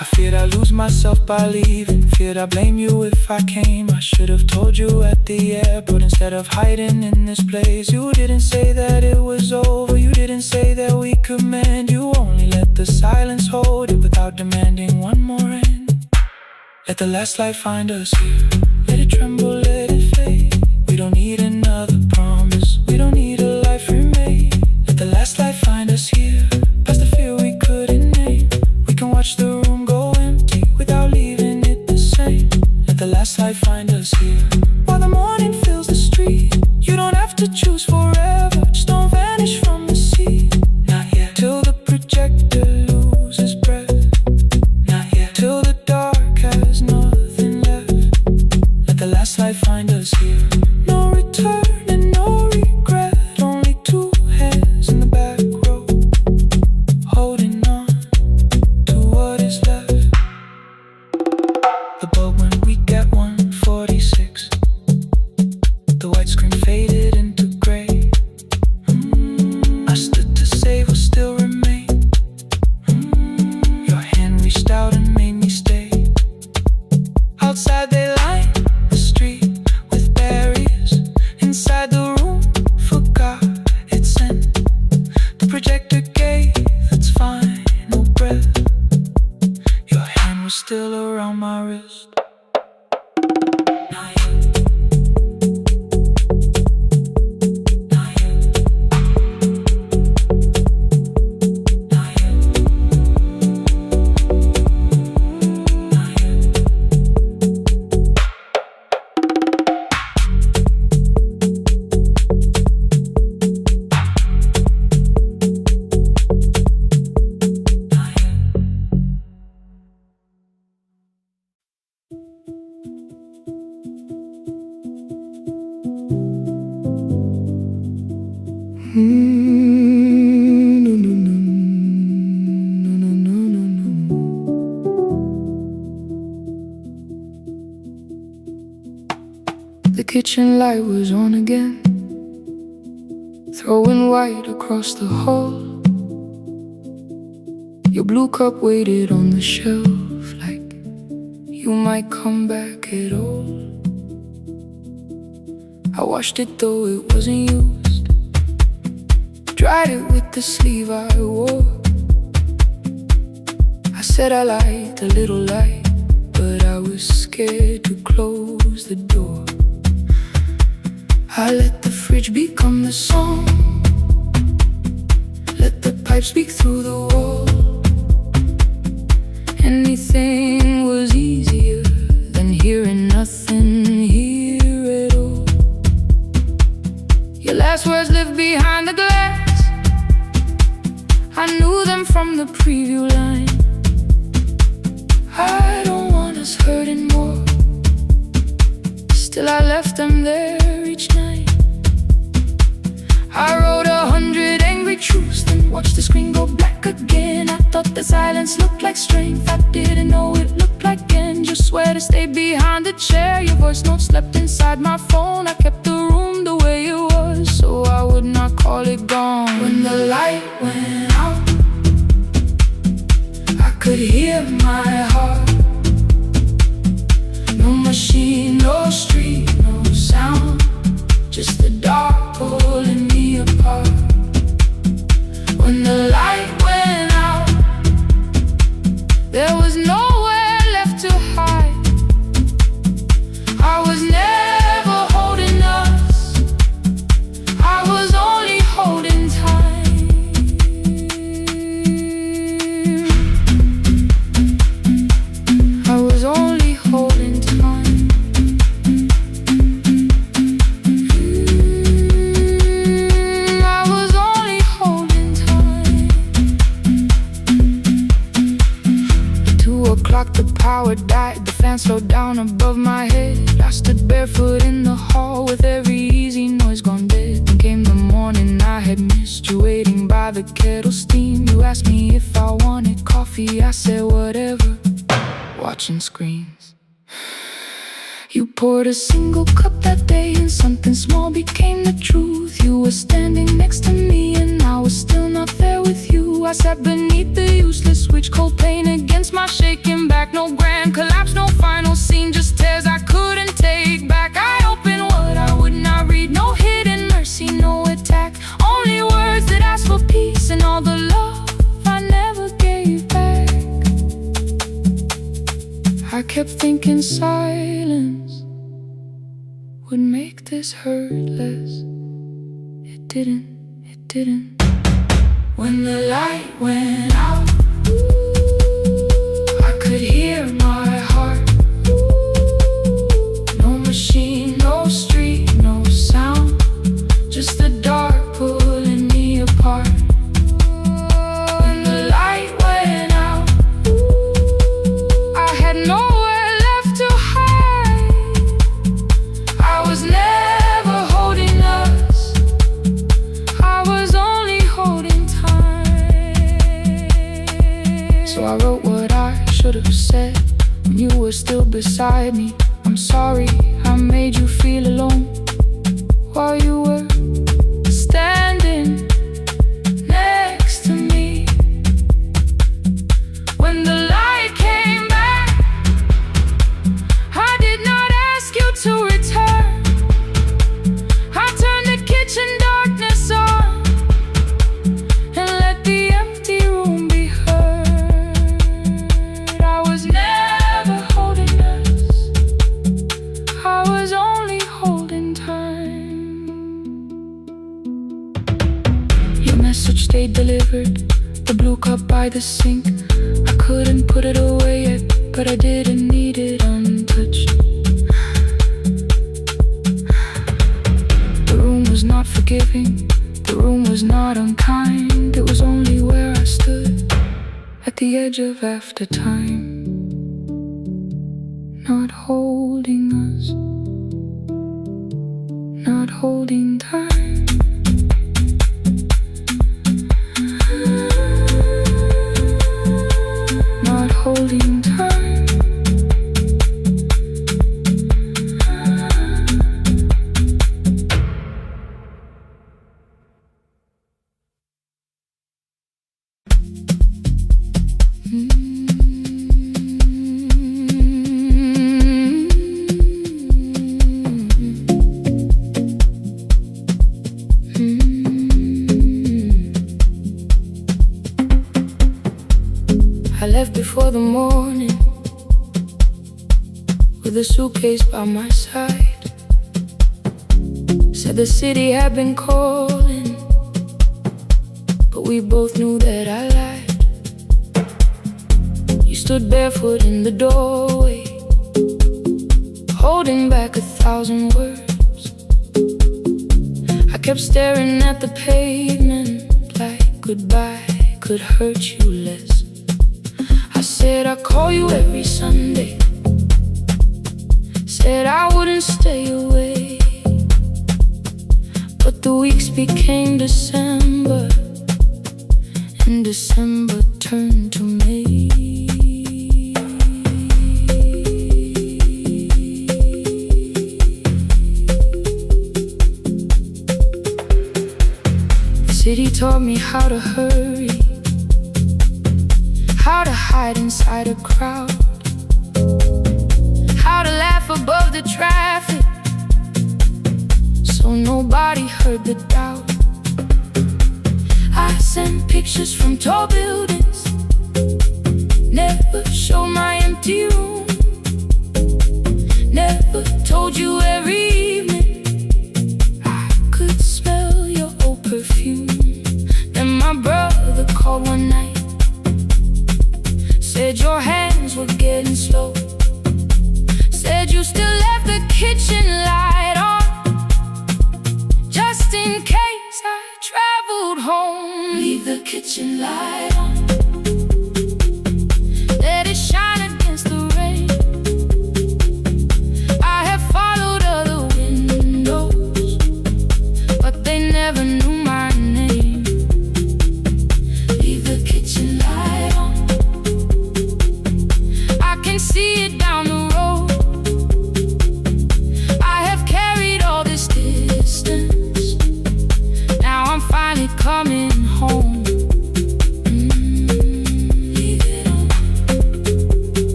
I feared I'd lose myself by leaving, feared I'd blame you if I came. I should have told you at the airport instead of hiding in this place. You didn't say that it was over, you didn't say that we could mend. You only let the silence hold it without demanding one more end. Let the last light find us here, let it tremble, let it fade. We don't need another promise, we don't need a life remade. Let the last light find us here, past the fear we couldn't name. We can watch the room go empty without leaving it the same. Let the last light find us here, while the morning fills the street. You don't have to choose forever, just don't vanish from the sea. Not yet, till the projector loses breath. Not yet, till the dark has nothing left. Let the last light find us here. No return and no regret, only two hands in the back row, holding on to what is left. The bulb when we get 146, the white screen faded into gray. I stood to save what still remained. Your hand reached out and made me stay. Outside they line the street with barriers. Inside the room forgot its scent. The projector gave its final breath. Your hand was still around my wrist. Not yet. Not yet. Not yet. Not yet. The kitchen light was on again, throwing white across the hall. Your blue cup waited on the shelf like you might come back at all. I washed it though it wasn't used, dried it with the sleeve I wore. I said I liked a little light, but I was scared to close the door. I let the fridge become the song, let the pipe speak through the wall. Anything was easier than hearing nothing here at all. Your last words lived behind the glass, I knew them from the preview line. I don't want us hurting more, still I left them there each night. I wrote 100 angry truths, then watched the screen go black again. I thought the silence looked like strength, I didn't know it looked like end. You swear to stay behind the chair, your voice note slept inside my phone. I kept the room the way it was, so I would not call it gone. When the light went out, I could hear my heart. No machine, no street, no sound, just the dark pulling me apart. When the light went out, there was nowhere left to hide. I was never holding us, I was only holding time. I was only holding time. I was only holding time. At 2 o'clock the power died, the fan slowed down above my head. I stood barefoot in the hall with every easy noise gone dead. Then came the morning I had missed, you waiting by the kettle steam. You asked me if I wanted coffee, I said whatever, watching screens. You poured a single cup that day and something small became the truth. You were standing next to me and I was still not there with you. I sat beneath the useless switch, cold pain against my shaking back. No grand collapse, no final scene, just tears I couldn't take back. I opened what I would not read, no hidden mercy, no attack. Only words that ask for peace and all the love I never gave back. I kept thinking silence would make this hurt less. It didn't. When the light went out, I could hear my heart. No machine, no street, no sound, just the dark pulling me apart. When the light went out, I had nowhere left to hide. I was never holding us, I was only holding time. So I wrote what I should have said when you were still beside me. I'm sorry I made you feel alone while you were standing next to me. When the light came back, I did not ask you to return. I turned the kitchen darkness on and let the empty room be heard. I was never holding us, I was only holding time. Your message stayed delivered, the blue cup by the sink. I couldn't put it away yet, but I didn't need it untouched. The room was not forgiving, the room was not unkind. It was only where I stood at the edge of after time, not holding us, not holding time. Not holding time. I left before the morning with a suitcase by my side. Said the city had been calling, but we both knew that I lied. You stood barefoot in the doorway, holding back 1,000 words. I kept staring at the pavement like goodbye could hurt you less. I said I'd call you every Sunday, said I wouldn't stay away. But the weeks became December, and December turned to May. The city taught me how to hurry, how to hide inside a crowd, how to laugh above the traffic so nobody heard the doubt. I sent pictures from tall buildings, never showed my empty room, never told you every evening I could smell your old perfume. Then my brother called one night, said your hands were getting slow, said you still left the kitchen light on, just in case I traveled home. Leave the kitchen light on, let it shine against the rain. I have followed other windows, but they never knew my name. Leave the kitchen light on, I can see it down the road.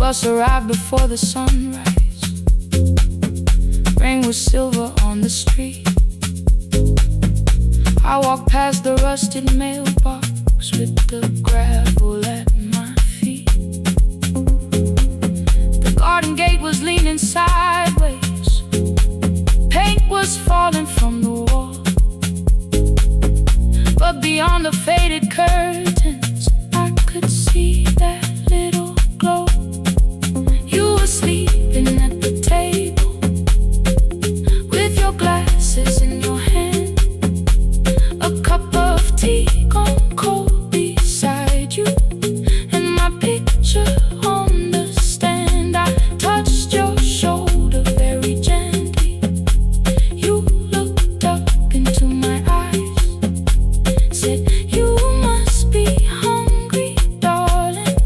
bus arrived before the sunrise. Rain was silver on the street. I walked past the rusted mailbox with the gravel at my feet. The garden gate was leaning sideways. Paint was falling from the wall. But beyond the faded curtains, I could see that little glow. You were sleeping at the table with your glasses in your hand, a cup of tea gone cold beside you, and my picture on the stand. I touched your shoulder very gently. You looked up into my eyes, said, "You must be hungry, darling,"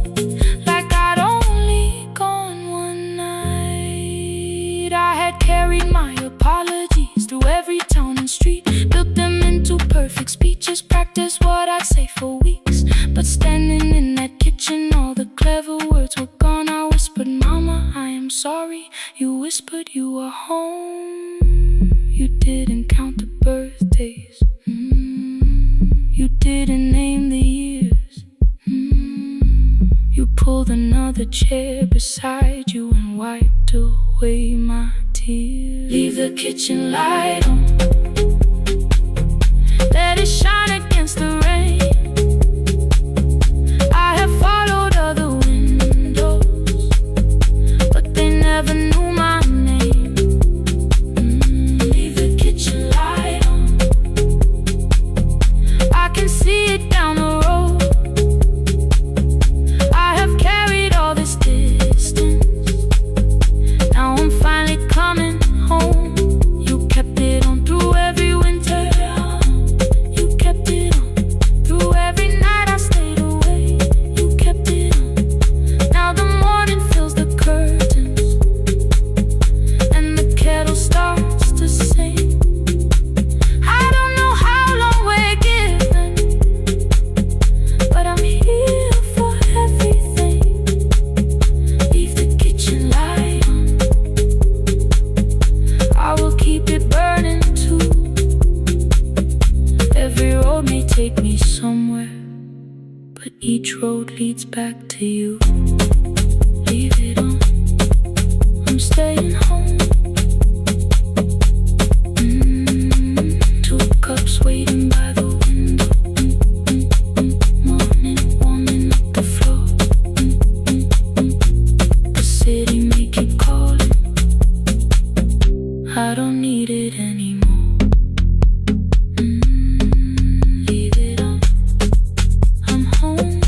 like I'd only gone one night. I had carried my apologies through every town and street, built them into perfect speeches, practiced what I'd say for weeks. But standing in that kitchen, all the clever words were gone. I whispered, "Mama, I am sorry." You whispered you were home. You didn't count the birthdays. You didn't name the years. You pulled another chair beside you and wiped away my tears. Leave the kitchen light on, let it shine against the rain. I have followed other windows, but they never knew my name. Leave the kitchen light on, I can see it down the road. I have carried all this distance, now I'm finally coming home. You kept it on through every winter. You kept it on through every night I stayed away. You kept it on. Now the morning fills the curtains and the kettle starts to sing. I don't know how long we're given, but I'm here for everything. Leave the kitchen light on, I will keep it burning too. Every road may take me somewhere, but each road leads back to you. Leave it on, I'm staying home. Two cups waiting by the window. Morning warming up the floor. The city may keep calling, I don't need it anymore. Leave it on, I'm home.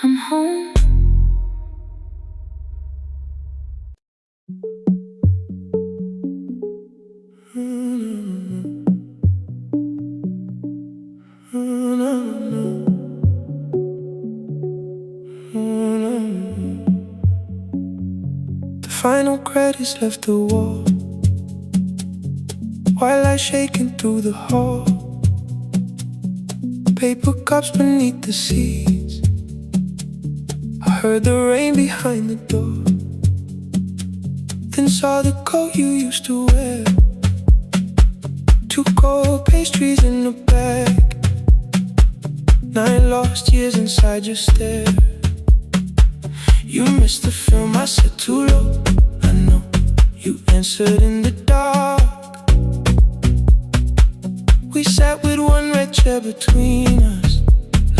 I'm home. The final credits left the wall, while I shaking through the hall. Paper cups beneath the seats. I heard the rain behind the door, then saw the coat you used to wear. 2 cold pastries in a bag, 9 lost years inside your stare. You missed the film, I said too low. I know you answered in the dark. We sat with one red chair between us,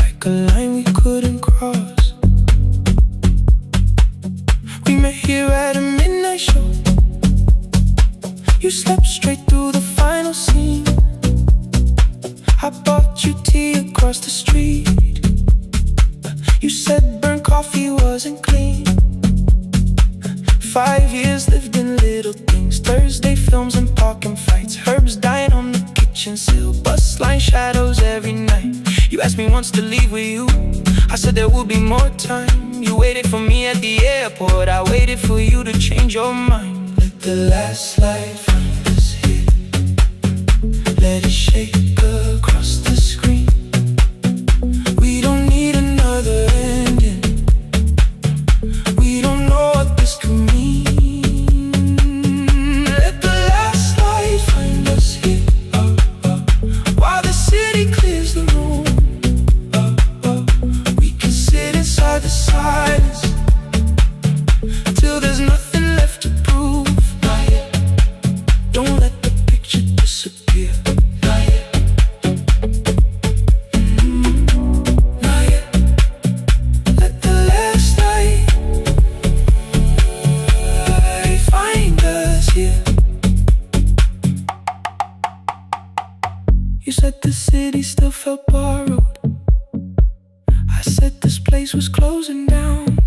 like a line we couldn't cross. We met here at a midnight show. You slept straight through the final scene. I bought you tea across the street. You said burnt coffee wasn't clean. 5 years lived in little things, Thursday films and parking fights, herbs dying on the kitchen sill, bus line shadows every night. You asked me once to leave with you, I said there would be more time. You waited for me at the airport, I waited for you to change your mind. Let the last light find us here. let it shake across the screen. We don't need another ending. We don't know what this could mean. Let the last light find us here, while the city clears the room. We can sit inside the silence till there's nothing left to prove. Not yet. Don't let the picture disappear. Not yet. Not yet. Let the last light find us here. You said the city still felt borrowed. I said this place was closing down.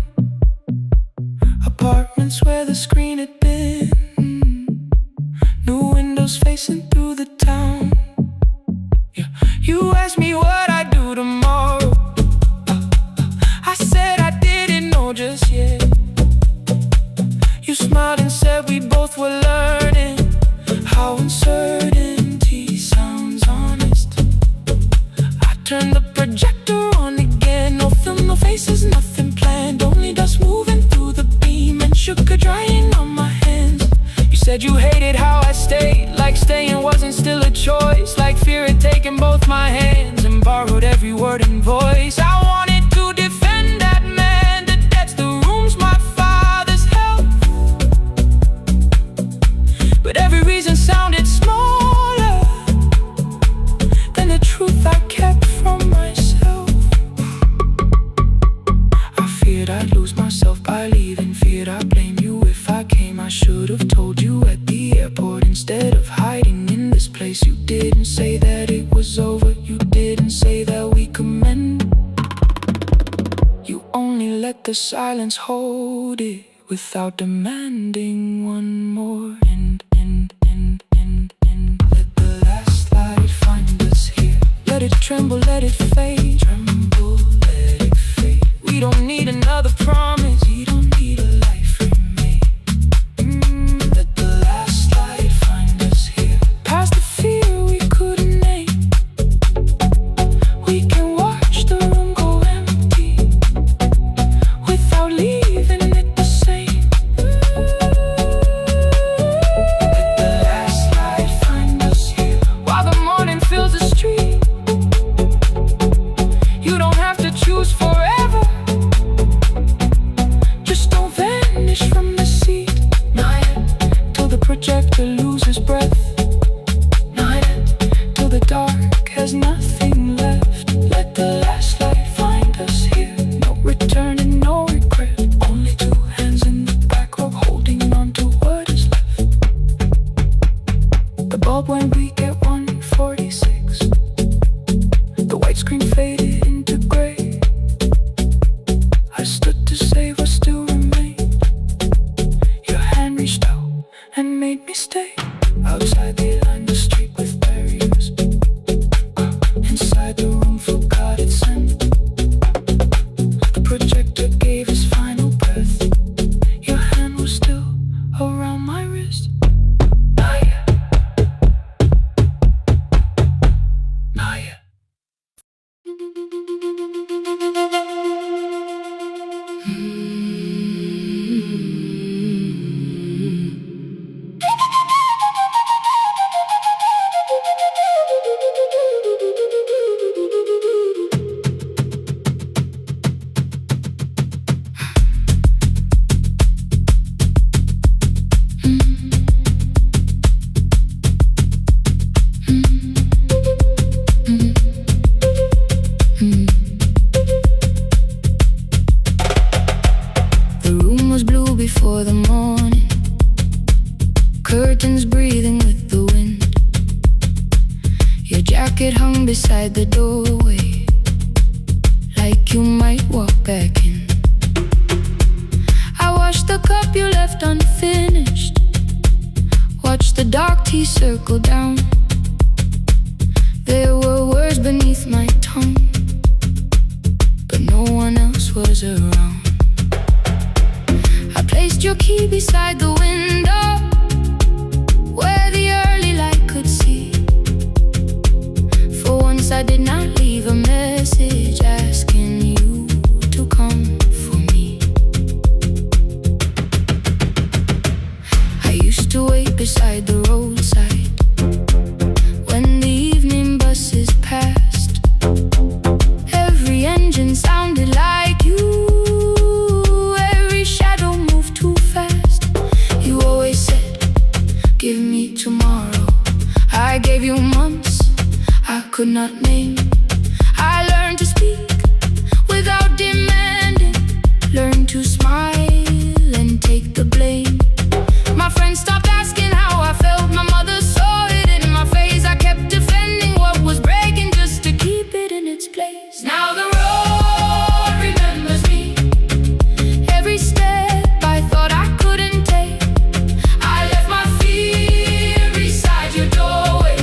Apartments where the screen had been. New windows facing through the town. Yeah. You asked me what I'd do tomorrow. I said I didn't know just yet. You smiled and said we both were learning how uncertainty sounds honest. I turned the projector on again. No film, no faces, nothing planned. Only dust moving through the beam and sugar drying on my hands. You said you hated how I stayed, like staying wasn't still a choice, like fear had taken both my hands and borrowed every word and voice. I wanted to defend that man, the debts, the rooms my fathers held, but every reason sounded smaller than the truth I kept from myself. I feared I'd lose myself by leaving, feared I'd blame you if I came. I should have told you at the airport instead of hiding in this place. You didn't say that it was over, you didn't say that we could mend. You only let the silence hold it without demanding one more. Let the last light find us here. Let it tremble, let it fade. Tremble, let it fade. We don't need another promise. We don't need a life remade. Let the last light find us here. Past the fear we couldn't name. We can watch the room go empty without leaving it the same. Let the last light find us here, while the morning fills the street. You don't have to choose forever. Just don't vanish from the seat. Not yet. Till the projector loses breath. Not yet. Till the dark has nothing left. Let the last light find us here. No return and no regret. Only two hands in the back row holding on to what is left. The bulb went weak at 1:46. The white screen faded into gray. I stood to save what still remained. Your hand reached out and made me stay. Outside they lined the street with barriers. Inside the room forgot its scent. The projector gave his final breath. Your hand was still around my wrist. Not yet. Not yet. The room was blue before the morning, curtains breathing with the wind. Your jacket hung beside the doorway, like you might walk back in. I washed the cup you left unfinished, watched the dark tea circle down. There were words beneath my tongue, but no one else was around. I placed your key beside the window, where the early light could see. I did not leave a message asking you to come for me. I used to wait beside the roadside when the evening buses passed. Every engine sounded like you, every shadow moved too fast. You always said, give me tomorrow. I gave you months I could not name. I learned to speak without demanding, learned to smile and take the blame. My friends stopped asking how I felt, my mother saw it in my face. I kept defending what was breaking just to keep it in its place. Now the road remembers me, every step I thought I couldn't take. I left my fear beside your doorway,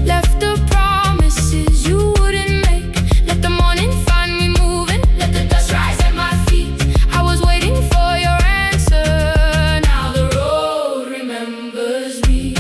left the promises you wouldn't make. Let the morning find me moving, let the dust rise at my feet. I was waiting for your answer. Now the road remembers me.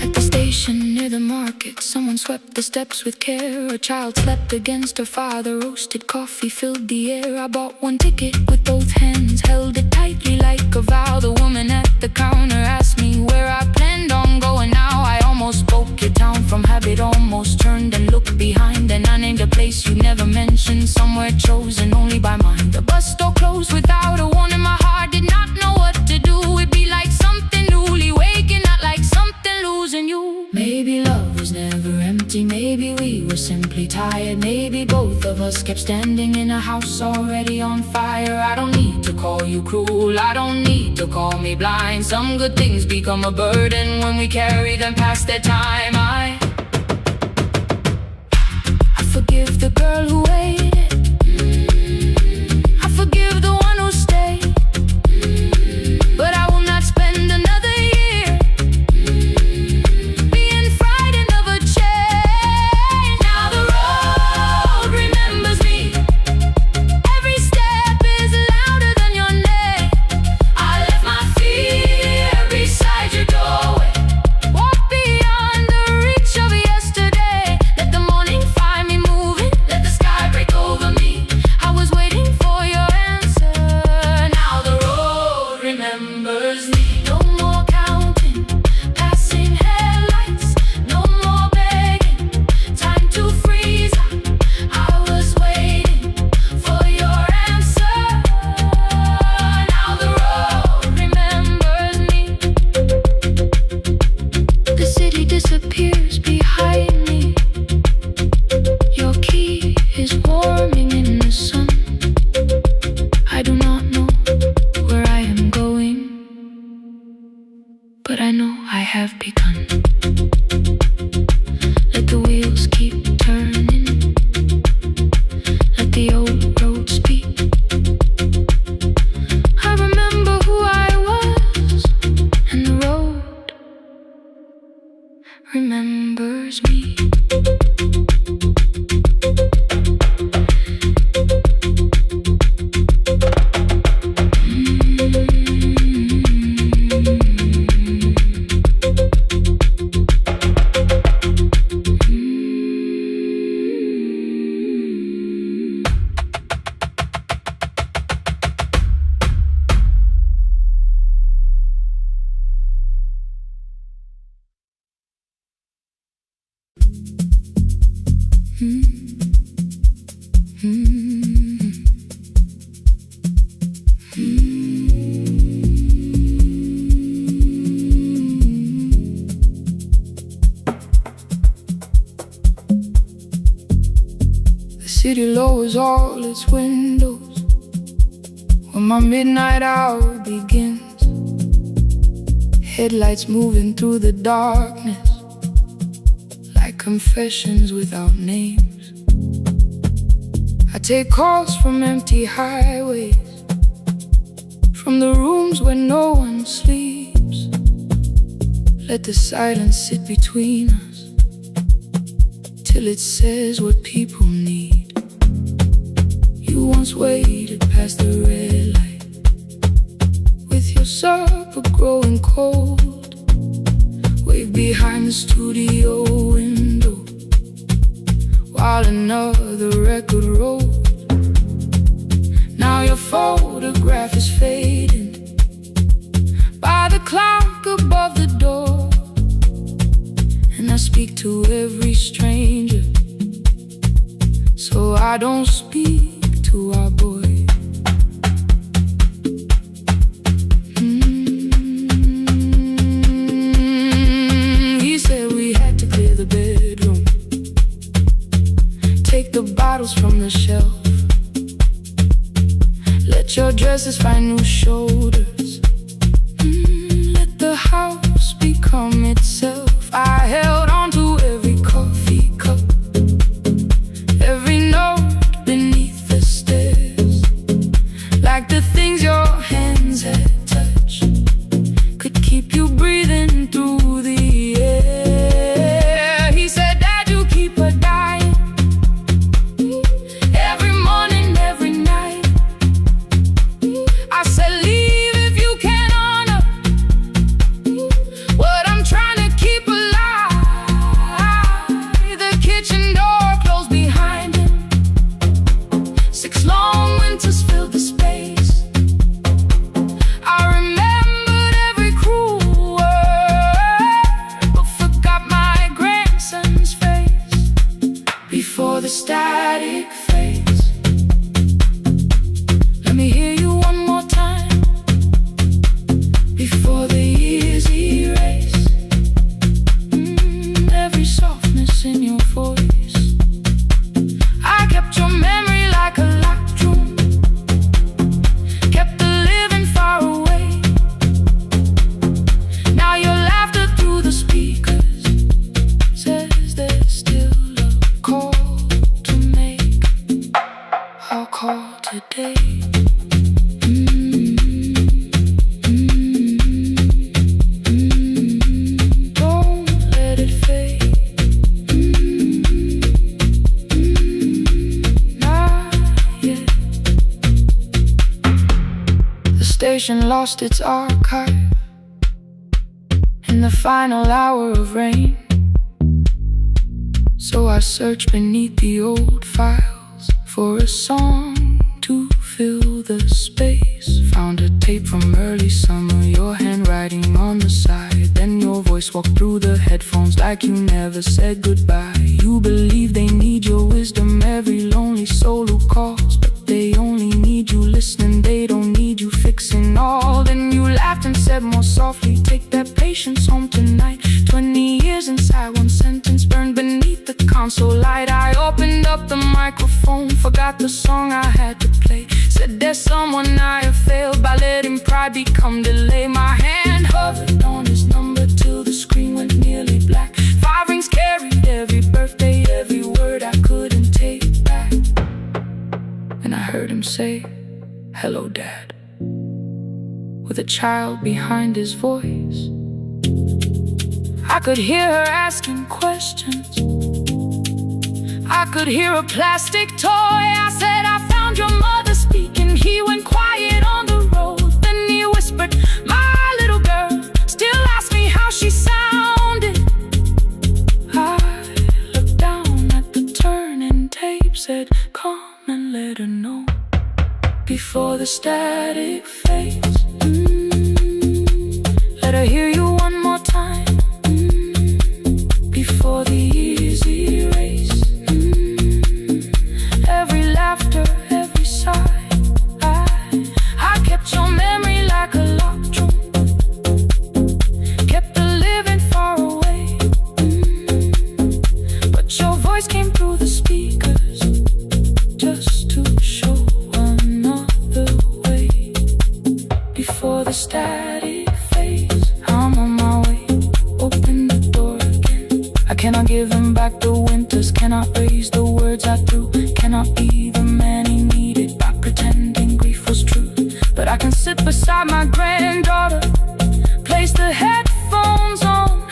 At the station near the market, someone swept the steps with care. A child slept against her father, roasted coffee filled the air. I bought one ticket with both hands, held it tightly like a vow. The woman at the counter asked me where I planned on going now. I almost spoke your town from habit, almost turned and looked behind. And I named a place you never mentioned, somewhere chosen only by mine. The bus store closed without a warning, my heart did not know what to do. It'd be like something newly waking, not like something losing you. Maybe love was never empty, maybe we were simply tired. Maybe both of us kept standing in a house already on fire. I don't need to call you cruel, I don't need to call me blind. Some good things become a burden when we carry them past their time. I forgive the girl who waited, I forgive the one who stayed, but I will not spend another year being frightened of a change. Now the road remembers me, every step is louder than your name. I left my fear beside your doorway, walk beyond the reach of yesterday. Let the morning find me moving, let the sky break over me. I was waiting for your answer. Now the road remembers me. No more counting passing headlights, no more begging, time to freeze. I was waiting for your answer. Now the road remembers me. The city disappears behind me, your key is warming in the sun. I do not know where I am going, but I know I have begun. Let the wheels keep turning, let the old road speak. I remember who I was, and the road remembers me. The city lowers all its windows when my midnight hour begins. Headlights moving through the darkness like confessions without names. I take calls from empty highways, from the rooms where no one sleeps, Let the silence sit between us till it says what people need. You once waited past the red light with your supper growing cold. Wave behind the studio window while another record rolled. Now your photograph is fading by the clock above the door. And I speak to every stranger, so I don't speak to our boy. He said we had to clear the bedroom, take the bottles from the shelf, let your dresses find new shoulders, let the house become itself. I held on to every coffee cup, every note beneath the stairs, like the things your hands had touched could keep you breathing through the air. He said, Dad, you keep her dying every morning, every night. I said, leave if you can honor what I'm trying to keep alive. The kitchen door closed behind him, 6 long winters filled the space. I remembered every cruel word, but forgot my grandson's face before the static fades. Let me hear you one more time before the years erase every softness in your voice. I kept your memory like a locked room, kept the living far away. Now your laughter through the speakers says there's still a call to make. I'll call today. Don't let it fade. Not yet. The station lost its archive in the final hour of rain, so I searched beneath the old files for a song to fill the space. Found a tape from early summer, your handwriting on the side. Then your voice walked through the headphones like you never said goodbye. You believe they need your wisdom, every lonely soul who calls, but they only need you listening, they don't need you fixing all. Then you laughed and said more softly, take that patience home tonight. 20 years inside one sentence burned beneath the console light. I opened up the microphone, forgot the song I had to play. Said there's someone I have failed by letting pride become delay. My hand hovered on his number till the screen went nearly black. 5 rings carried every birthday, every word I couldn't take back. And I heard him say, hello, Dad, with a child behind his voice. I could hear her asking questions, I could hear a plastic toy. I said, I found your mother speaking. He went quiet on the road, then he whispered, my little girl still asks me how she sounded. I looked down at the turning tape, said, come and let her know before the static fades. Let her hear you one more time before the years erase every laughter, every sigh. I kept your memory like a locked room, kept the living far away, but your voice came through the speakers just to show another way before the static fades. I'm on my way, open the door again. I cannot give him back the winters, cannot raise the words I threw, cannot be the man he needed by pretending grief was true. But I can sit beside my granddaughter, place the headphones on,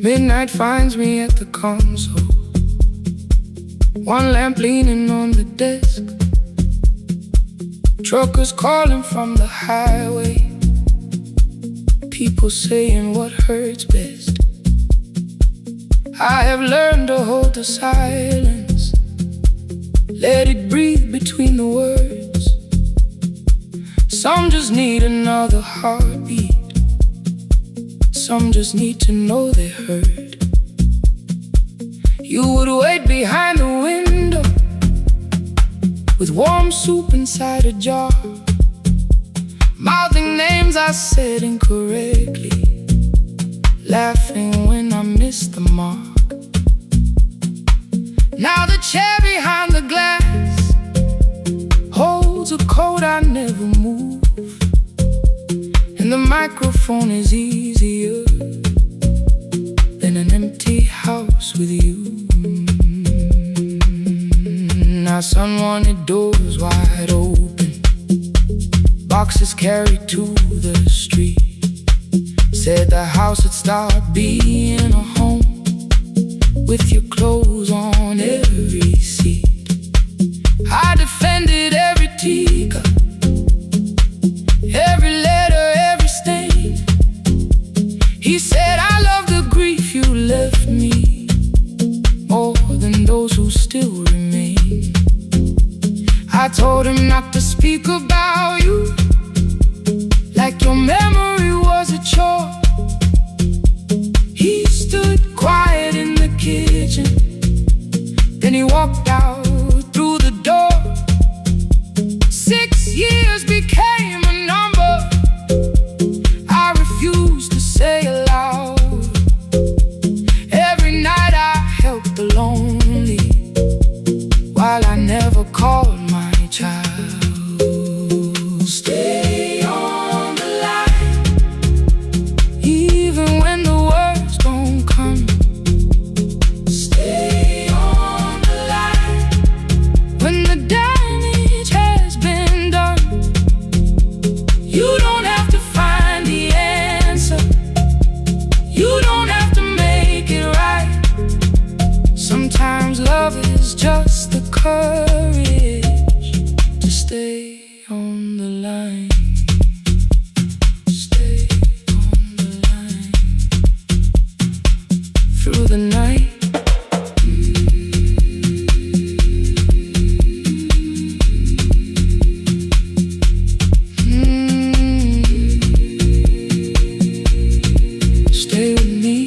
Midnight finds me at the console, one lamp leaning on the desk. Truckers calling from the highway, people saying what hurts best. I have learned to hold the silence, let it breathe between the words. Some just need another heartbeat, some just need to know they heard. You would wait behind the window with warm soup inside a jar, mouthing names I said incorrectly, laughing when I missed the mark. Now the chair behind the glass holds a coat I never move, and the microphone is easier than an empty house with you. Now sun wanted doors wide open, boxes carried to the street, said the house would start being a home with your clothes on every seat. I defended every teacup, every letter, every stain. He said I love the grief you left me more than those who still remain. I told him not to speak about you like your memory was a chore. He stood quiet in the kitchen, then he walked out through the door. 6 years became a number I refused to say aloud. Every night I helped the lonely, while I never called my child. Stay on the line, even when the words don't come. Stay on the line, when the damage has been done. You don't have to find the answer, you don't have to make it right. Sometimes love is just the courage to stay on the line. Stay on the line through the night. Stay with me.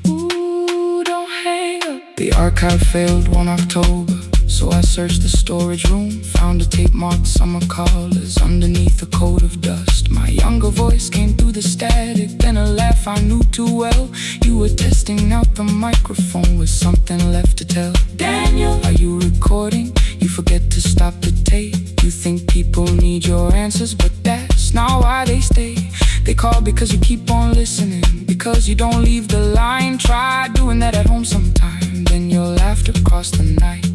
Ooh, don't hang up. The archive failed one October, so I searched the storage room, found a tape marked summer callers underneath a coat of dust. My younger voice came through the static, then a laugh I knew too well. You were testing out the microphone with something left to tell. Daniel, are you recording? You forget to stop the tape. You think people need your answers, but that's not why they stay. They call because you keep on listening, because you don't leave the line. Try doing that at home sometime, then your laughter crossed the night.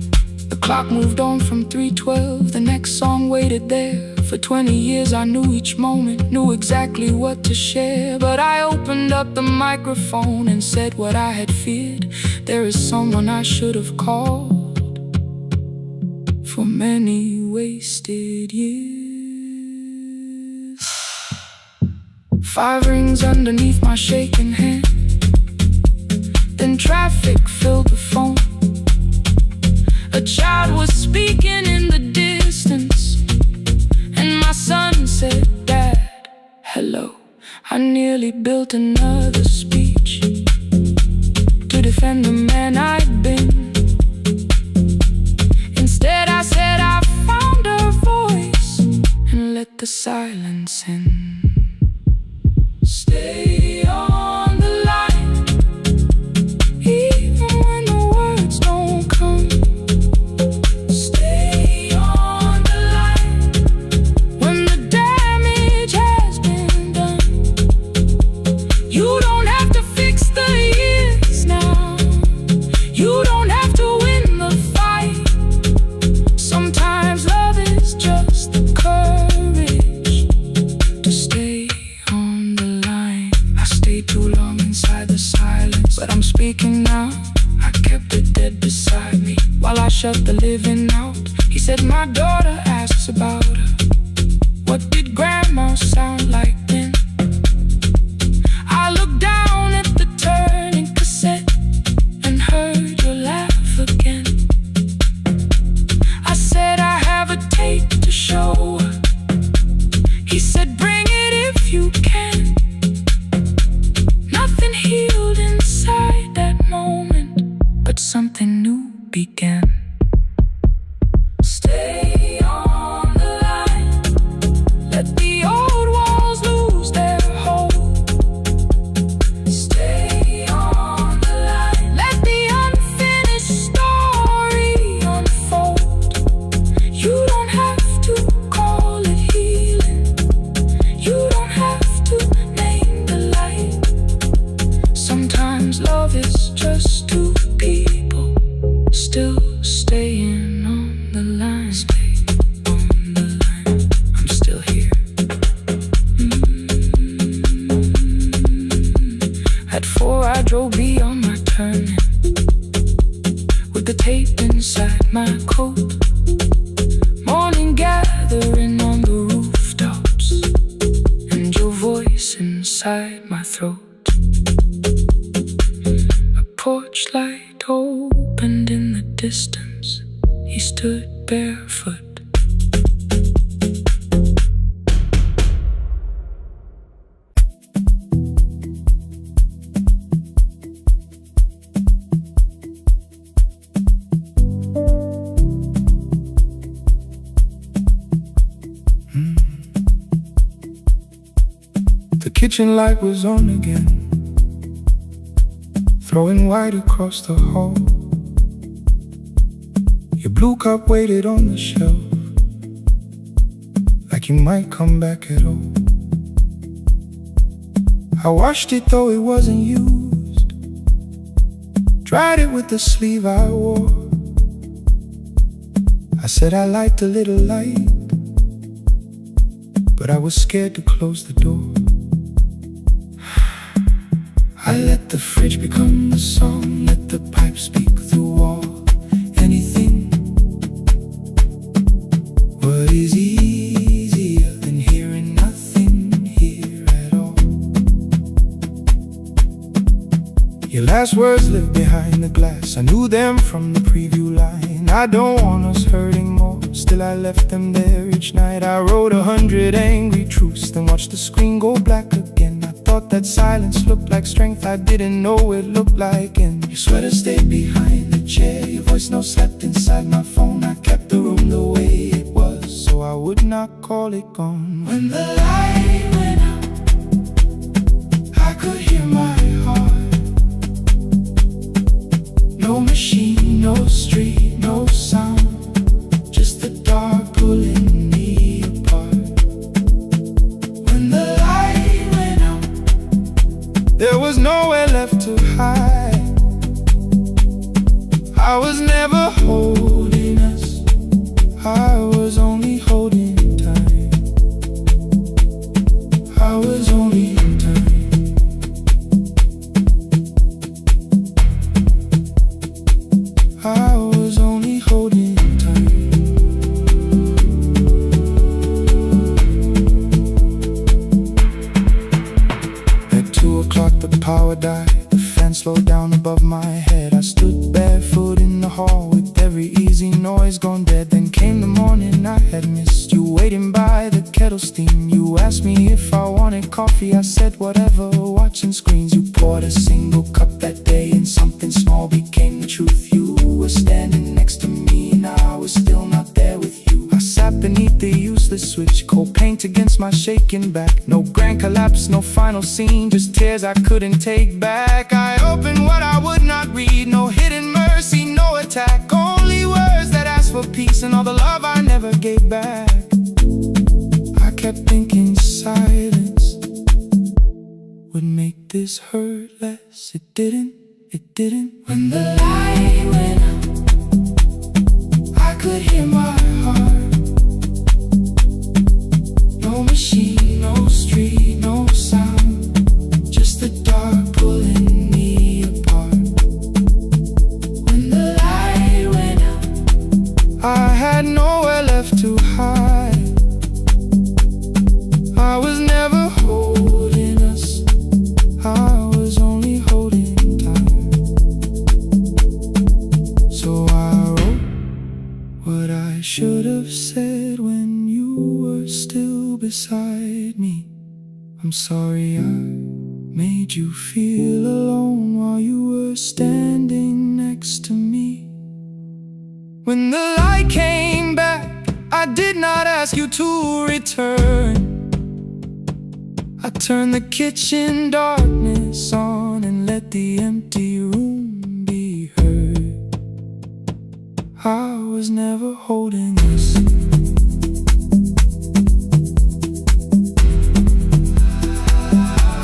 The clock moved on from 3:12, the next song waited there. For 20 years I knew each moment, knew exactly what to share. But I opened up the microphone and said what I had feared. There is someone I should have called for many wasted years. 5 rings underneath my shaking hand, then traffic filled the phone. A child was speaking in the distance, and my son said, "Dad, hello." I nearly built another speech to defend the man I'd been. Instead I said I found a voice and let the silence in. Stay on the line, even when the words don't come. Inside but I'm speaking now. I kept it dead beside me while I shut the living out. He said my daughter asks about her. What did grandma sound like then? I looked down at the turning cassette and heard your laugh again. I said I have a tape to show her. He said bring it if you can. Nothing healed inside that moment, but something new began. Stay on the line. Let the old walls lose their hold. Stay on the line. Let the unfinished story unfold. You don't have to call it healing. You don't have to name the light. Sometimes love is just two people still staying on the line. Stay on the line. I'm still here. At 4 I drove beyond my turning with the tape inside my coat. Morning gathering on the rooftops and your voice inside my throat. A porch light opened in the distance. He stood barefoot. The kitchen light was on again, throwing white across the hall. Your blue cup waited on the shelf, like you might come back at all. I washed it though it wasn't used, dried it with the sleeve I wore. I said I liked a little light, but I was scared to close the door. I let the fridge become the song, let the pipe speak through all. Anything. What is easier than hearing nothing here at all? Your last words live behind the glass. I knew them from the preview line. I don't want us hurting more, still I left them there each night. I wrote 100 angry truths, then watched the screen go black again. I thought that silence looked like strength, I didn't know it looked like end. Your sweater stayed behind the chair, your voice note slept inside my phone. I kept the room the way it was, so I would not call it gone. When the light went out, I could hear my heart. No machine, no street, no sound, just the dark pulling me apart. When the light went out, there was nowhere left to hide. I was never holding us, I was only holding time. I was only time. I was only holding time. At 2 o'clock the power died, the fan slowed down above my head. I stood barefoot in the hall with every easy noise gone dead. Then came the morning I had missed, you waiting by the kettle steam. You asked me if I wanted coffee, I said whatever, watching screens. You poured a single cup that day and something small became the truth. You were standing next to me and I was still not there with you. I sat beneath the useless switch, cold paint against my shaking back. No grand collapse, no final scene, just tears I couldn't take back. I opened what I would not read, no hidden mercy, no attack, only words that asked for peace and all the love I never gave back. I kept thinking silence would make this hurt less. It didn't, it didn't. When the light went out, I could hear my heart. No machine, no street, no sound, just the dark pulling me apart. sorry I made you feel alone while you were standing next to me. When the light came back, I did not ask you to return. I turned the kitchen darkness on and let the empty room be heard. I was never holding us.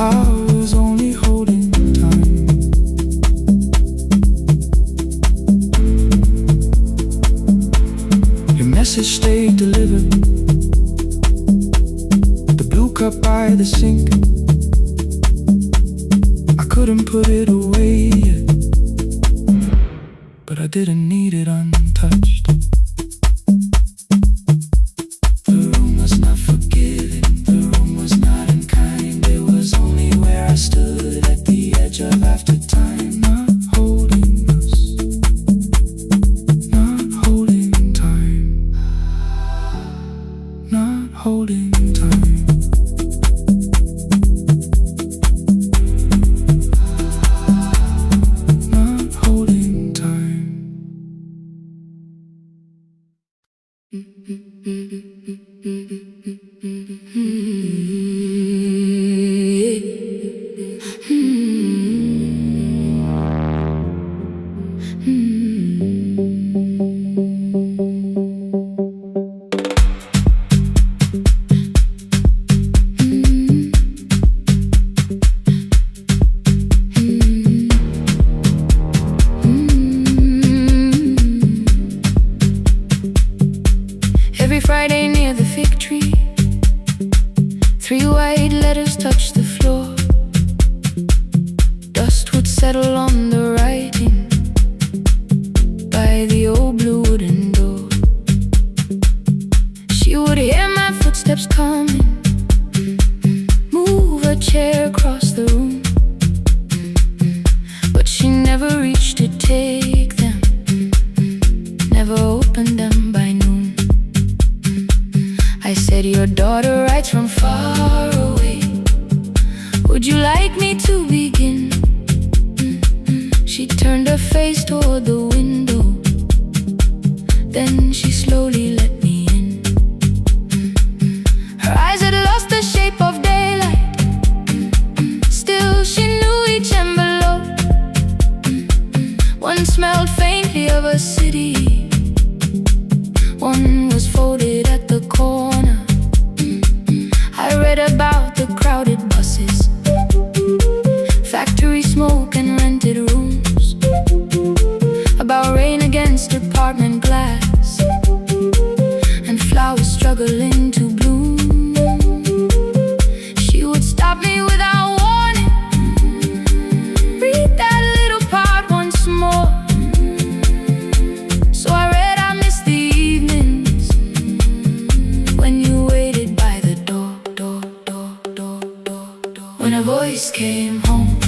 I was only holding time. Your message stayed delivered. The blue cup by the sink, I couldn't put it away yet, but I didn't need it untouched. The room was not forgiving, the room was not unkind. It was only where I stood at the edge of after time. Not holding us, not holding time, not holding time. Not holding time. Every Friday near the fig tree, 3 white letters touched the floor. Dust would settle on the writing by the old blue wooden door. She would hear my footsteps coming, move a chair across the room, but she never reached to take them, never opened them by noon. I said, your daughter writes from far away. Would you like me to begin? She turned her face toward the window, then she slowly let me in. Her eyes had lost the shape of daylight, still she knew each envelope. One smelled faintly of a city, one was folded at the corner. I read about the crowded buses, factory smoke and rented rooms, about rain against apartment glass, and flowers struggling to bloom. She would stop me without warning, read that little part once more. So I read, I missed the evenings when you waited by the door. When a voice came home,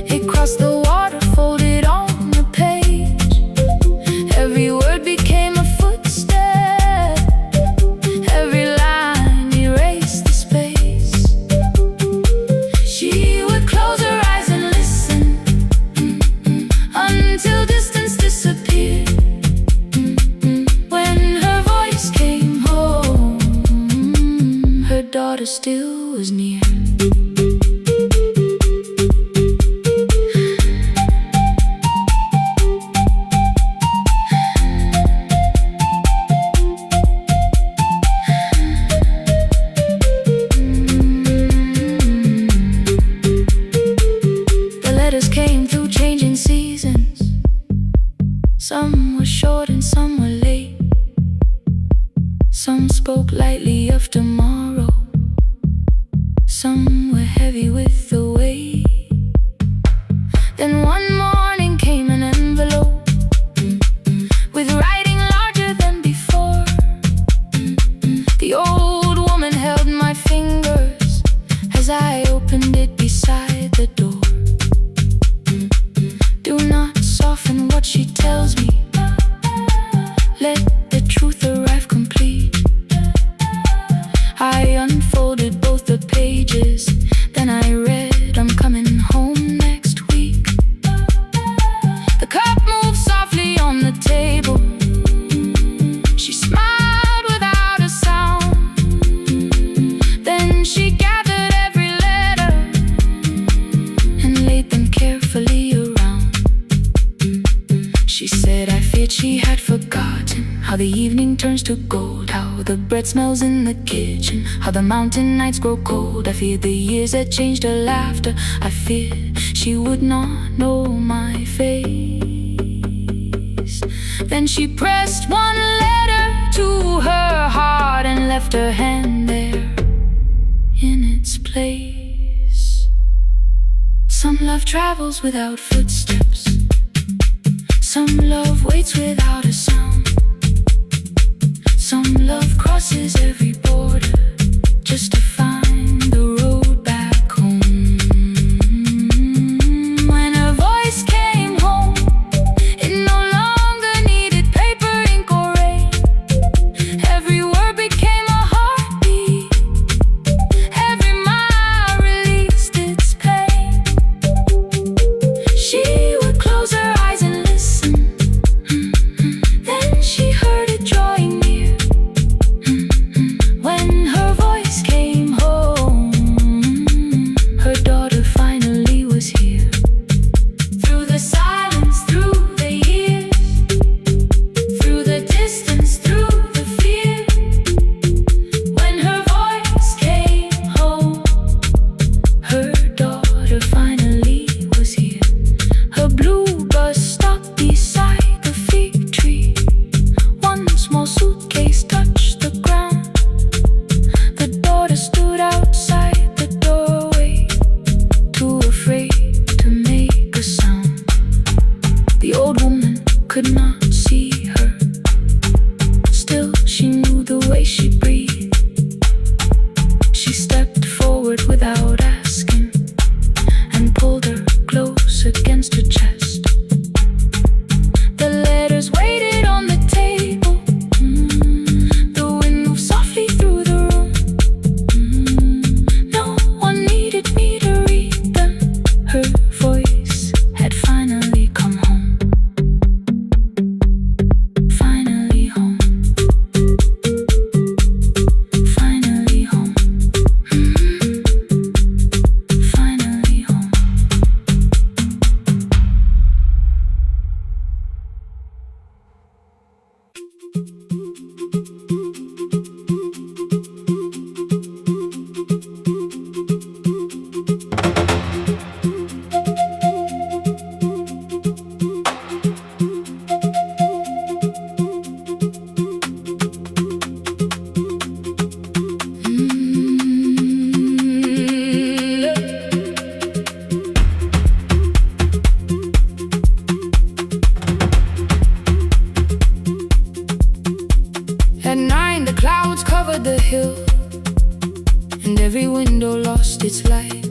it crossed the water, folded on the page. Every word became a footstep, every line erased the space. She would close her eyes and listen until distance disappeared. When her voice came home, her daughter still was near. The letters came through changing seasons. Some were short and some were late. Some spoke lightly of tomorrow, some were heavy with the weight. Then one morning came an envelope with writing larger than before. The old woman held my fingers as I opened it beside the door. Do not soften what she tells me, let the truth arrive complete. I unfolded both the pages How the evening turns to gold, how the bread smells in the kitchen, how the mountain nights grow cold. I feared the years that changed her laughter. I feared she would not know my face. Then she pressed one letter to her heart and left her hand there in its place. Some love travels without footsteps, some love waits without a sound. Some love crosses every border just to find the road back home. When her voice came home, it no longer needed paper, ink, or rain. Every word became a heartbeat, every mile released its pain. She would close her eyes and listen, then she heard it drawing near. When her voice came home, her daughter finally was here. Through the silence, through the years, through the distance, through the fear. When her voice came home, her daughter finally was here. Her blue bus stopped beside the fig tree. One small suitcase touched the ground. The daughter stood outside the doorway, too afraid to make a sound. The old woman could not see her, still she knew the way she breathed. She stepped forward without asking and pulled her close against her chest. The letters waited on the table. The wind moved softly through the room. No one needed me to read them. Her voice had finally come home. Finally home. Finally home. Finally home. At 9, the clouds covered the hill, and every window lost its light.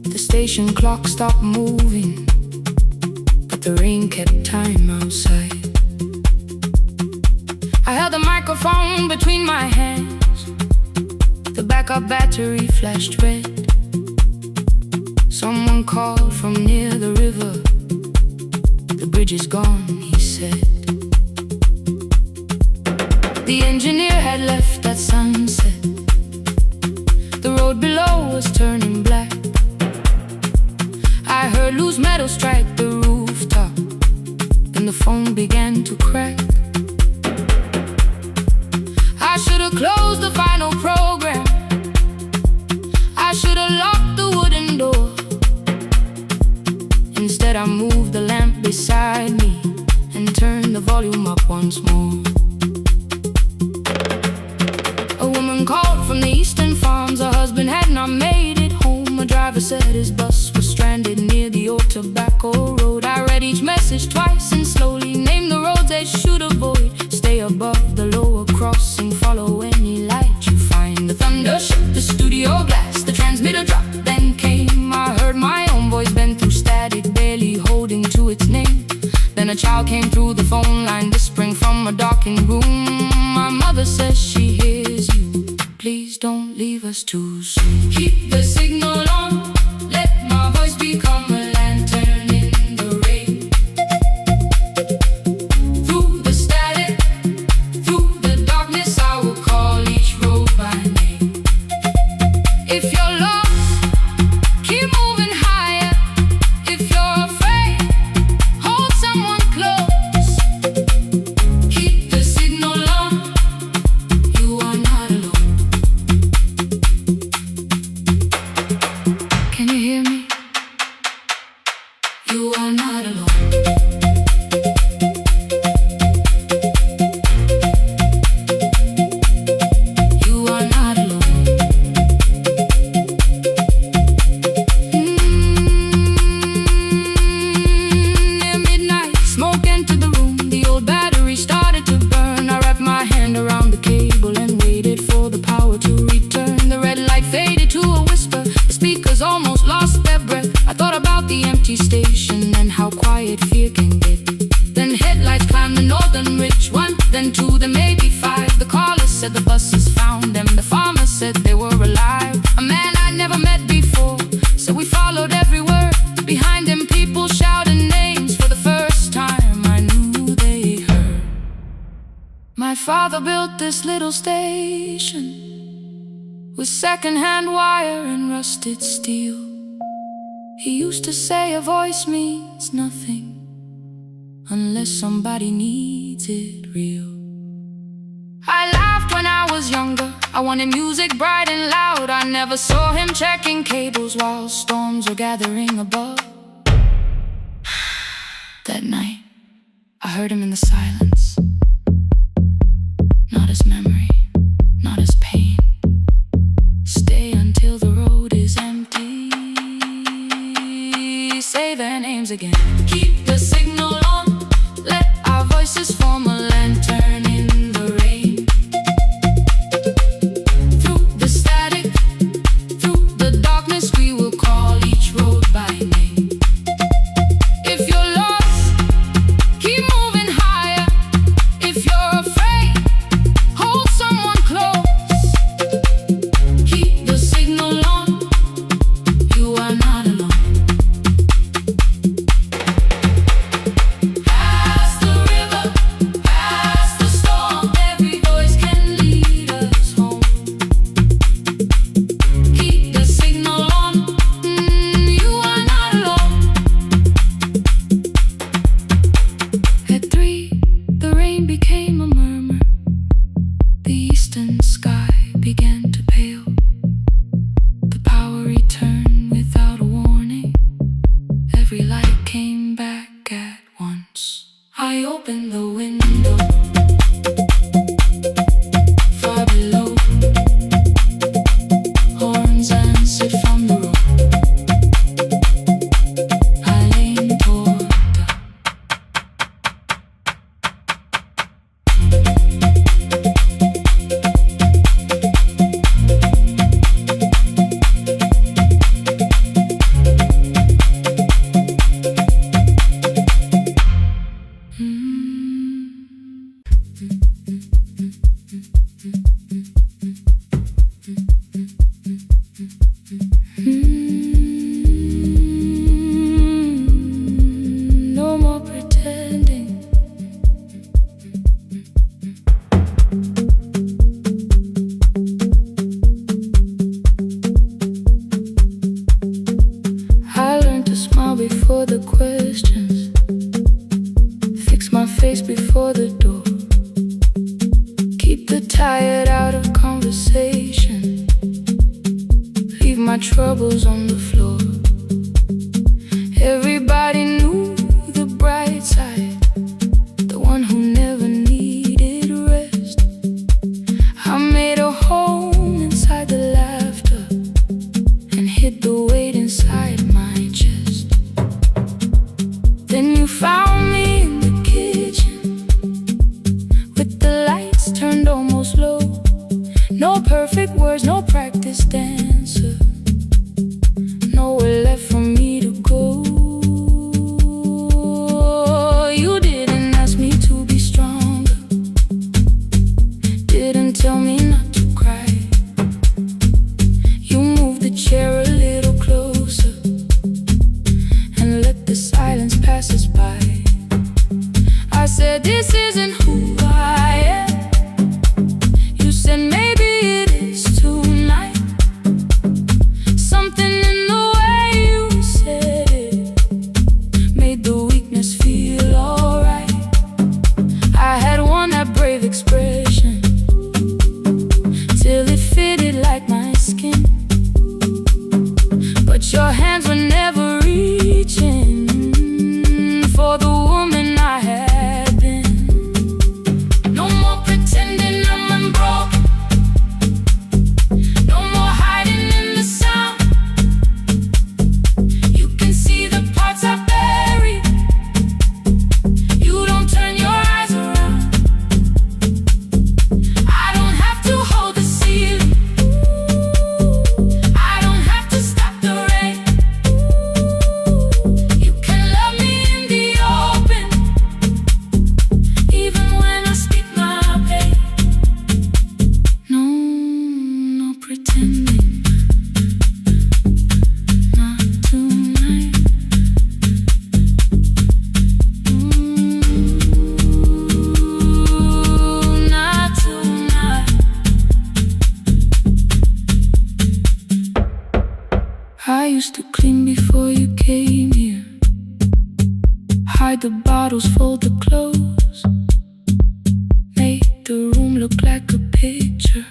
The station clock stopped moving, but the rain kept time outside. I held the microphone between my hands. The backup battery flashed red. Someone called from near the river. The bridge is gone, he said. The engineer had left at sunset. The road below was turning black. I heard loose metal strike the rooftop, and the phone began to crack. I should have closed the final program. I should have locked the wooden door. Instead I moved the lamp beside me and turned the volume up once more. A woman called from the eastern farms. Her husband had not made it home. A driver said his bus was stranded near the old tobacco road. I read each message twice and slowly named the roads they should avoid. Stay above the lower crossing, follow any light you find. The thunder shook the studio glass, the transmitter dropped, then came. I heard my own voice bend through static, barely holding to its name. Then a child came through the phone line, whispering from a darkened room. My mother says she hears you. Please don't leave us too soon. Keep the signal on, let my voice become a lantern in the rain. Through the static, through the darkness, I will call each road by name. If you're lost, keep moving higher. If you're afraid, hold someone close. speakers almost lost their breath. I thought about the empty station and how quiet fear can get. Then headlights climbed the northern ridge, one, then two, then maybe five. The caller said the buses found them. The farmer said they were alive. A man I never met before, so we followed every word. Behind him people shouted names. For the first time I knew they heard. My father built this little station with second-hand wire and rusted steel. He used to say a voice means nothing unless somebody needs it real. I laughed when I was younger. I wanted music bright and loud. I never saw him checking cables while storms were gathering above. That night, I heard him in the silence. Not as memory, not as pain. Stay until the road is empty. Say their names again. Keep the signal on. Let our voices form a lantern in the rain. Through the static, through the darkness, we will call each road by name. If you're lost, keep moving higher. If you're afraid, hold someone close. Keep the signal on. You are not alone. Past the river, past the storm, every voice can lead us home. Keep the signal on. You are not alone. At 3, the rain became a murmur. The eastern sky began to pale. The power returned without a warning. Every light came back at once. I opened the window. Far below, horns answered from the road. I leaned toward the no more pretending. I learned to smile before the questions, fix my face before the door, keep the tired out of conversation, leave my troubles on the floor. Everybody knew the bright side, the one who never needed rest. I made a home inside the laughter and hid the weight inside my chest. Then you found me in the kitchen with the lights turned almost low. No perfect words, no practice dancer, nowhere left for me to go. You didn't ask me to be stronger, didn't tell me not to cry. You moved the chair a little closer and let the silence pass us by. I said, this isn't who I am. You said, maybe it is tonight. I used to clean before you came here, hide the bottles, fold the clothes, make the room look like a picture,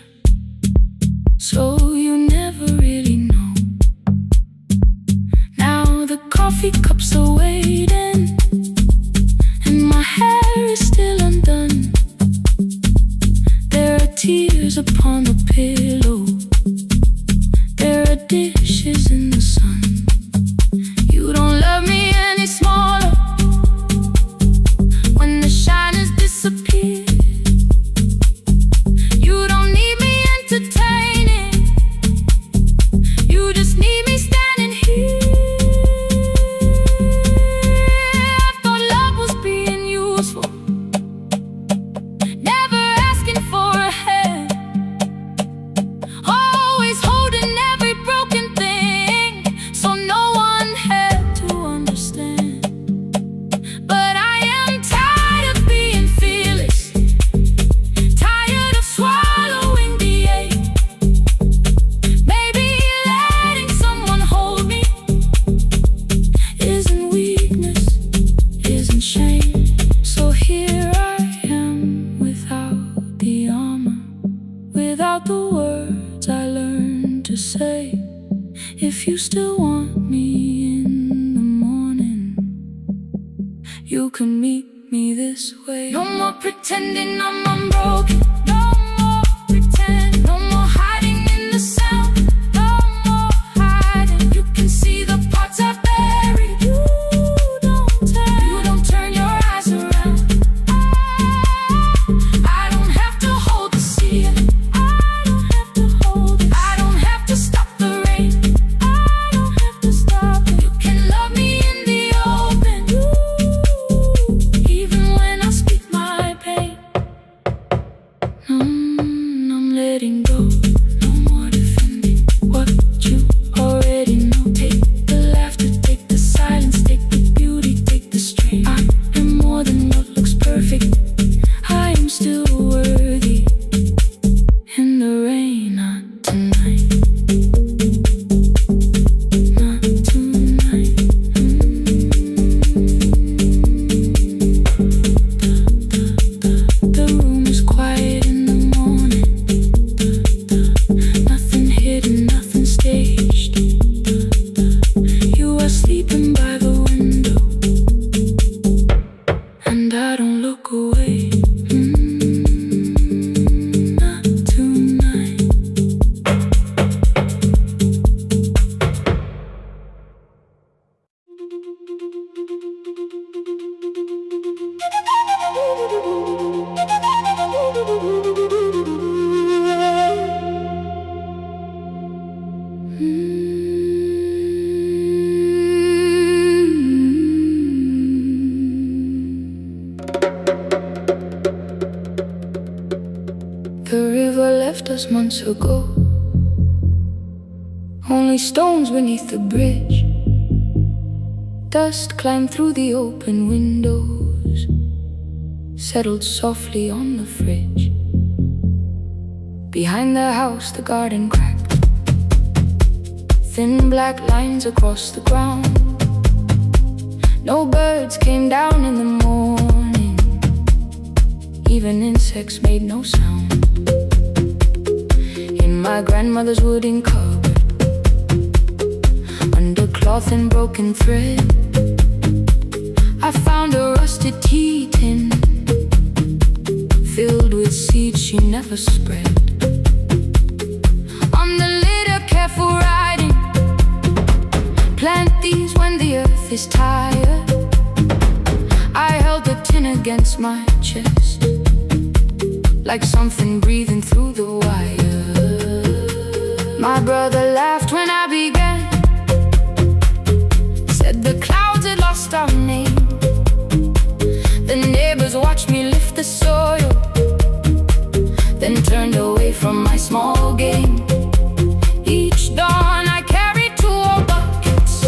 so you never really know. Now the coffee cups are waiting, and my hair is still undone. There are tears upon the pillow, there are dishes in the sun. You don't love me any smaller when the shine has disappeared. You don't need me entertaining, you just need me standing here. I thought love was being useful, never asking for a hand, always holding every broken thing, so no one had to understand. But I am tired of being fearless, tired of swallowing the ache. Maybe letting someone hold me isn't weakness, isn't shame. So here I am without the armor, without the words I learned to say. If you still want me in the morning, you can meet me this way. No more pretending I'm unbroken, no more pretend, no more hiding in the sound, no more hiding. You can see the parts I buried. You don't turn your eyes around. I don't have to hold the ceiling, I don't have to hold it, I don't have to stop the rain, I don't have to stop it. You can love me in the open, even when I speak my pain. I'm letting go, no more defending what you already know. Take the laughter, take the silence, take the beauty, take the strain. I am more than what looks perfect, I am still worthy. In the rain, not tonight, not tonight. The room is quiet in the morning, nothing hidden, nothing staged. You are sleeping by the window, and I don't look away. Not tonight. The river left us months ago, only stones beneath the bridge. Dust climbed through the open windows, settled softly on the fridge. Behind the house the garden cracked, thin black lines across the ground. No birds came down in the morning, even insects made no sound. In my grandmother's wooden cupboard, under cloth and broken thread, I found a rusted tea tin filled with seeds she never spread. On the lid a careful writing, plant these when the earth is tired. I held the tin against my chest, like something breathing through the wire. My brother laughed when I began, said the clouds had lost our name. The neighbors watched me lift the soil, then turned away from my small game. Each dawn I carried 2 old buckets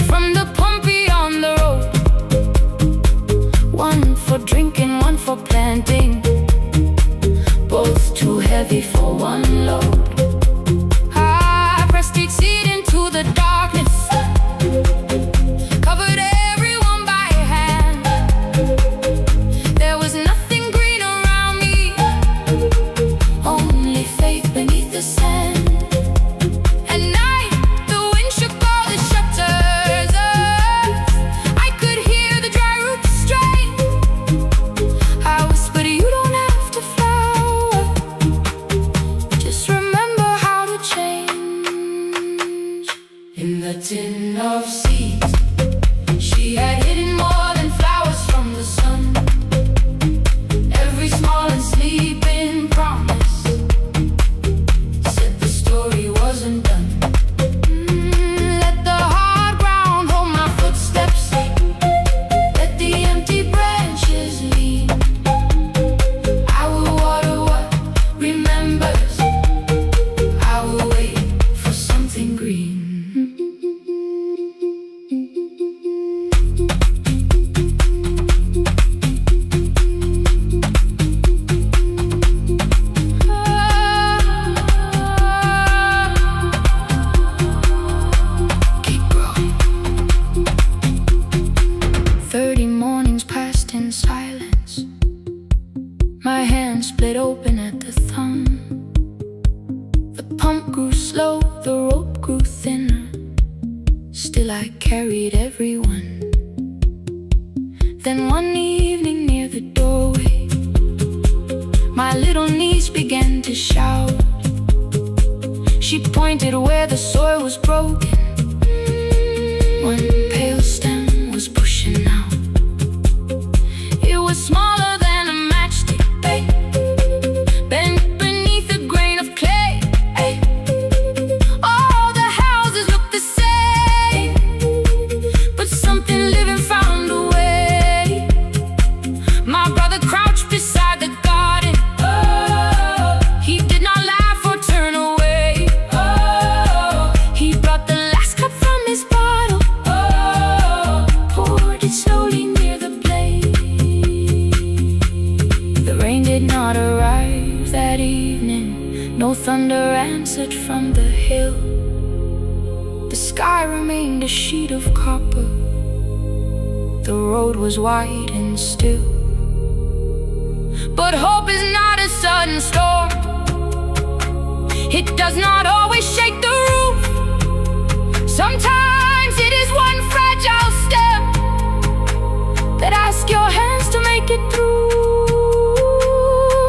from the pump beyond the road, one for drinking, one for planting, both too heavy for one load. I a tin of seeds. She had hidden more than flowers from the sun. Every small and sleeping promise said the story wasn't done. Let the hard ground hold my footsteps. Let the empty branches lean. I will water what remembers. I will wait for something green. 30 mornings passed in silence. My hand split open at the thumb. The pump grew slow, the rope grew thinner. Still I carried everyone. Then one evening near the doorway, my little niece began to shout. She pointed where the soil was broken. One pale stem was pushing out. It was smaller than a matchstick, babe, bent beneath a grain of clay. All the houses looked the same, but something living found a way. My brother crouched beside the garden. He did not laugh or turn away. He brought the last cup from his bottle, poured it slowly near the blaze. The rain did not arrive that evening. No thunder answered from the hill. The sky remained a sheet of copper. The road was wide and still. But hope is not a sudden storm. It does not always shake the roof. Sometimes it is one fragile step that asks your hands to make it through.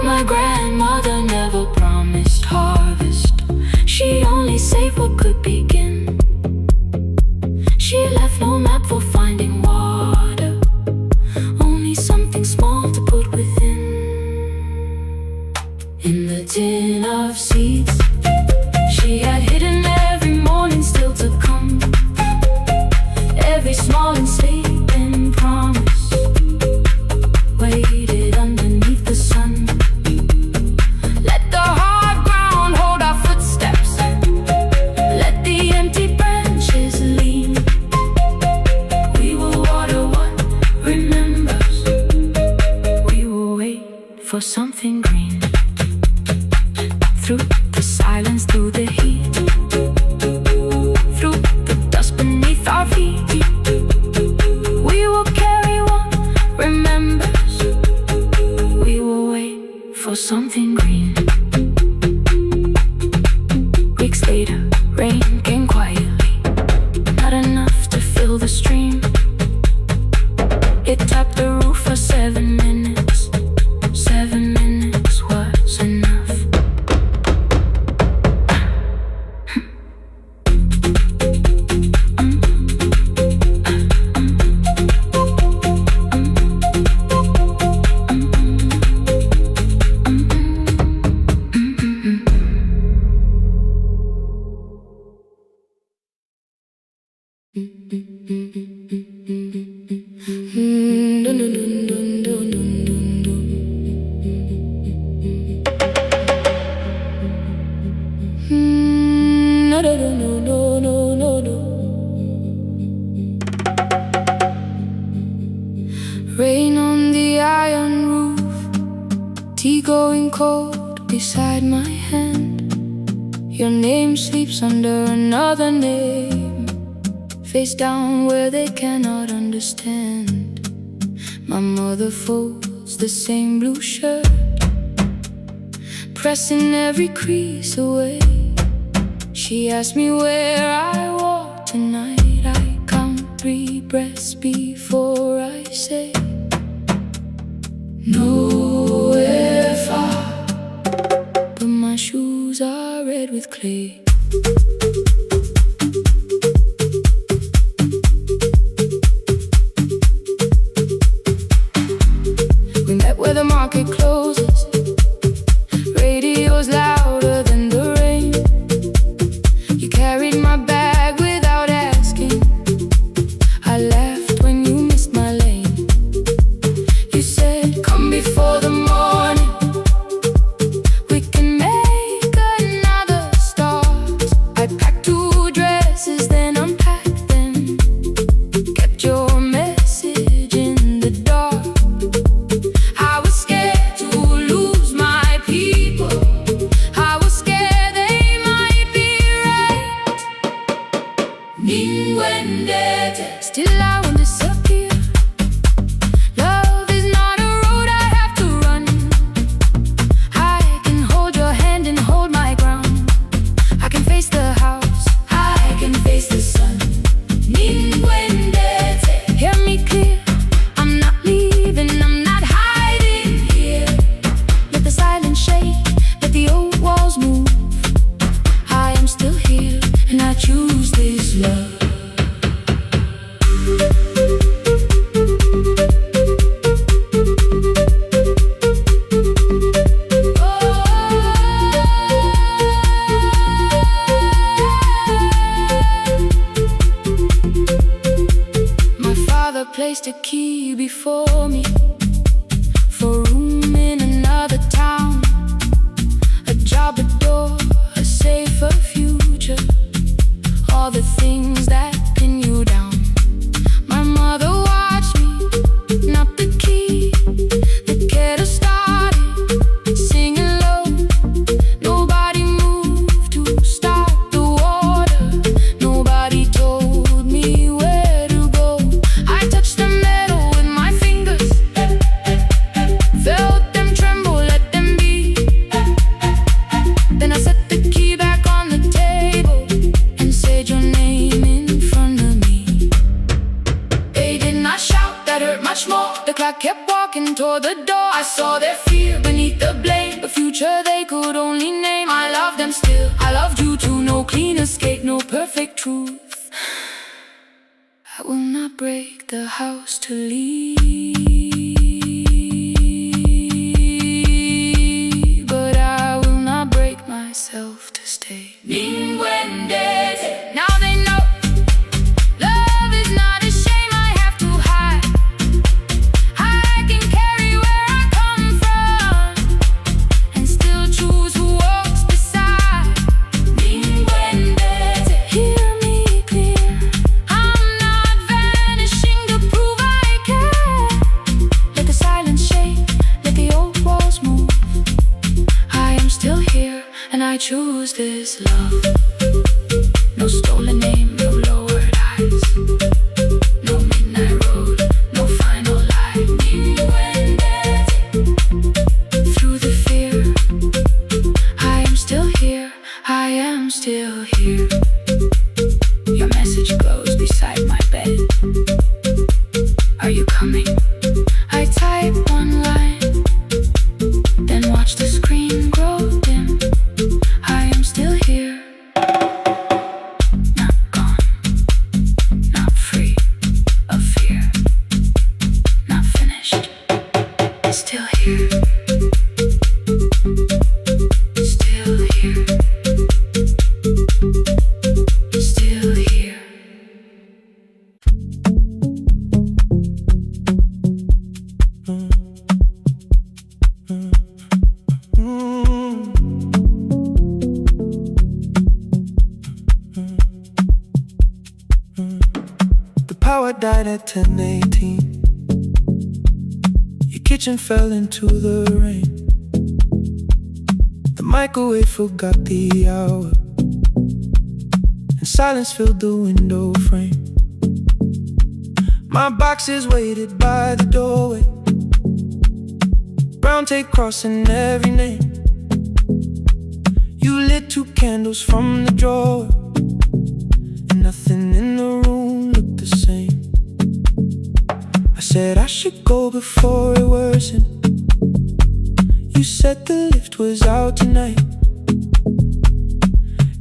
My grandmother never promised harvest. She only saved what could begin. She left no map for finding water, only something small to put within. In the tin of seeds, she had hidden every morning still to come. Every small and sleeping promise waited underneath the sun. Let the hard ground hold our footsteps. Let the empty branches lean. We will water what remembers. We will wait for something green. Through the silence, through the heat, through the dust beneath our feet, we will carry what remembers. We will wait for something green. Weeks later, rain came quietly, not enough to fill the stream. It tapped the roof for 7 minutes. 7 minutes was enough. Rain on the iron roof, tea going cold beside my hand. Your name sleeps under another name, face down where they cannot understand. My mother folds the same blue shirt, pressing every crease away. She asked me where I walk tonight. I count 3 breaths before I say nowhere far, but my shoes are red with clay. still I won't disappear. Love is not a road I have to run. I can hold your hand and hold my ground. I can face the house, I can face the sun. Hear me clear, I'm not leaving, I'm not hiding here. Let the silence shake, let the old walls move. I am still here, and I choose this love. Placed a key before me for room in another town, a job, a door, a safer future, all the things that pin you down. My mother watched me, not the key, the kettle started singing low. Nobody moved to stop the water, nobody told me where to go. I touched the metal with my fingers, felt them tremble, let them be. Then I set the key back on the table and said your name in front of me. They did not shout, that hurt much more. The clock kept walking toward the door. I saw their fear beneath the blame, a future they could only name. I loved them still, I loved you too. No clean escape, no perfect truth. I will not break the house to leave, but I will not break myself to stay. Now they know love is not a shame I have to hide. I can carry where I come from and still choose who walks beside. Hear me clear, I'm not vanishing to prove I care. Let the silence shake, let the old walls move. I am still here, and I choose this love. No stolen name, no lowered eyes, no midnight road, no final lie. Through the fear, I am still here, I am still here. Your message glows beside my bed. Are you coming? I type one line, then watch the screen grow dim. I am still here, not gone, not free of fear, not finished, still here, still here, still here. The power died at 10:18. Your kitchen fell into the rain. The microwave forgot the hour, and silence filled the window frame. My boxes waited by the doorway, brown tape crossing every name. You lit 2 candles from the drawer, and nothing in the room looked the same. I said I should go before it worsened. You said the lift was out tonight.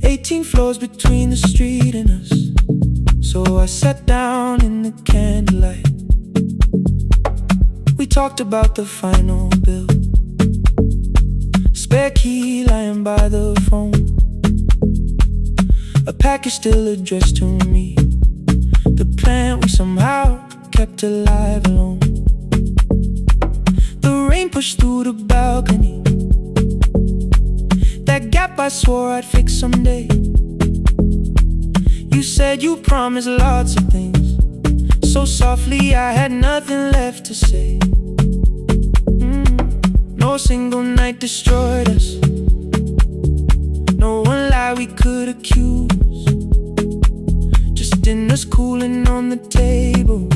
18 floors between the street and us, so I sat down in the candlelight. We talked about the final bill, spare key lying by the phone, a package still addressed to me, the plant we somehow kept alive alone. The rain pushed through the balcony, that gap I swore I'd fix someday. You said you promised lots of things, so softly I had nothing left to say. No single night destroyed us, no one lie we could accuse, just dinner's cooling on the table,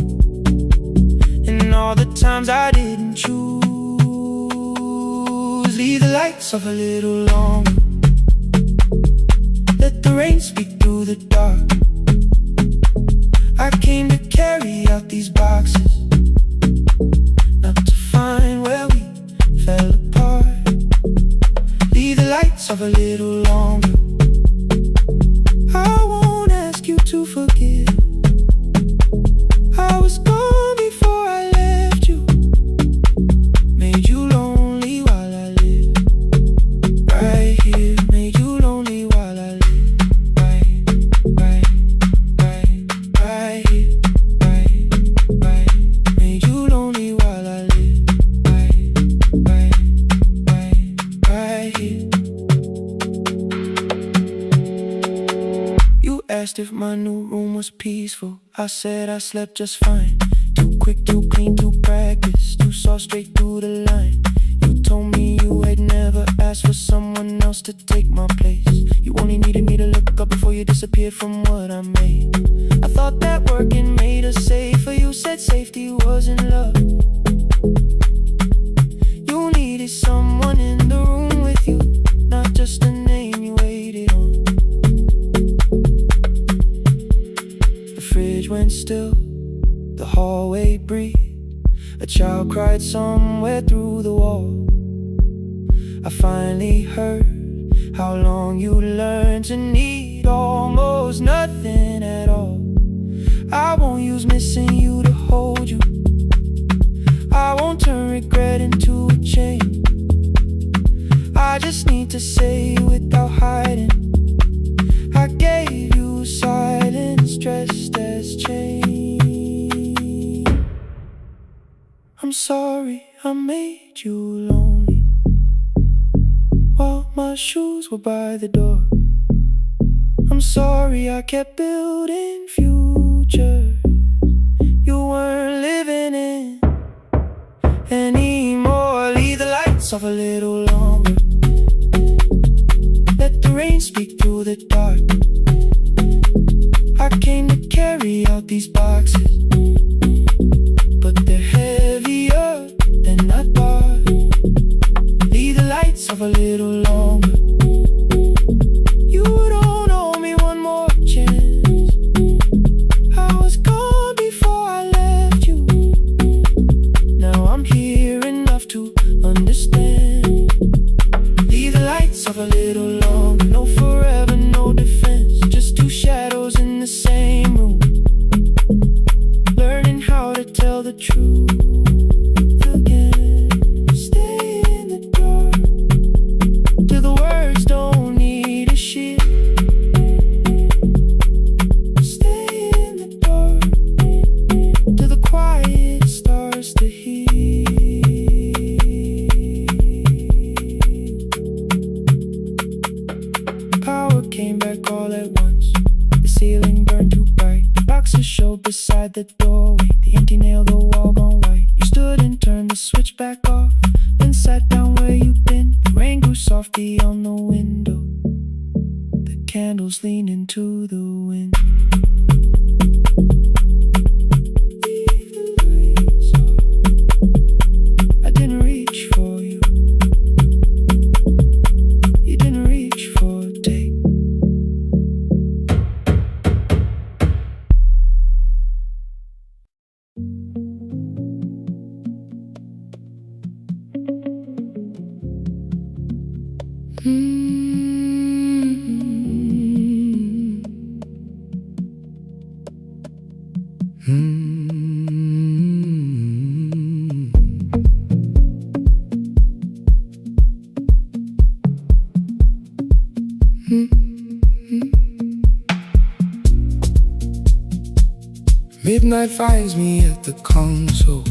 and all the times I didn't choose. Leave the lights off a little longer, let the rain speak through the dark. I came to carry out these boxes, not to find where we fell apart. Leave the lights off a little longer. I won't ask you to forgive. I was gone before I left you, made you lonely while I lived right here, made you lonely while I lived right here, right, made you lonely while I lived right here. You asked if my new room was peaceful. I said I slept just fine. Too quick, too clean, too practiced, too saw straight through the line. You told me you had never asked for someone else to take my place. You only needed me to look up before you disappeared from what I made. I thought that working made us safer. You said safety was in love. You needed someone in the room with you, not just a name you waited on. The fridge went still, the hallway breathed. A child cried somewhere through the wall. I finally heard how long you learned to need almost nothing at all. I won't use missing you to hold you. I won't turn regret into a chain. I just need to say without hiding, I gave you silence dressed as change. I'm sorry I made you lonely while my shoes were by the door. I'm sorry I kept building futures you weren't living in anymore. Leave the lights off a little longer, let the rain speak through the dark. I came to carry out these boxes, but they're heavier than I thought. Leave the lights off a little longer. You don't owe me one more chance. I was gone before I left you. Now I'm here enough to understand. Leave the lights off a little longer. No forever, no defense, just two shadows in the same room, learning how to tell the truth again. Stay in the dark till the words don't need a shield. Stay in the dark till the quiet starts to heal. Power came back all at once. The ceiling burned too bright. The boxes showed beside the doorway. The empty nail, the wall gone white. You stood and turned the switch back off, then sat down where you'd been. The rain grew softly on the window, the candles leaned into the wind. Leave the lights off. I didn't reach for you, you didn't reach for a take. Midnight finds me at the console,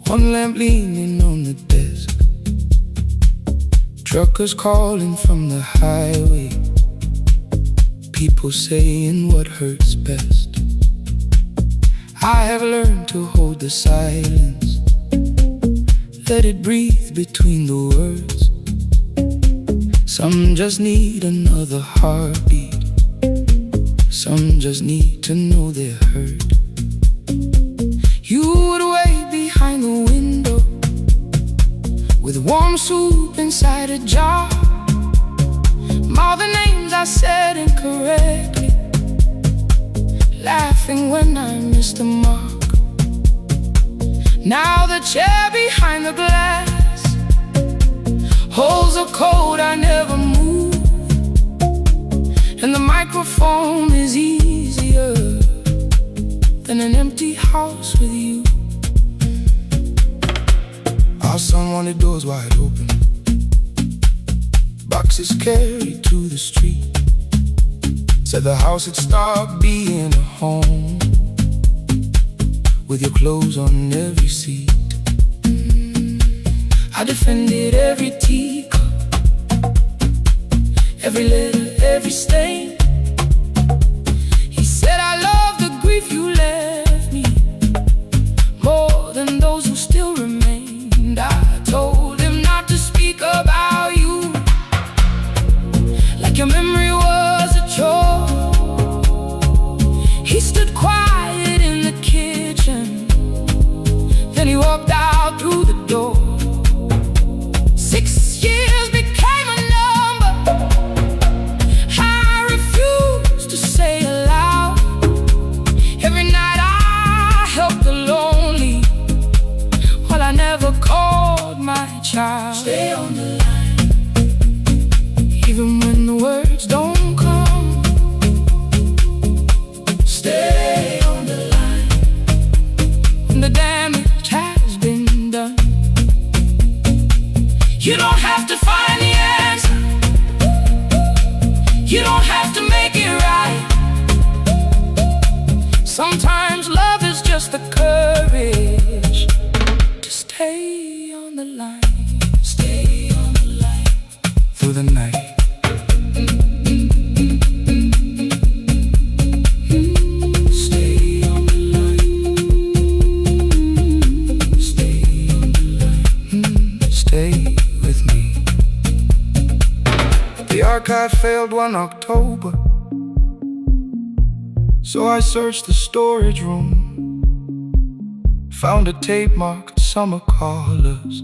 one lamp leaning on the desk. Truckers calling from the highway, people saying what hurts best. I have learned to hold the silence, let it breathe between the words. Some just need another heartbeat, Some just need to know they're hurt. You would wait behind the window with warm soup inside a jar. All the names I said incorrectly, laughing when I missed the mark. Now the chair behind the glass holds a code I never moved, and the microphone is easier than an empty house with you. Our son wanted doors wide open, boxes carried to the street. Said the house had stopped being a home with your clothes on every seat. I defended every teacup, every letter, every stain. He said I love the grief you left me more than those who still remained. I told him not to speak about you like your memory was a chore. He stood quiet in the kitchen, then he walked out through the door. 6 years became a number I refused to say aloud. Every night I helped the lonely while I never called my child. Stay on the line, even when the words don't come. Stay on the line when the damage has been done. You don't have to find the answer, you don't have to make it right. Sometimes love is just the courage to stay on the line. Stay on the line through the night. Stay on the line. Stay on the line. Stay with me. The archive failed one October, so I searched the storage room, found a tape marked summer callers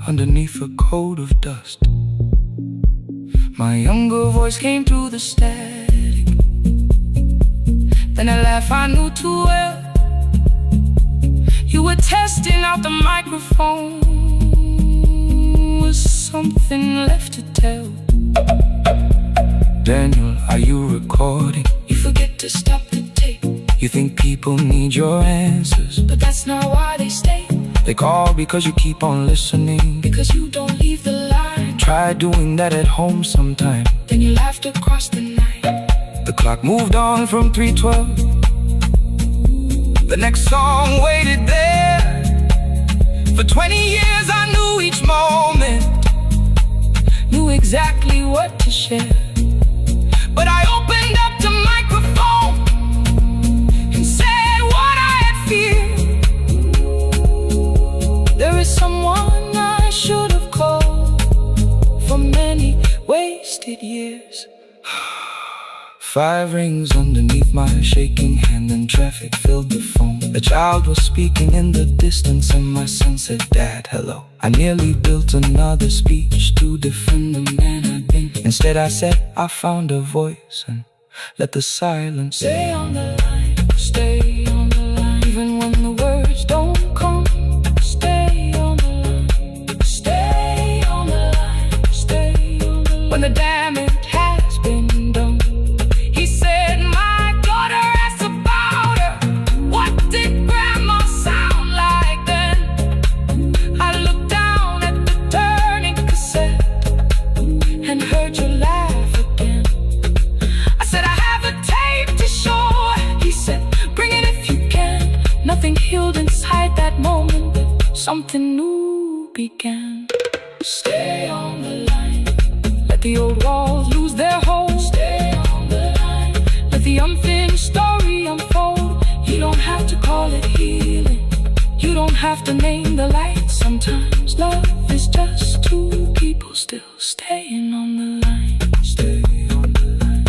underneath a coat of dust. My younger voice came through the static, then a laugh I knew too well. You were testing out the microphone, was something left to tell? Daniel, are you recording? You forget to stop the tape. You think people need your answers, but that's not why they stay. They call because you keep on listening, because you don't leave the line. Try doing that at home sometime, then you laughed across the night. The clock moved on from 3:12. The next song waited there. For 20 years I knew each moment, knew exactly what to share. But I opened up the microphone and said what I had feared. There is someone I should have called for many wasted years. 5 rings underneath my shaking hand, and traffic filled the phone. A child was speaking in the distance, and my son said, "Dad, hello." I nearly built another speech to defend the man I'd been. Instead I said, I found a voice, and let the silence stay on the line. Stay on the line, even when the words don't come. Stay on the line. Stay on the line. Stay on the line. When the damage has been done. He said, my daughter asked about her. What did grandma sound like then? I looked down at the turning cassette and heard you laugh again. I said, I have a tape to show. He said, bring it if you can. Nothing healed inside that moment, but something new began. Stay on the line. Let the old walls lose their hold. Stay on the line. Let the unfinished story unfold. You don't have to call it healing, you don't have to name the light. Sometimes love is just two people still staying on the line. Stay on the line.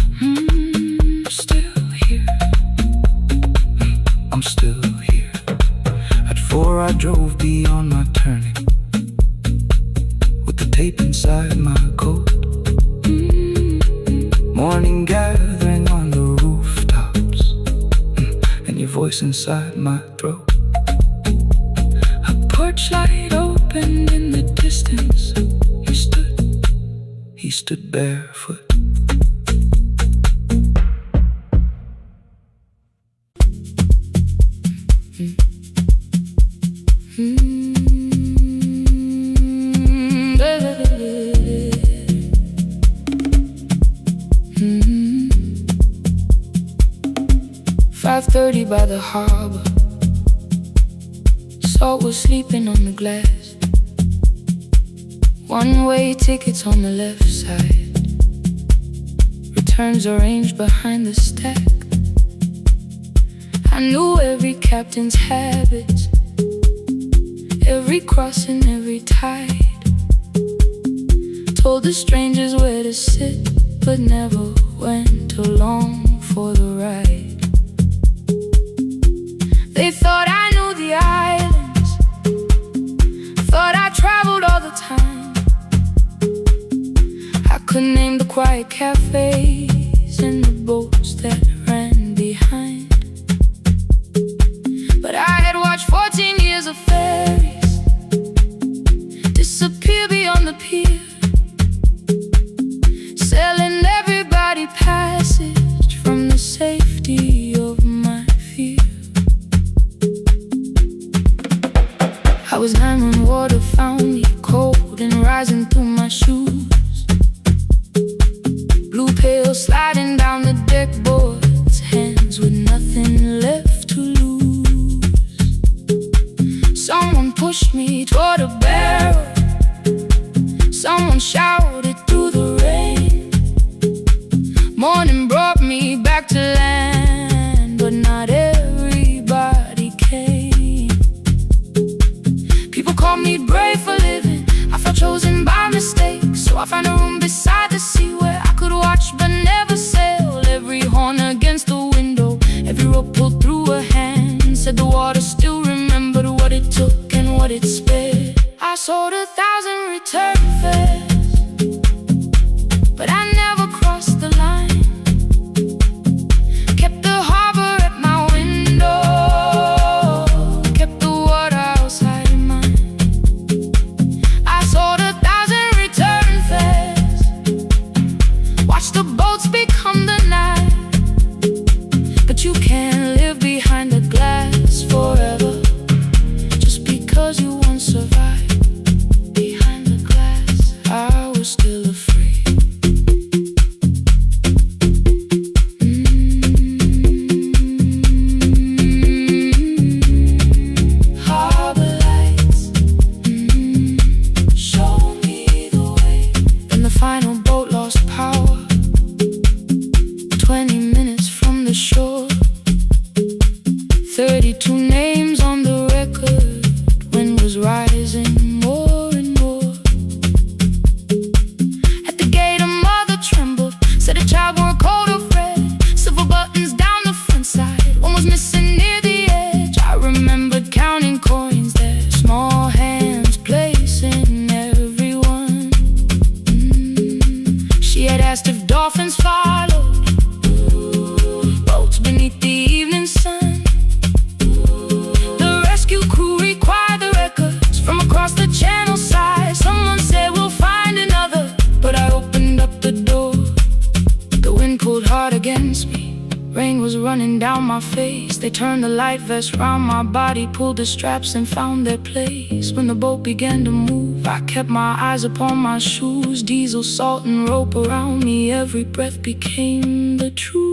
I drove beyond my turning, with the tape inside my coat. Morning gathering on the rooftops, and your voice inside my throat. A porch light opened in the distance. He stood barefoot. By the harbor, salt was sleeping on the glass. One-way tickets on the left side, returns arranged behind the stack. I knew every captain's habits, every crossing, every tide. Told the strangers where to sit, but never went along for the ride. They thought I knew the islands, thought I traveled all the time. I could name the quiet cafes and the boats that ran behind. But I had watched 14 years of ferries disappear beyond the pier, selling everybody passage from the safety of my fear. I was 9 when water found me, cold and rising through my shoes. Blue pail sliding down the deck boards, hands with nothing left to lose. Someone pushed me toward a barrel, someone shouted through the rain. Morning brought me back to land, but not everybody came. People called me brave for living, I felt chosen by mistake. So I found a room beside the sea where I could watch but never sail. Every horn against the window, every rope pulled through a hand, said the water still remembered what it took and what it spared. I sold 1,000 return fares, but I never crossed the line. Kept the harbor at my window, kept the water outside mine. I sold 1,000 return fares, watched the boats become the night. But you can't live behind the glass forever, just because you once survived. Behind the glass, I was still afraid. Harbor lights, show me the way. Then the final boat lost power, 20 minutes from the shore. 32 names on the record, wind was rising more and more. At the gate a mother trembled, said a child wore a coat of red, silver buttons down the front side, one was missing near the edge. I remembered counting coins there, small hands placing everyone. She had asked if dolphins followed, boats beneath the evening sun. The rescue crew required the records from across the channel side. Someone said we'll find another, but I opened up the door. The wind pulled hard against me, rain was running down my face. They turned the light vest round my body, pulled the straps and found their place. When the boat began to move, I kept my eyes upon my shoes. Diesel, salt and rope around me, every breath became the truth.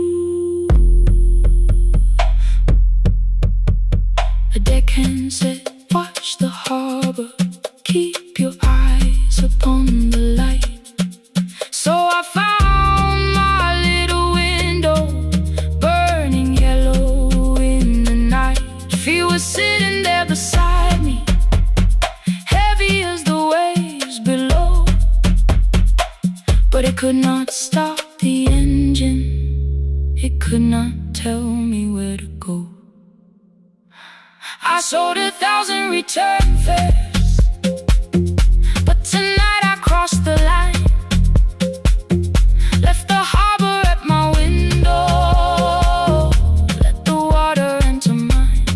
A deckhand said, watch the harbor, keep your eyes upon the light. So I found my little window, burning yellow in the night. She was sitting there beside me, heavy as the waves below, but it could not stop the engine, it could not tell me where to go. I sold 1,000 return fares, but tonight I crossed the line. Left the harbor at my window, let the water enter mine.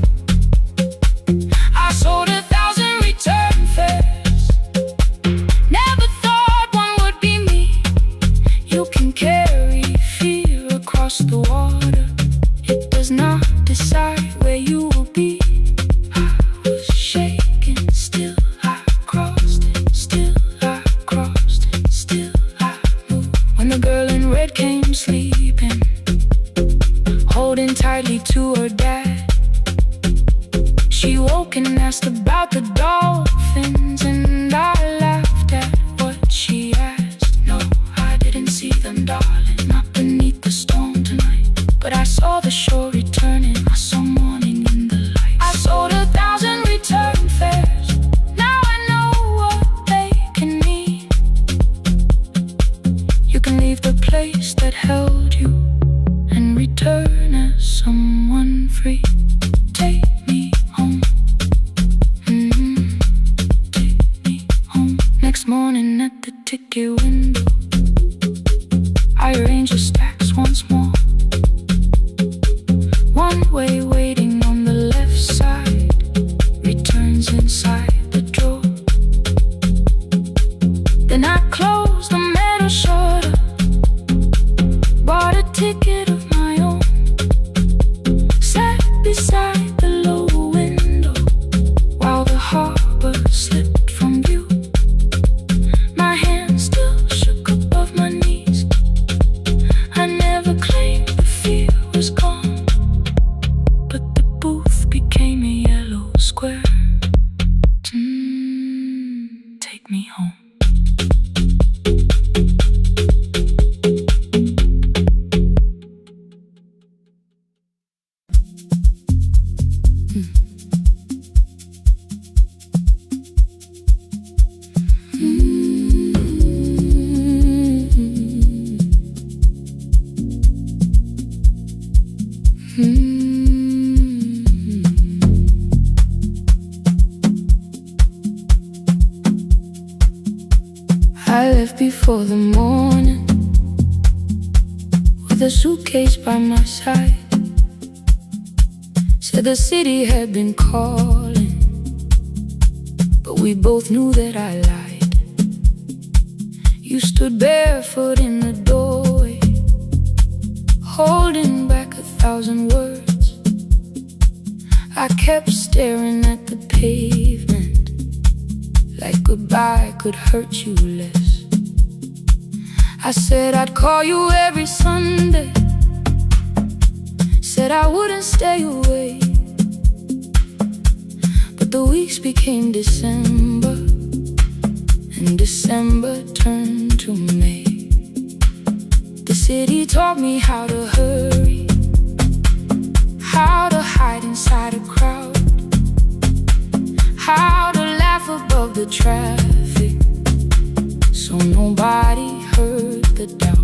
I sold 1,000 return fares, never thought one would be me. You can carry fear across the water, it does not decide where you will be. I was shaking, still I crossed it, still I crossed it, still I moved. When the girl in red came sleeping, holding tightly to her dad, she woke and asked about the dolphins, and I laughed at what she asked. No, I didn't see them, darling, not beneath the storm tonight, but I saw the shore returning, I saw morning in the light. I sold 1,000 return fares, now I know what they can mean. You can leave the place that held you and return as someone free. Take me home, take me home. Next morning at the ticket window, I arrange the stacks once more. One way waiting on the left side, returns inside the drawer. Then I close the metal shutter, bought a ticket of my own, sat beside the low window while the harbor slipped from view. My hands still shook above my knees, I never claimed the fear was gone, but the booth became a yellow square. Take me home. I left before the morning, with a suitcase by my side. Said the city had been calling, but we both knew that I lied. You stood barefoot in the doorway, holding back 1,000 words. I kept staring at the pavement, like goodbye could hurt you less. I said I'd call you every Sunday, said I wouldn't stay away. But the weeks became December, and December turned to May. The city taught me how to hurry, how to hide inside a crowd, how to laugh above the traffic, so nobody heard the doubt.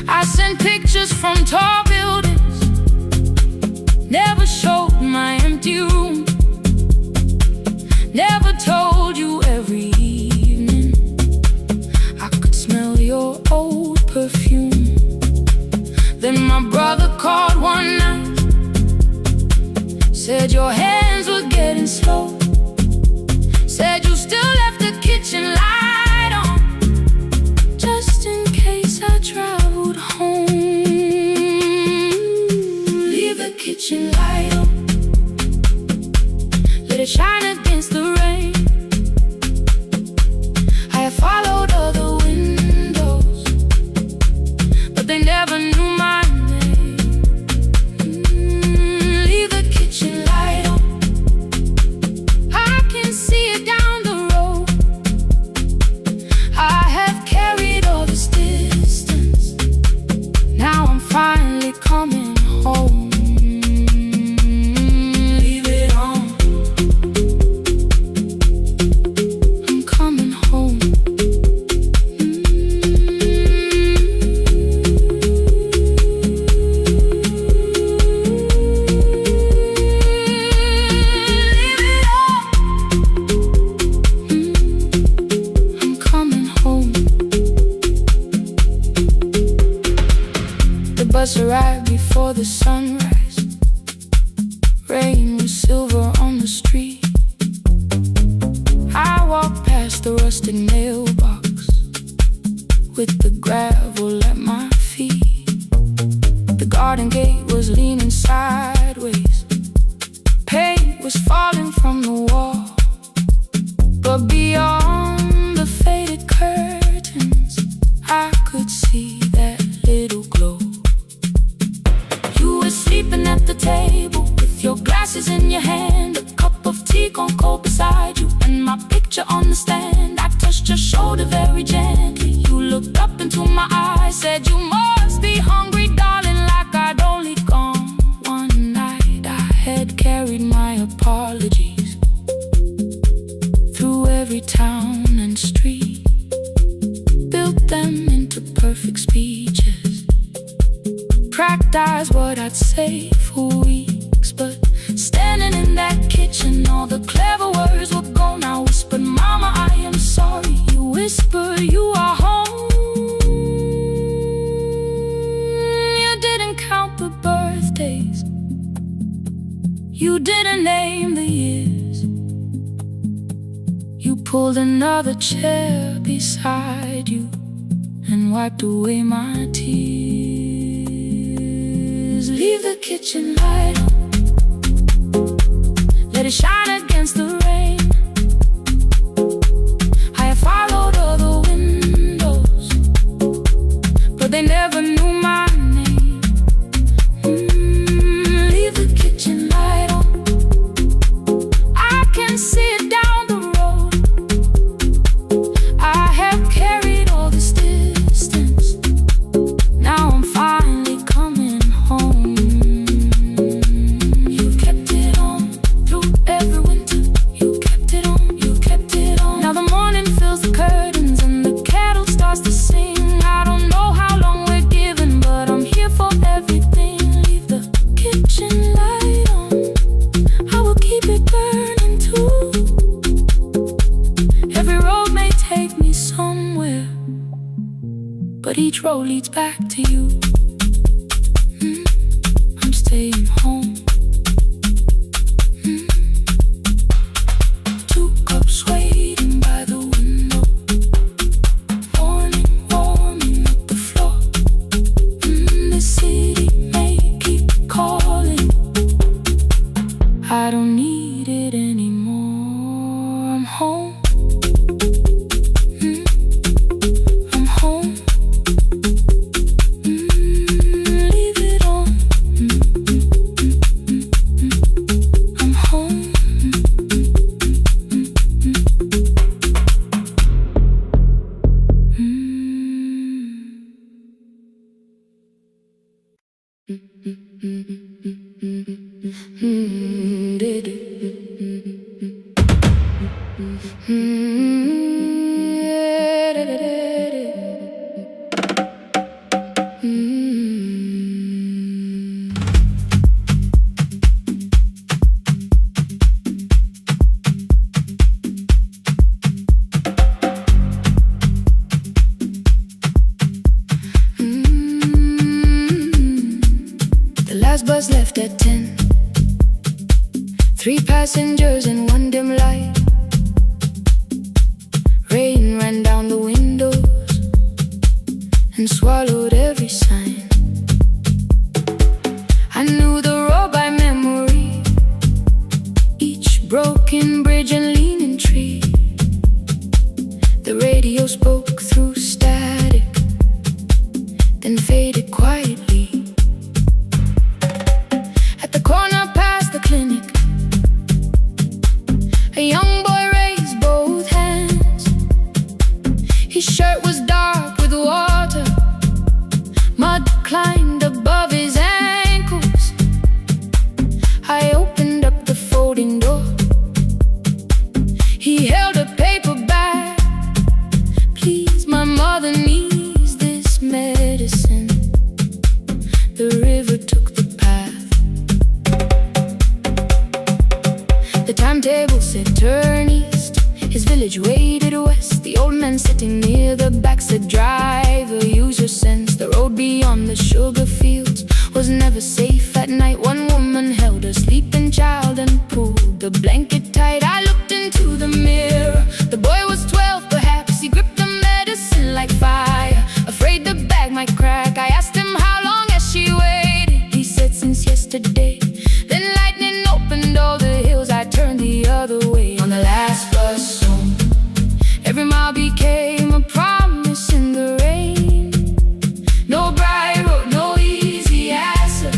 I sent pictures from tall buildings, never showed my empty room, never told you every evening I could smell your old perfume. Then my brother called one night, said your hands were getting slow, said you still left the kitchen light on, just in case I traveled home. Leave the kitchen light on, let it shine against the rain. I have followed other windows, but they never knew my name. Leave the kitchen light on, I can see it down the road. I have carried all this distance, now I'm finally coming home. Leave it on, I'm coming home. The bus arrived before the sunrise. Rain was silver on the street. I walked past the rusted mailbox with the gravel at my feet. The garden gate was leaning sideways. Paint was falling from the wall. But beyond the faded curtains, I could see that little glow. You were sleeping at the table with your glasses in your hand, a cup of tea gone cold beside you, and my picture on the stand. I touched your shoulder very gently. You looked up into my eyes, said you must be hungry, darling, like I'd only gone one night. I had carried my apologies through every town and street, built them into perfect speeches, practiced what I'd say for weeks. But standing in that kitchen, all the clever words were gone. I whispered, Mama, I am sorry. You whisper, you are home. You didn't count the birthdays, you didn't name the years. You pulled another chair beside you and wiped away my tears. Leave the kitchen light on, let it shine against the rain. I have followed other windows, but they never knew my name. Leave the kitchen light on, I can see it down the road. I have carried all this distance, now I'm finally coming home. You kept it on through every winter. You kept it on, you kept it on. Now the morning fills the curtains and the kettle starts to sing. I don't know how long we're given, but I'm here for everything. Leave the kitchen light on, I will keep it burning too. Every road may take me somewhere, but each road leads back to you. I'm staying home. 2 cups waiting by the window, morning warming up the floor. The city may keep calling, I don't need it anymore. I'm home. I'm home. Leave it on. I'm home. The last bus left at 10. 3 passengers and 1 dim light. Rain ran down the windows and swallowed every sign. I knew the road by memory, each broken bridge and leaning tree. The radio spoke through static, then faded quietly. At the corner past the clinic, a young boy raised both hands. His shirt was dark with water, fields was never safe at night. One woman held a sleeping child and pulled the blanket tight. I looked into the mirror. The boy was 12, perhaps he gripped the medicine like fire, afraid the bag might crack. I asked him how long has she waited. He said since yesterday. Then lightning opened all the hills. I turned the other way on the last bus home. Every mile became a promise in the rain. No bright road, no easy answer,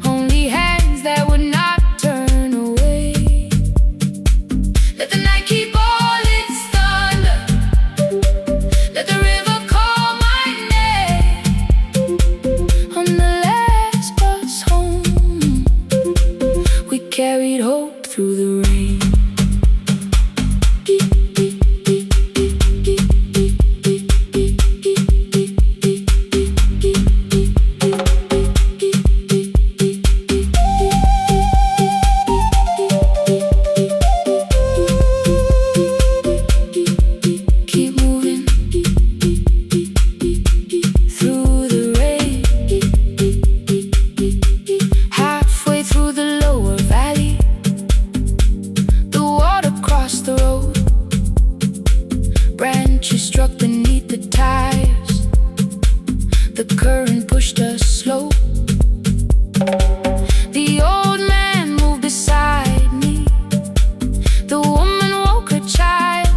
only hands that would not turn away. Let the night keep all its thunder, let the river call my name. On the last bus home, we carried hope through the rain. Branches struck beneath the tires. The current pushed us slow. The old man moved beside me. The woman woke her child.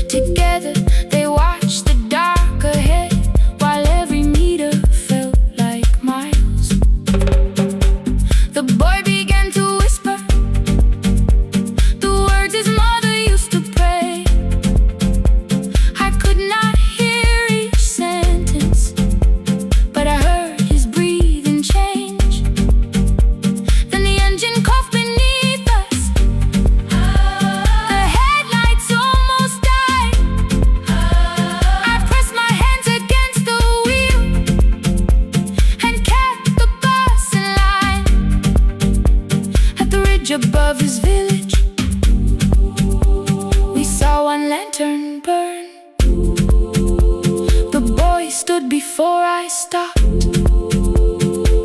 Together they watched the dark ahead, while every meter felt like miles. The boy began to whisper the words his mother used to pray. I could not hear each sentence, but I heard his breathing change. Then the engine coughed beneath us. The headlights almost died. I pressed my hands against the wheel and kept the bus in line. At the ridge above his village, we saw one lantern burn. The boy stood before I stopped.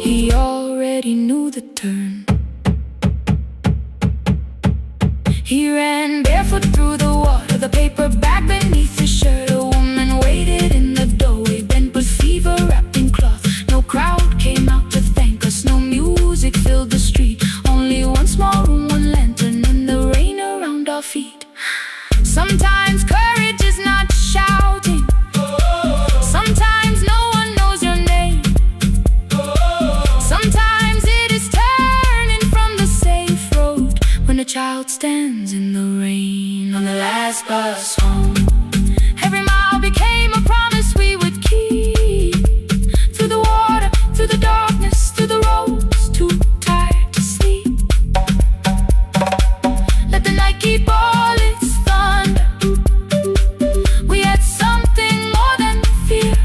He already knew the turn. He ran barefoot through the water, the paper bag beneath his shirt. A woman waited in the doorway, bent with fever wrapped in cloth. No crowd came out to thank us, no music filled the street. Only one small room, one lantern, and the rain around our feet. Sometimes courage is not shouting. Sometimes no one knows your name. Sometimes it is turning from the safe road when a child stands in the rain. On the last bus home, every mile became a promise we would keep. Through the water, through the darkness, through the roads too tired to sleep. Let the night keep all its thunder. We had something more than fear.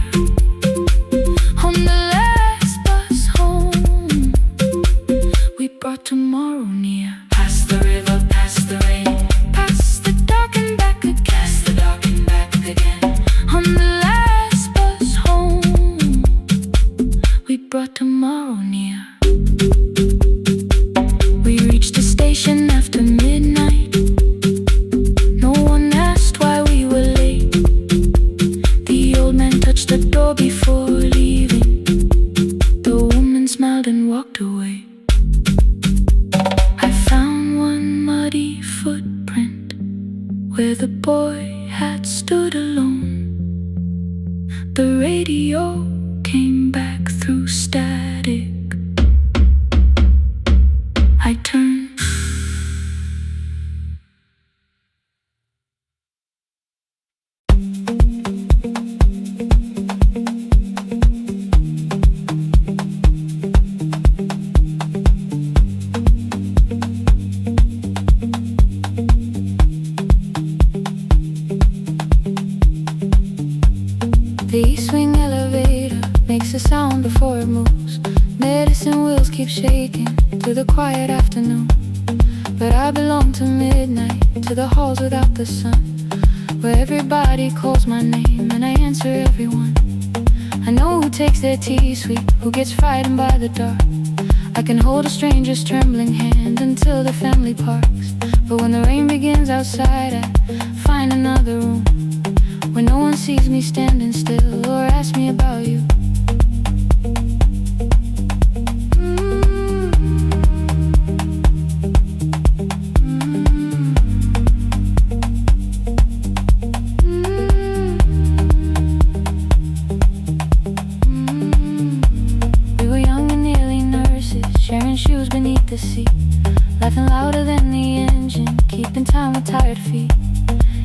On the last bus home, we brought tomorrow near. Past the river, past the rain, past the dark and back again. Past the dark and back again. On the last bus home, we brought tomorrow near. We reached the station after midnight. No one asked why we were late. The old man touched the door before leaving. The woman smiled and walked away. I found one muddy footprint where the boy had stood alone. The radio came back through static. I turned. The east wing elevator makes a sound before it moves. Medicine wheels keep shaking through the quiet afternoon. But I belong to midnight, to the halls without the sun, where everybody calls my name and I answer everyone. I know who takes their tea sweet, who gets frightened by the dark. I can hold a stranger's trembling hand until the family parks. But when the rain begins outside, I find another room where no one sees me standing still or asks me about you. Shoes beneath the seat, laughing louder than the engine, keeping time with tired feet.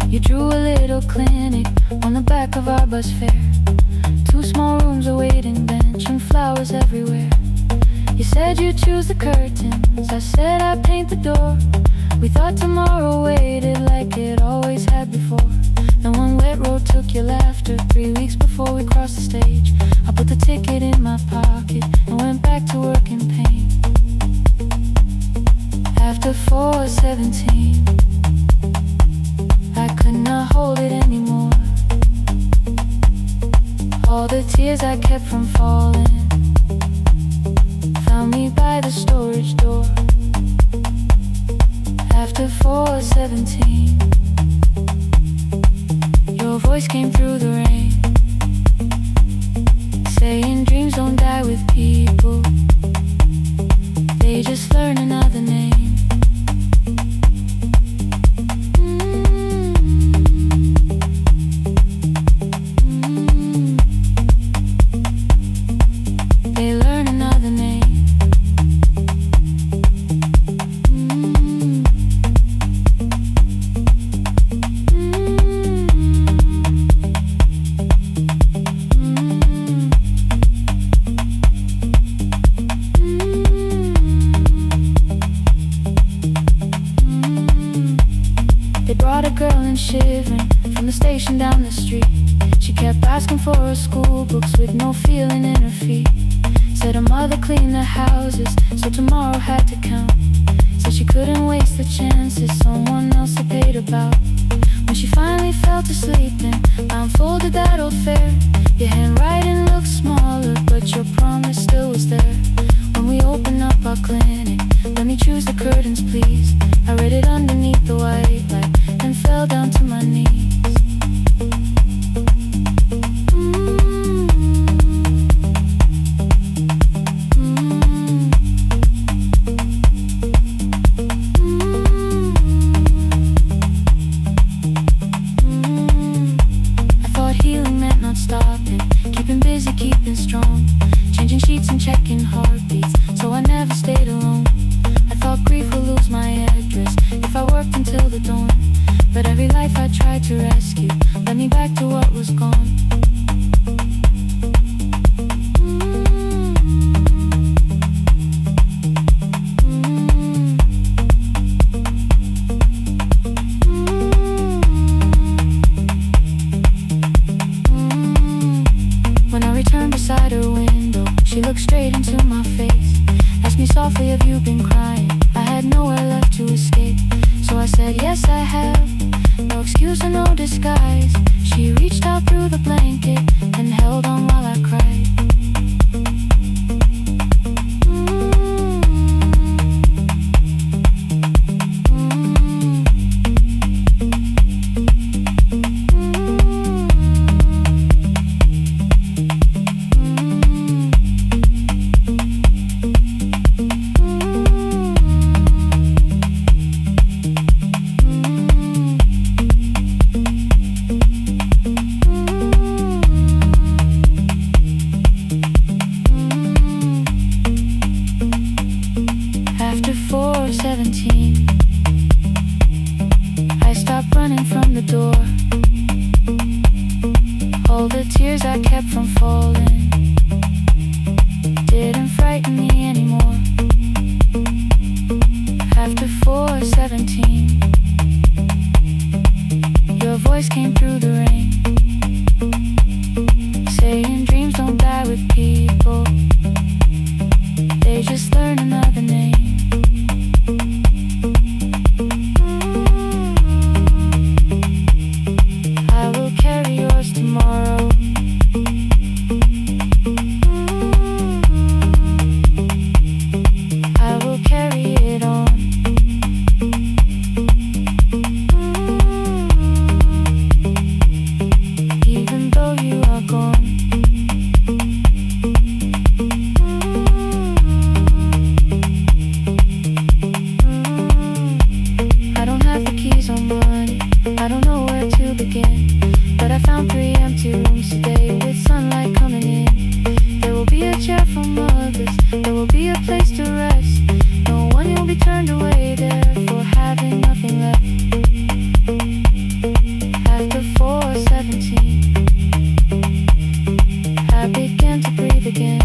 You drew a little clinic on the back of our bus fare. 2 small rooms, a waiting bench, and flowers everywhere. You said you'd choose the curtains, I said I'd paint the door. We thought tomorrow waited like it always had before. Then one wet road took your laughter. 3 weeks before we crossed the stage, I put the ticket in my pocket and went back to work in pain. After 4:17, I could not hold it anymore. All the tears I kept from falling found me by the storage door. After 4:17, your voice came through the rain, saying dreams don't die with people, they just learn another name. Shivering from the station down the street, she kept asking for her school books with no feeling in her feet. Said her mother cleaned the houses, so tomorrow had to count. Said she couldn't waste the chances someone else had paid about. When she finally fell to sleep and I unfolded that old fare, your handwriting looked smaller, but your promise still was there. When we opened up our clinic, let me choose the curtains please. I read it underneath the white light and fell down to my knees. I thought healing meant not stopping, keeping busy, keeping strong, changing sheets and checking heartbeats, so I never stayed alone. I thought grief would lose my address if I worked until the dawn. But every life I tried to rescue led me back to what was gone. When I returned beside her window, she looked straight into my face, asked me softly, have you been crying? I had nowhere left to escape, so I said, yes I have, no excuse or no disguise. She reached out through the blanket and held on while I cried. There will be a place to rest. No one you'll be turned away there for having nothing left. After 4:17, I began to breathe again.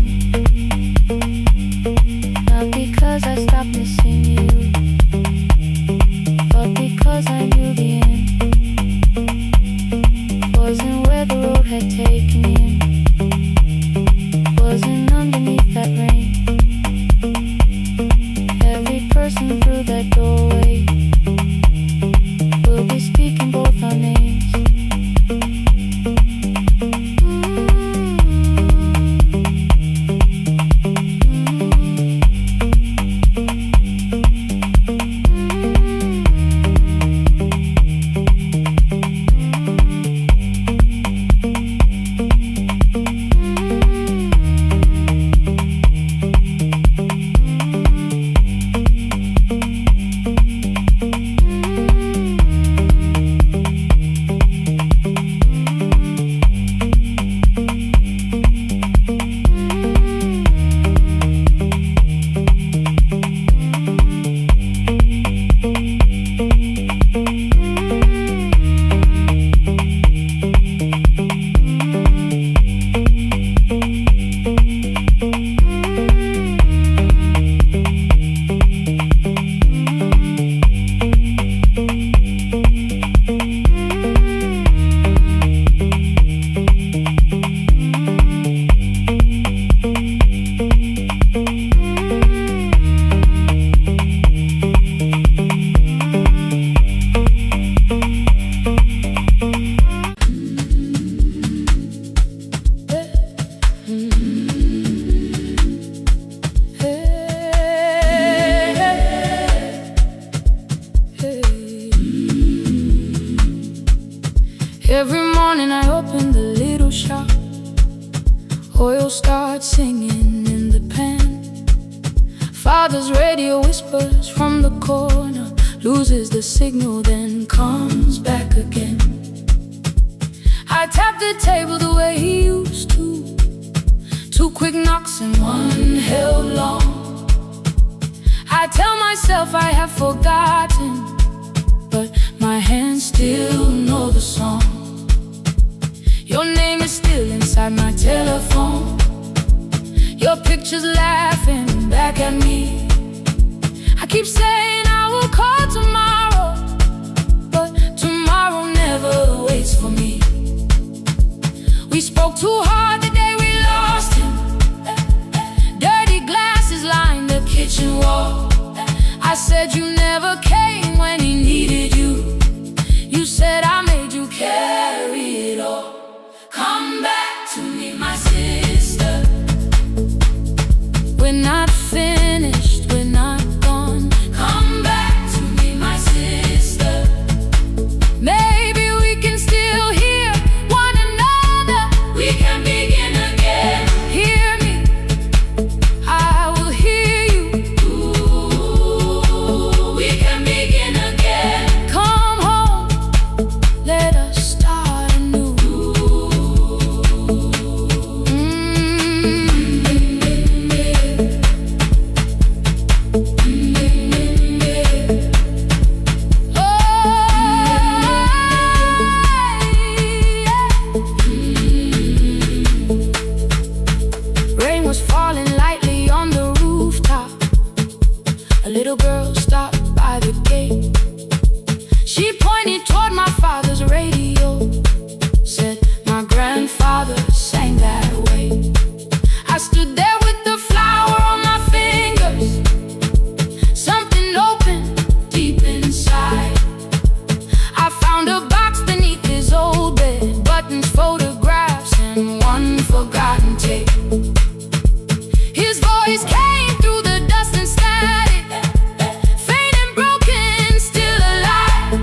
Not because I stopped missing you, but because I knew the end wasn't where the road had taken me in. Wasn't underneath that rain. Every person through that doorway will be speaking both our names. Every morning I open the little shop. Oil starts singing in the pan. Father's radio whispers from the corner, loses the signal, then comes back again. I tap the table the way he used to. 2 quick knocks and 1 held long. I tell myself I have forgotten, but my hands still know the song. Your name is still inside my telephone. Your picture's laughing back at me. I keep saying I will call tomorrow, but tomorrow never waits for me. We spoke too hard the day we lost him. Dirty glasses lined the kitchen wall. I said you never came when he needed you. You said I made you carry it all. Come back to me, my sister. We're not finished, we're not gone. Come back to me, my sister. Maybe we can still hear one another. We can begin again. Hear me, I will hear you. Ooh, we can begin again. Come home, let us start anew. Rain was falling lightly on the rooftop. A little girl stopped by the gate. She pointed toward my father's radio, said my grandfather sang that way. I stood there with the flower on my fingers. Something opened deep inside. I found a box beneath his old bed, buttons, photographs, and 1 forgotten tape. His voice came through the dust and static, faint and broken, still alive.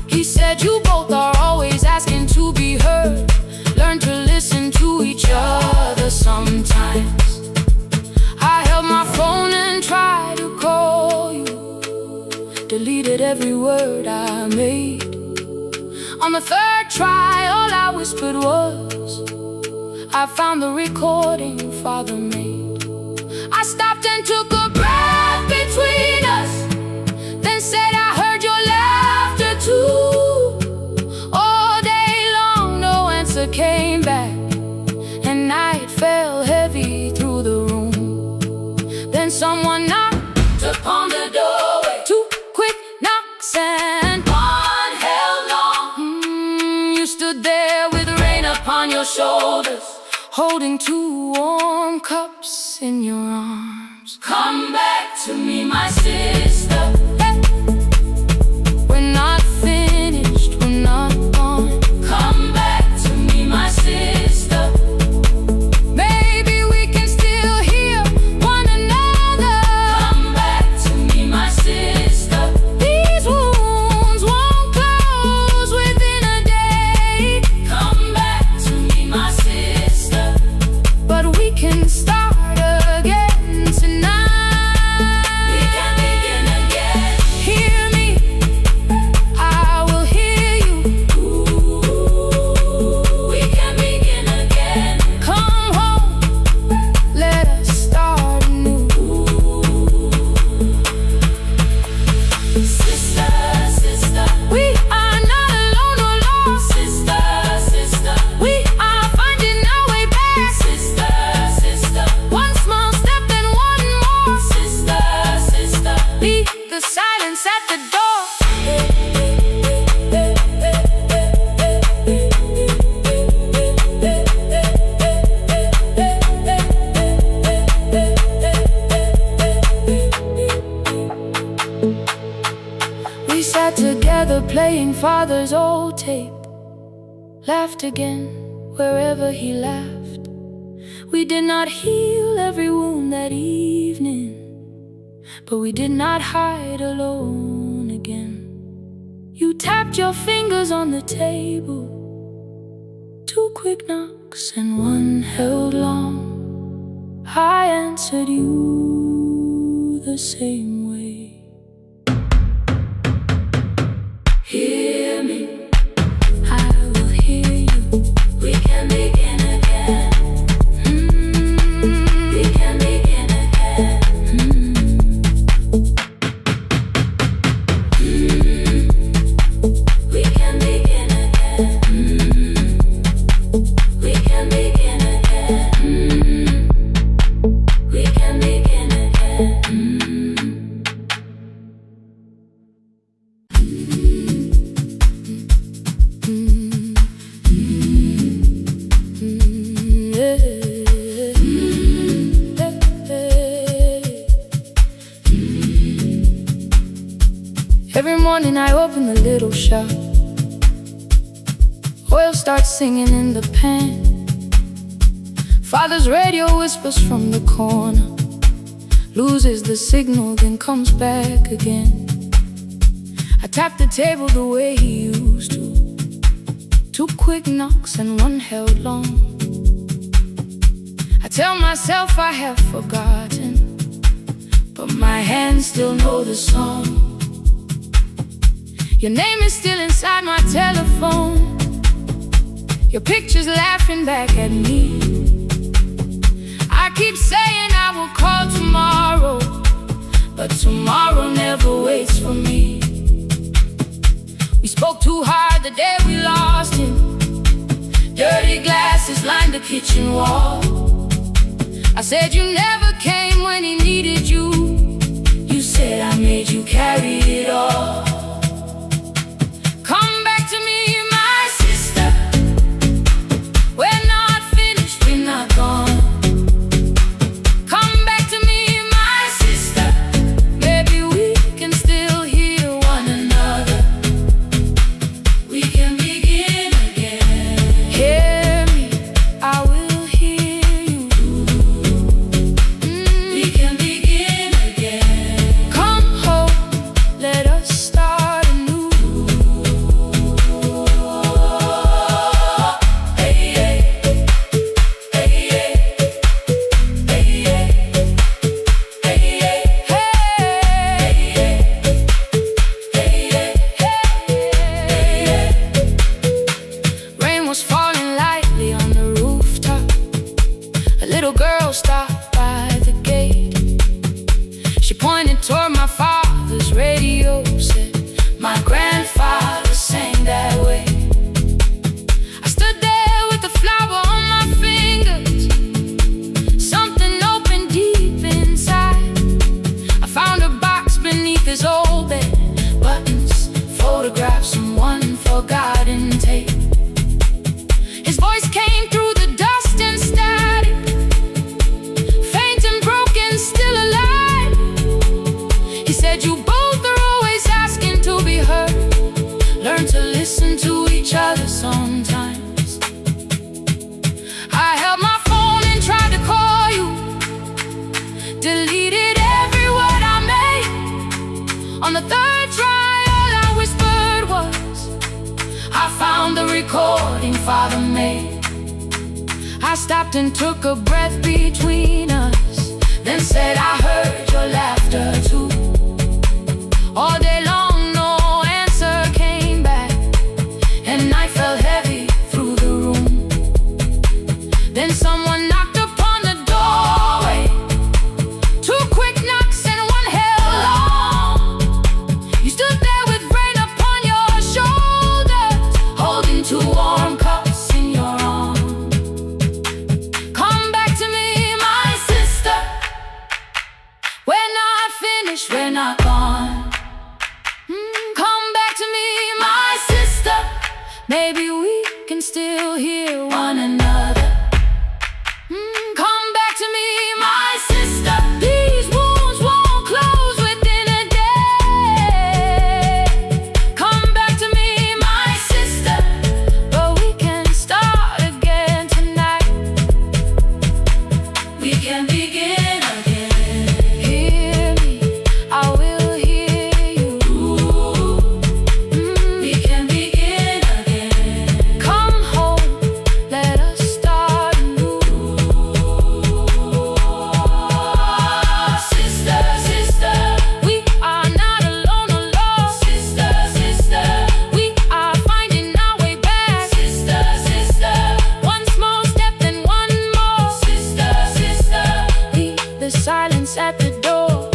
He said you both are always asking to be heard. Learn to listen to each other sometimes. I held my phone and tried to call you, deleted every word I made. On the 3rd try, all I whispered was, I found the recording Father made. I stopped and took a breath between us, then said I heard your laughter too. All day long no answer came back, and night fell heavy through the room. Then someone knocked upon the doorway. Two quick knocks and one held long. You stood there with rain upon your shoulders, holding two warm cups in your arms. Come back to me, my sister. Hey. We're not finished, we're not gone. Come back to me, my sister. Maybe we can still hear one another. Come back to me, my sister. These wounds won't close within a day. Come back to me, my sister. But we can start again tonight. We can begin again. Hear me, I will hear you. We can begin again. Come home, let us start anew. Sister, sister, we are not alone or lost. Sister, sister, we are finding our way back. Sister, sister, one small step and one more. Sister, sister, beat the silence at the door. We sat together playing father's old tape, laughed again wherever he laughed. We did not heal every wound that evening, but we did not hide alone again. You tapped your fingers on the table, two quick knocks and one held long. I answered you the same way. Hear me, I will hear you. We can begin again. We can begin again. We can begin again. We can begin again. We can begin again. Every morning I open the little shop. Oil starts singing in the pan. Father's radio whispers from the corner, loses the signal, then comes back again. I tap the table the way he used to, two quick knocks and one held long. I tell myself I have forgotten, but my hands still know the song. Your name is still inside my telephone, your picture's laughing back at me. I keep saying I will call tomorrow, but tomorrow never waits for me. We spoke too hard the day we lost him. Dirty glasses lined the kitchen wall. I said you never came when he needed you. You said I made you carry it all. Come back to me, my sister. We're not finished, we're not gone. Come back to me, my sister. Maybe we can still hear one another. We can begin again. Hear me, I will hear you. We can begin again. Come home, deleted every word I made. On the third try, all I whispered was, I found the recording Father made. I stopped and took a breath between us, then said I heard your laughter too. All day long no answer came back, and night fell heavy through the room. Then someone knocked upon the doorway. 2 quick knocks and one held long. You stood there with rain upon your shoulders, holding 2 warm cups in your arms. Come back to me, my sister. We're not finished, we're not gone. Come back to me, my sister. Maybe we can still hear one another. Come back to me, my sister. These wounds won't close within a day. Come back to me, my sister. But we can start again tonight. We can begin again. Hear me, I will hear you. We can begin again. Come home, let us start anew. Sister, sister, we are not alone, alone. Sister, sister, we are finding our way back. Sister, sister, one small step then one more. Sister, sister, leave the silence at the door.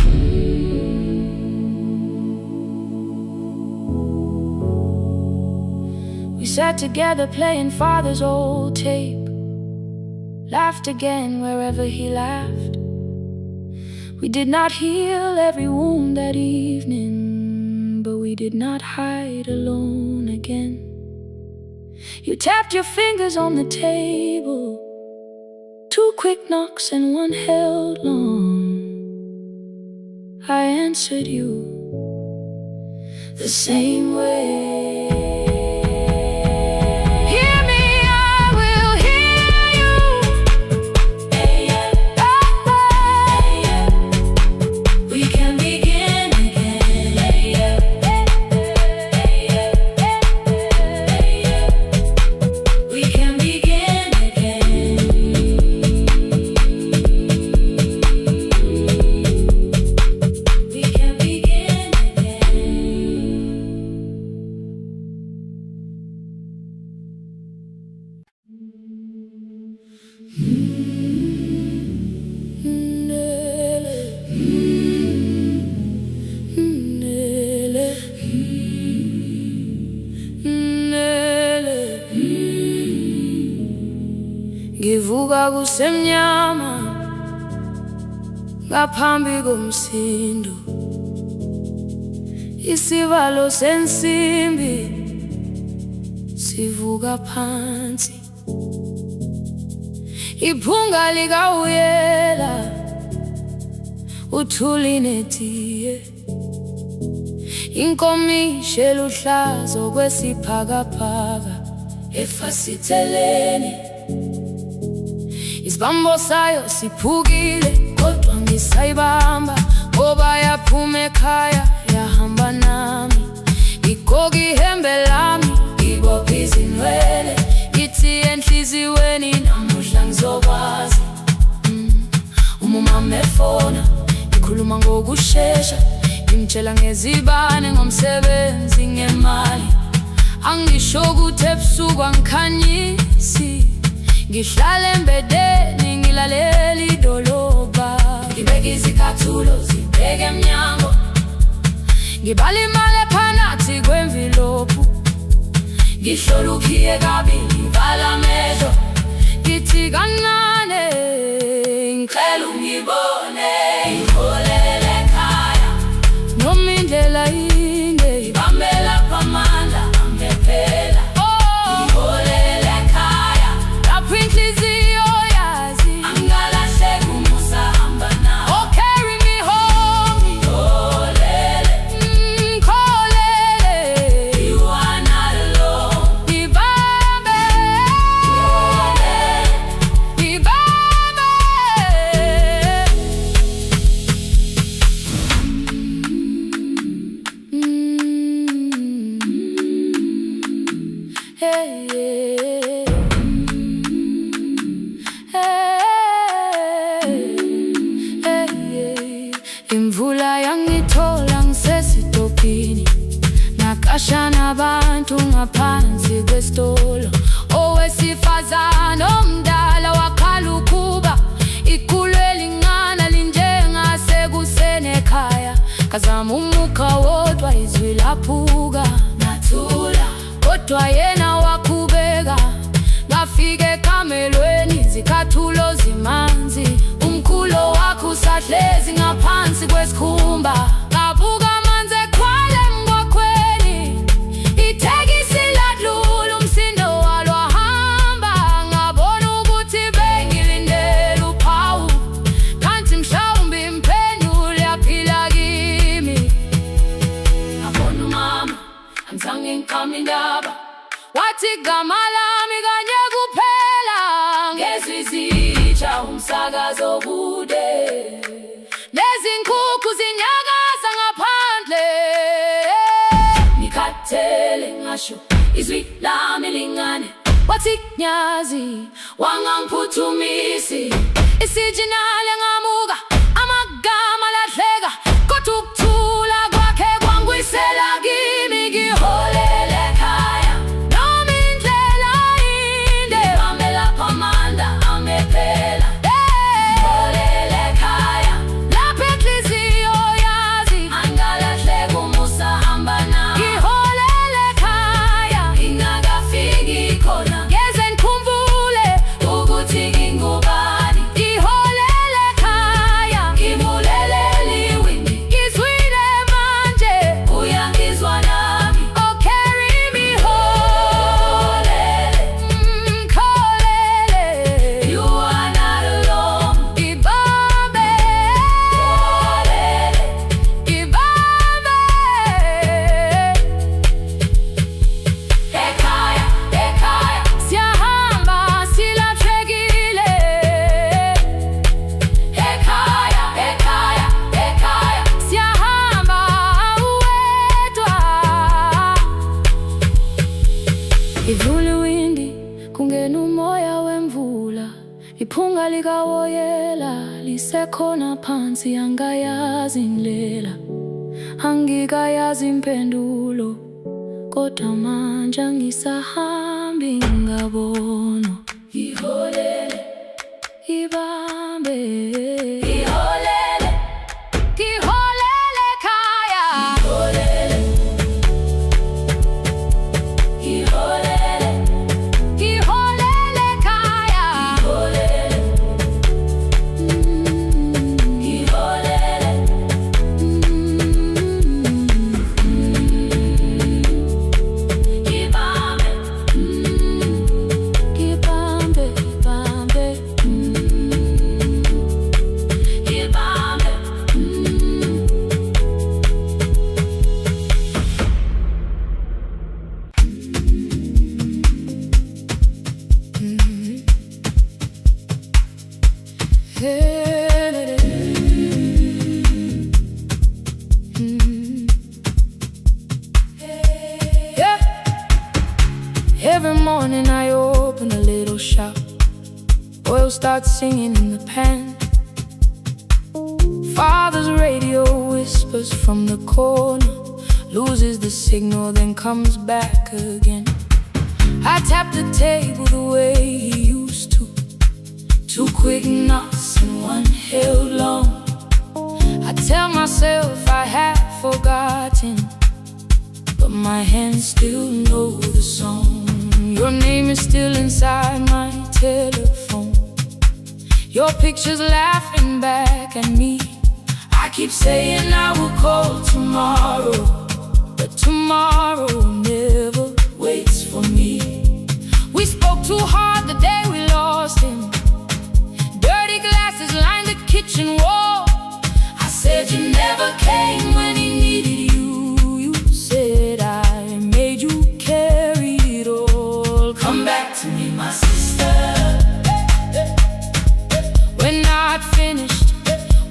We sat together playing Father's old tape, laughed again wherever he laughed. We did not heal every wound that evening, but we did not hide alone again. You tapped your fingers on the table, 2 quick knocks and one held long. I answered you the same way. Hear me, I will hear you. We can begin again. We can begin again. We can begin Ngivuka kusemnyama ngaphambi komsindo, isivalo sensimbi sivuka phansi. Iphunga likawuyela uthuli netiye, inkomishi eluhlaza okwesiphakapaka efasiteleni. Isibambo sayo siphukile kodwa ngisayibamba, ngoba yaphuma ekhaya yahamba nami. Igoga ihembe lami, ibopha izinwele, ithi enhliziyweni namuhla ngizokwazi. Umama efona, ikhuluma ngokushesha, imtshela ngezibane, ngomsebenzi, ngemali. Angisho ukuthi ebusuku angikhanyisi, ngihlala embedeni ngilalela idolobha. Ngibeka izicathulo zibheke emnyango, ngibala imali ephakathi kwemvilophu. Ngihlola ukhiye kabili, ngivala amehlo, ngithi kancane ngicela ungibone. Ngipholele ekhaya noma indlela inde, ibambela phamandla angephela. Ngipholele ekhaya lapho inhliziyo yazi angalahleka umusa hamba nawe. Oh, carry me home. Ngipholele, ngipholele, you are not alone. Ngibambe, ngipholele, ngibambe. Imvula yangithola ngisesitopini, nakasha nabantu ngaphansi kwesitolo. Owesifazane omdala wakhala ukuba ikhulu elingana linjengasekuseni ekhaya. Ngazama umukha wodwa izwi laphuka, ngathula kodwa yena waqhubeka. Ngafika ekamelweni izicathulo zimanzi, umkhulo wakhe usahlezi ngaphansi kwesikhumba. Ngabuka amanzi ekhwale emgwaqweni, itekisi ladlula umsindo walo wahamba. Ngabona ukuthi bengilindele uphawu, kanti mhlawumbe impendulo yaphila kimi. Ngabona umama angizange ngiqame indaba, wathi igama lami kanye kuphela. Ngezwi izitsha umsakazo kude, nezinkukhu zinyakaza ngaphandle. Ngikhathele ngasho izwi lami lingane, wathi nyazi wangangiphuthumisi. Isijinali ngamuka, amagama lahleka, kodwa ukuthula kwakhe kwangwisela kimi. Ngiholele ekhaya noma indlela inde, ngihambela phamanda amephela. Ngiholele ekhaya lapho inhliziyo yazi angalahleka umusa hamba nami. Ngiholele ekhaya ingakafiki khona, ngeze ngikhumbule ukuthi ngingubani. Ngiholele ekhaya ngibulelele iwindi, ngizwile manje uyangizwa nami. Oh carry me holele, kholele, you are not alone. Ibambe holele, ibambe. Ekhaya, ekhaya siyahamba silahlekile. Ekhaya, ekhaya, ekhaya siyahamba awedwa. Ivule iwindi kungena umoya wemvula, iphunga likawoyela lisekhona phansi. Angayazi indlela, angikayazi impendulo, kodwa manje angisahambi ngabona. Ngiholele, ibambe, ngiholele, ngiholele ekhaya. Ngiholele, ngiholele, ngiholele ekhaya. Ngiholele, ngiholele, ibambe, ibambe, ibambe, ibambe. Yeah. Every morning I open a little shop, oil starts singing in the pan. Father's radio whispers from the corner, loses the signal then comes back again. I tap the table the way he used to, 2 quick knocks and 1 held long. I tell myself I have forgotten, but my hands still know the song. Your name is still inside my telephone, your picture's laughing back at me. I keep saying I will call tomorrow, but tomorrow never waits for me. We spoke too hard the day we lost him, dirty glasses lined the kitchen wall. I said you never came when he needed you. You said I made you carry it all. Come back to me, my sister. We're not finished,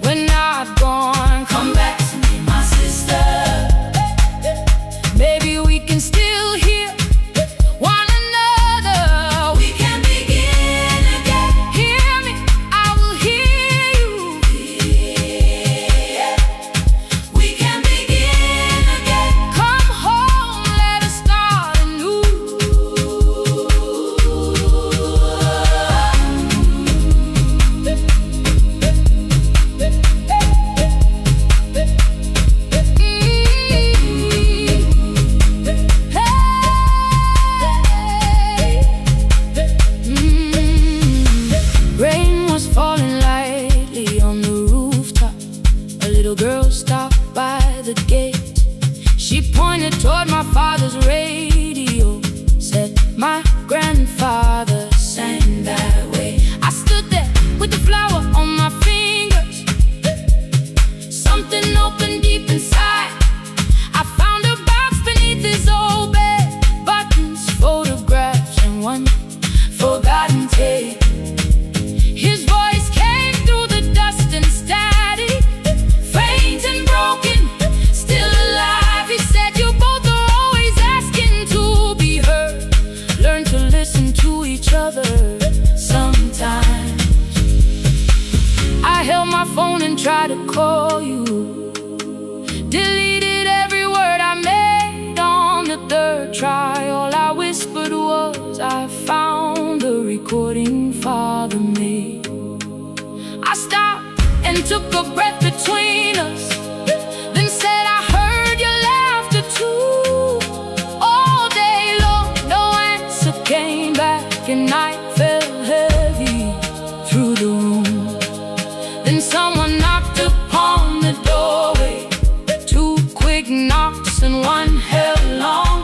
we're not gone. Come back to little girl stopped by the gate. She pointed toward my father's radio, said my grandfather sang that way. I stood there with the flower on my fingers. Something opened deep inside. I found a box beneath his old bed, buttons, photographs, and one forgotten tape. His voice came through the dust and static, faint and broken, still alive. He said, you both are always asking to be heard. Learn to listen to each other sometimes. I held my phone and tried to call you, deleted every word I made on the third try. All I whispered was, I found the recording Father made. I stopped and took a breath between us, then said, I heard your laughter too. All day long, no answer came back, and night fell heavy through the room. Then someone knocked upon the doorway, 2 quick knocks and one held long.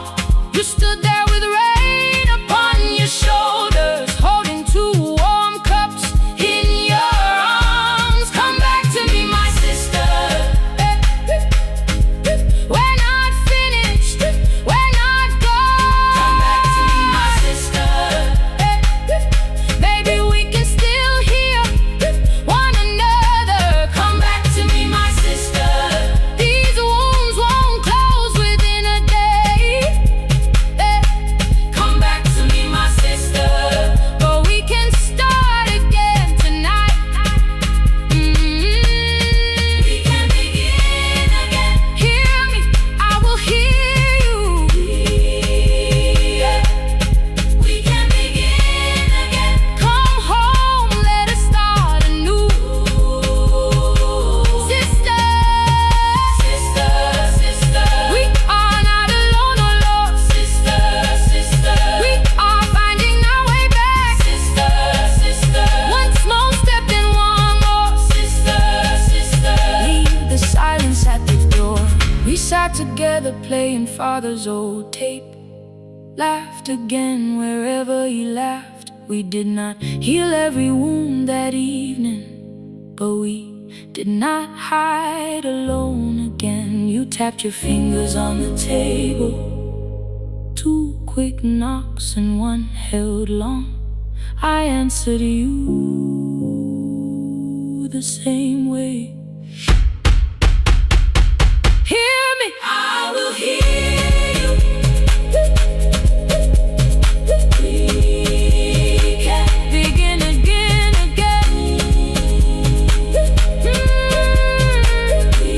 You stood there with rain upon your shoulders, holding 2 warm cups in your arms. Come back to me, my sister. We're not finished, we're not gone. Come back to me, my sister. Maybe we can still hear one another. Come back to me, my sister. These wounds won't close within a day. Come back to me, my sister. But we can start again tonight. We can begin again. Hear me, I will hear you. We can begin again. Come home, let us start anew. Sister, sister, sister, we are not alone, oh Lord. Sister, sister, we are finding our way back. Sister, sister, one small step and one more. Sister, sister, leave the silence at the door. We sat together playing Father's old tape, laughed again wherever he laughed. We did not heal every wound that evening, but we did not hide alone again. You tapped your fingers on the table, 2 quick knocks and one held long. I answered you the same way. Hear me, I will hear you. We can begin again, again. We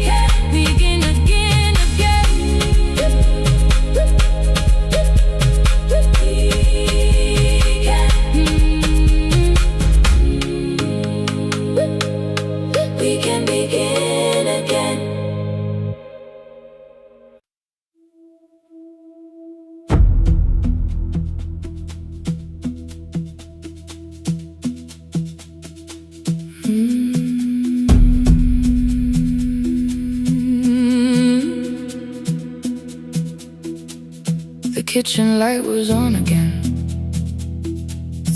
can begin again, again. We can begin again. The kitchen light was on again,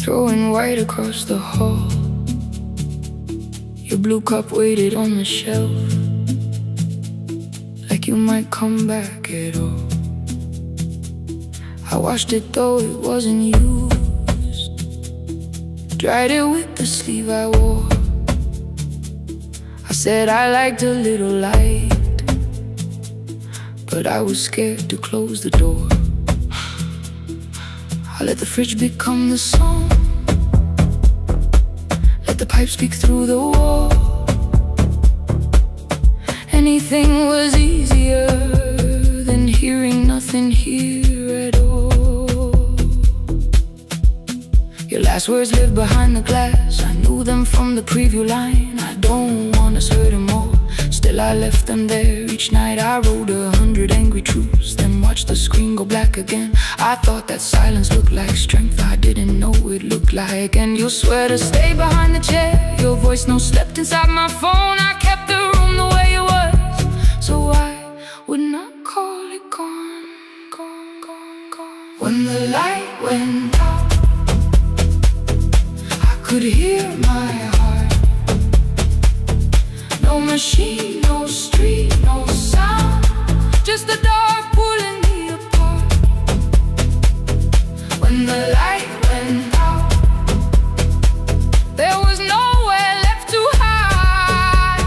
throwing white across the hall. Your blue cup waited on the shelf, like you might come back at all. I washed it though it wasn't used, dried it with the sleeve I wore. I said I liked a little light, but I was scared to close the door. I let the fridge become the song, let the pipe speak through the wall. Anything was easier than hearing nothing here at all. Your last words lived behind the glass, I knew them from the preview line. I don't want us hurting more, still I left them there. Each night I wrote 100 angry truths, then watched the screen go black again. I thought that silence looked like strength, I didn't know it looked like. And you'll swear to stay behind the chair, your voice no slept inside my phone. I the light went out, I could hear my heart. No machine, no street, no sound, just the dark pulling me apart. When the light went out, there was nowhere left to hide.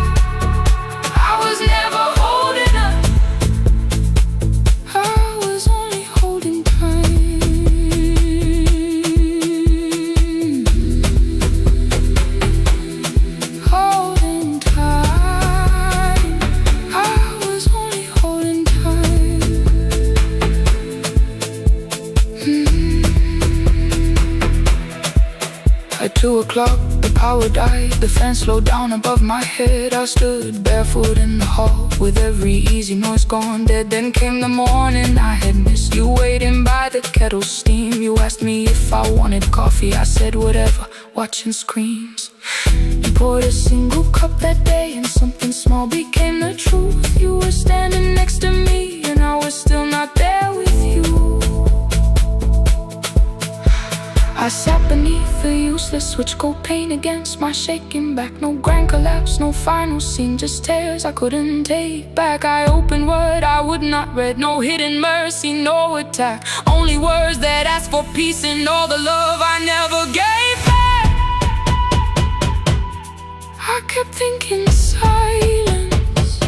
I was never holding up, I was only holding time. Holding time, I was only holding time. At 2 o'clock, the power died, the fan slowed down above my head. I stood barefoot in the hall, with every easy noise gone dead. Then came the morning I had missed. You waiting by the kettle steam. You asked me if I wanted coffee, I said whatever, watching screens. You poured a single cup that day, and something small became the truth. You were standing next to me, and I was still not there with you. I sat beneath the useless switch, cold pain against my shaking back. No grand collapse, no final scene, just tears I couldn't take back. I opened what I would not read, no hidden mercy, no attack. Only words that asked for peace and all the love I never gave back. I kept thinking silence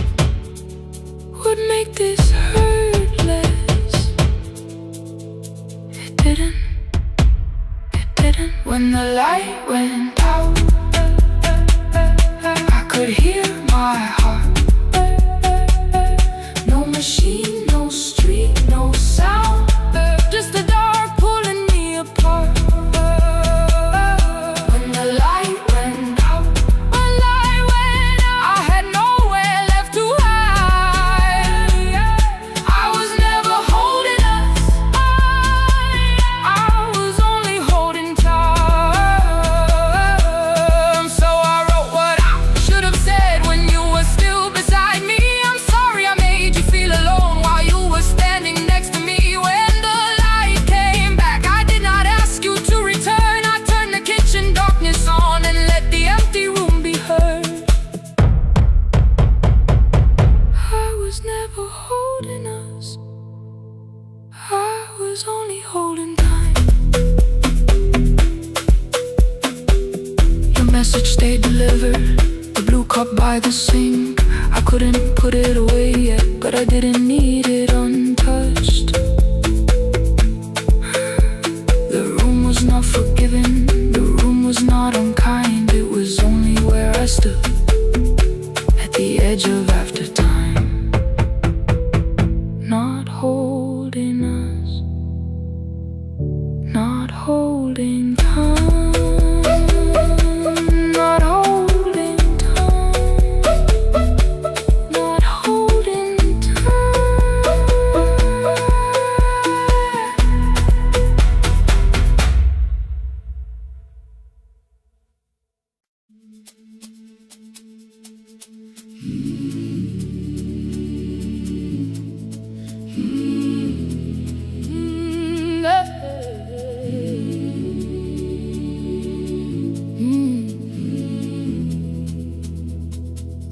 would make this hurt less. It didn't. When the light went out, I could hear my heart. No machine, no street, no sound, just the dark pulling me apart. When the light went out, I had nowhere left to hide. I was never holding us, I was only holding time. Only holding time. Your message stayed delivered, the blue cup by the sink. I couldn't put it away yet, but I didn't need it untouched. The room was not forgiving, the room was not unkind. It was only where I stood, at the edge of after time. Not holding us, not holding time, not holding time, not holding time.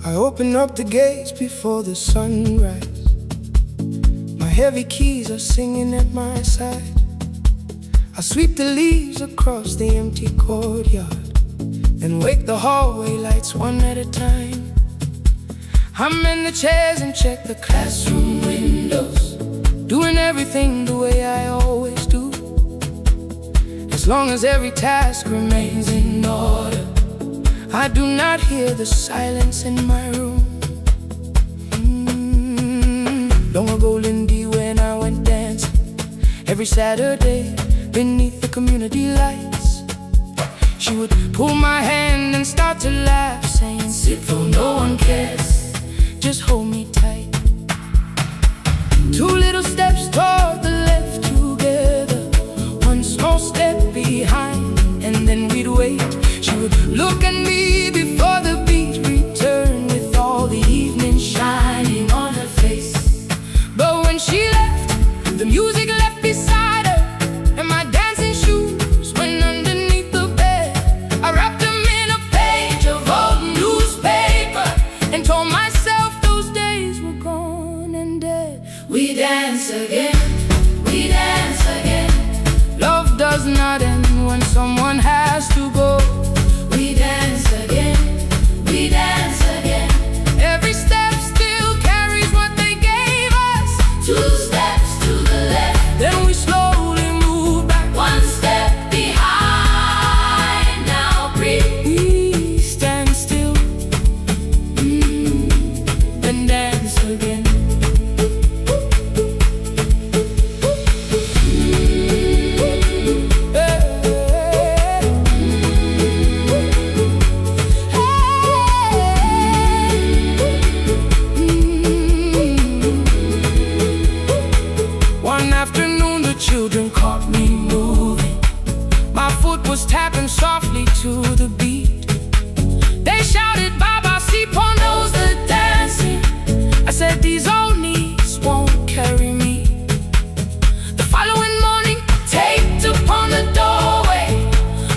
I open up the gates before the sunrise. My heavy keys are singing at my side. I sweep the leaves across the empty courtyard and wake the hallway lights one at a time. I'm in the chairs and check the classroom windows, doing everything the way I always do. As long as every task remains in order, I do not hear the silence in my room. Long ago, Lindy, when I went dancing every Saturday beneath the community lights, she would pull my hand and start to laugh, saying, "Sit for no one cares, just hold me tight." 2 little steps toward the left together, 1 small step behind, and then we'd wait. She would look at me before the beat returned, with all the evening shining on her face. But when she left, the music left beside her, dance again, we dance again. Love does not end when someone has to go. We dance again, we dance again. Every step still carries what they gave us. 2 steps to the left, then we slowly move back. 1 step behind, now breathe. We stand still, then dance again. One afternoon the children caught me moving. My foot was tapping softly to the beat. They shouted, Baba, Sipo knows the dancing. I said, these old knees won't carry me. The following morning, taped upon the doorway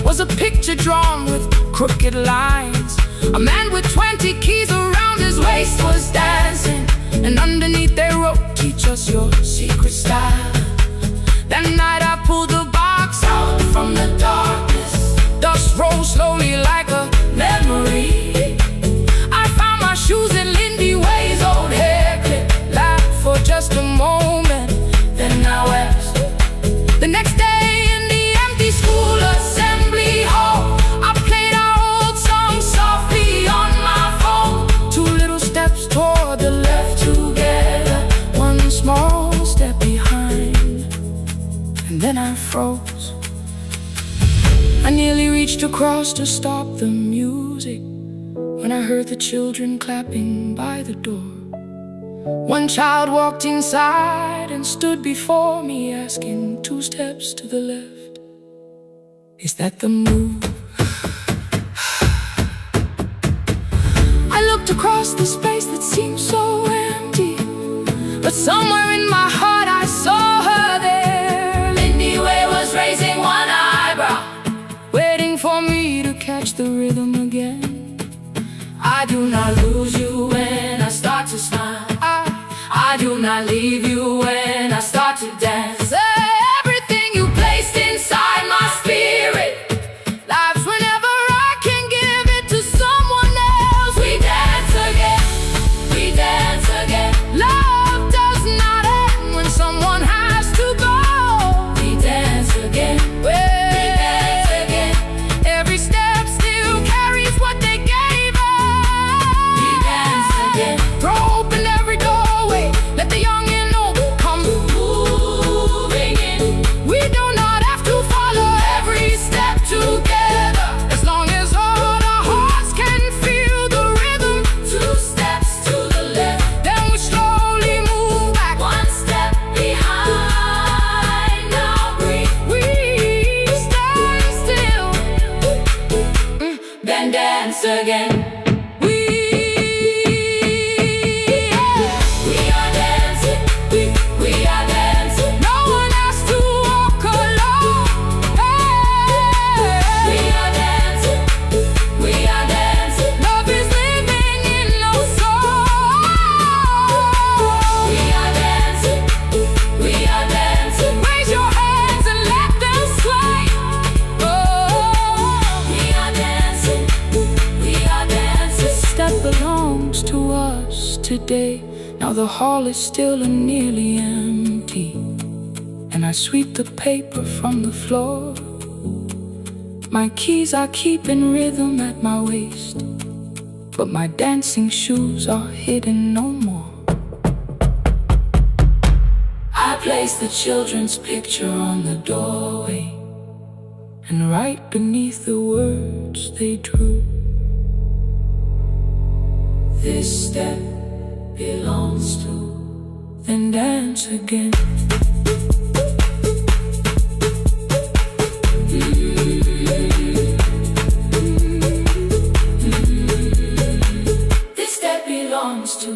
was a picture drawn with crooked lines. A man with 20 keys around his waist was dancing, and underneath they wrote, teach us your secret style. That night I pulled the box out from the darkness. Dust rose slowly like a memory. I found my shoes in Lindy Way's old hair clip. Laughed for just a moment, then I wept. The next day in the empty school assembly hall, I played our old song softly on my phone. 2 little steps toward the left together, 1 small step behind, and then I froze. I nearly reached across to stop the music when I heard the children clapping by the door. 1 child walked inside and stood before me, asking, 2 steps to the left, is that the move? I looked across the space that seemed so empty, but somewhere in my heart I saw her there. Lindy Way was raising 1 eyebrow, waiting for me to catch the rhythm again. I do not lose you when I start to smile. I do not leave you when I start to dance. Everything you placed inside my spirit lives whenever I can give it to someone else. We dance again, we dance again. Love does not end when someone has to go. We dance again, we dance again. Every step still carries what they gave us. We dance again. Throw open every doorway, let the young and old come moving in. We do not have to follow every step together, as long as all our hearts can feel the rhythm. 2 steps to the left, then we slowly move back. 1 step behind, now breathe. We stand still, then dance again. We are dancing, we are dancing. No one has to walk alone. We are dancing, we are dancing. Love is living in our soul. We are dancing, we are dancing. Raise your hands and let them sway. We are dancing, we are dancing. This step belongs to us today. Now the hall is still and nearly empty, and I sweep the paper from the floor. My keys I keep in rhythm at my waist, but my dancing shoes are hidden no more. I place the children's picture on the doorway, and right beneath the words they drew, this step belongs to, then dance again. This step belongs to.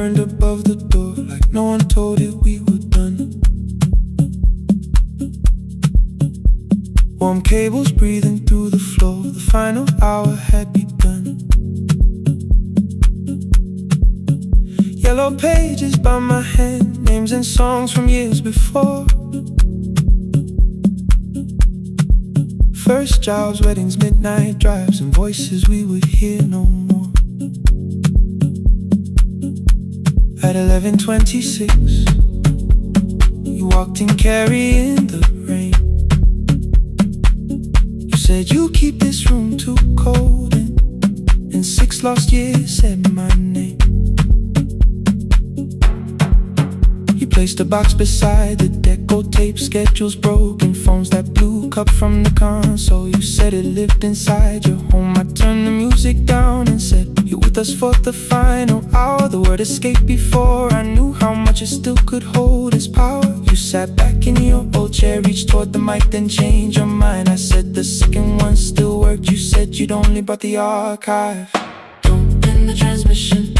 burned above the door, like no one told it we were done. Warm cables breathing through the floor, the final hour had begun. Yellow pages by my hand, names and songs from years before. First jobs, weddings, midnight drives, and voices we would hear no more. At 11:26, you walked in carrying the rain. You said you keep this room too cold, and in 6 lost years said my name. You placed a box beside the deco tape, schedules broken, phones that blew, cup from the console. You said it lived inside your home. I turned the music down and said, you're with us for the final hour. The word escaped before I knew how much it still could hold its power. You sat back in your old chair, reached toward the mic, then changed your mind. I said the second one still worked. You said you'd only brought the archive. Don't end the transmission,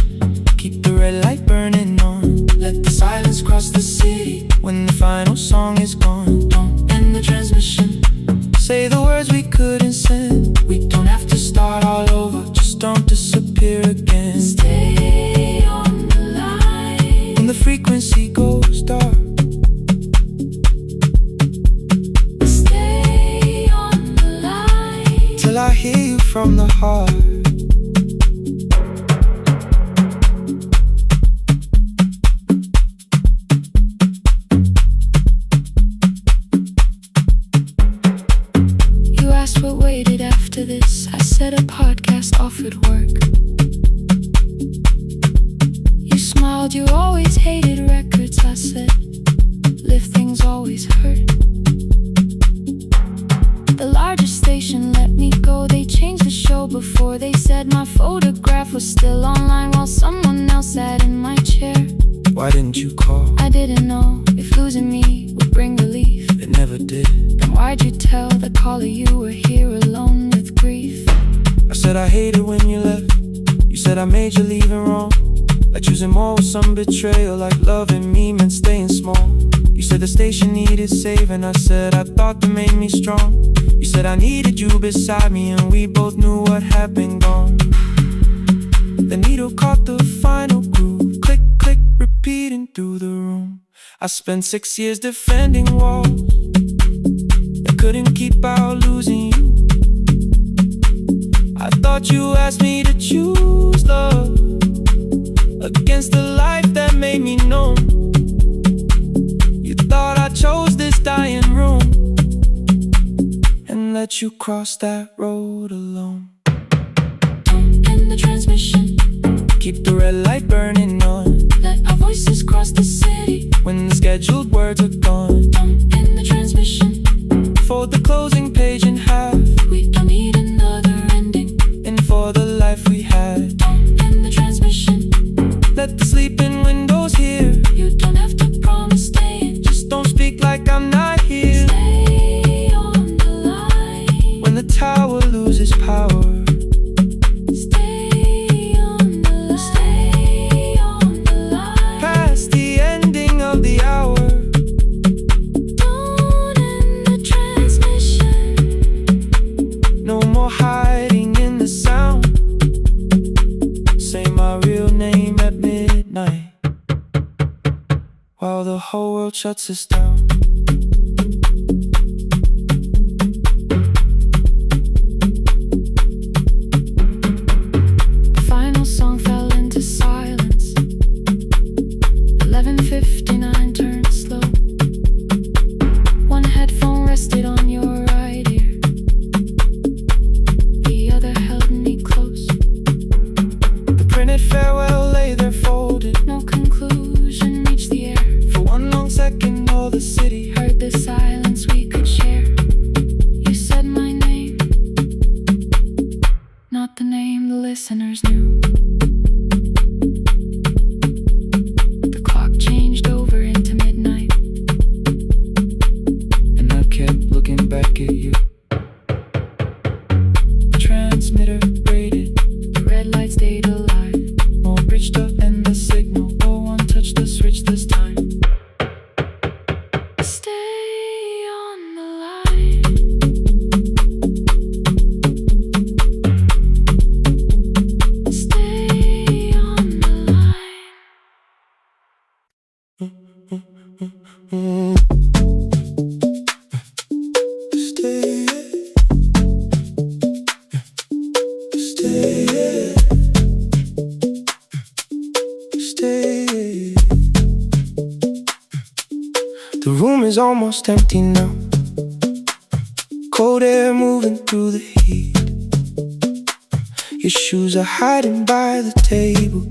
keep the red light burning on. Let the silence cross the city when the final song is gone. Don't end the transmission, say the words we couldn't send. We don't have to start all over, just don't disappear again. Stay on the line when the frequency goes dark. Stay on the line till I hear you from the heart. What waited after this? I said a podcast offered work. You smiled, you always hated records. I said, live things always hurt. The largest station let me go. They changed the show before they said my photograph was still online while someone else sat in my chair. Why didn't you call? I didn't know if losing me would bring relief. It never did. Then why'd you tell the caller you were here alone with grief? I said I hated when you left. You said I made you leaving wrong, like choosing more with some betrayal, like loving me meant staying small. You said the station needed saving. I said I thought that made me strong. You said I needed you beside me, and we both knew what had been gone. The needle caught the final groove, click, click, repeating through the room. I spent 6 years defending walls that couldn't keep out losing you. I thought you asked me to choose love against the life that made me numb. You thought I chose this dying room and let you cross that road alone. Don't end the transmission, keep the red light burning on. Let our voices cross the city when the scheduled words are gone. Don't end the transmission, fold the closing page in half. We don't need another ending, and for the life we had. Don't end the transmission, let the sleeping windows hear. You don't have to promise staying, just don't speak like I'm not here. Stay on the line when the tower loses power. While the whole world shuts us down. The final song fell into silence. 11:59 turned slow. One headphone rested on your right ear, the other held me close. The printed farewell lay there folded, no conclusion reached the air. For one long second all the city heard the silence we could share. You said my name, not the name the listeners knew. The clock changed over into midnight, and I kept looking back at you. The transmitter braided, the red light stayed alive. more bridged up and the signal Stay, stay, stay. The room is almost empty now. Cold air moving through the heat. Your shoes are hiding by the table.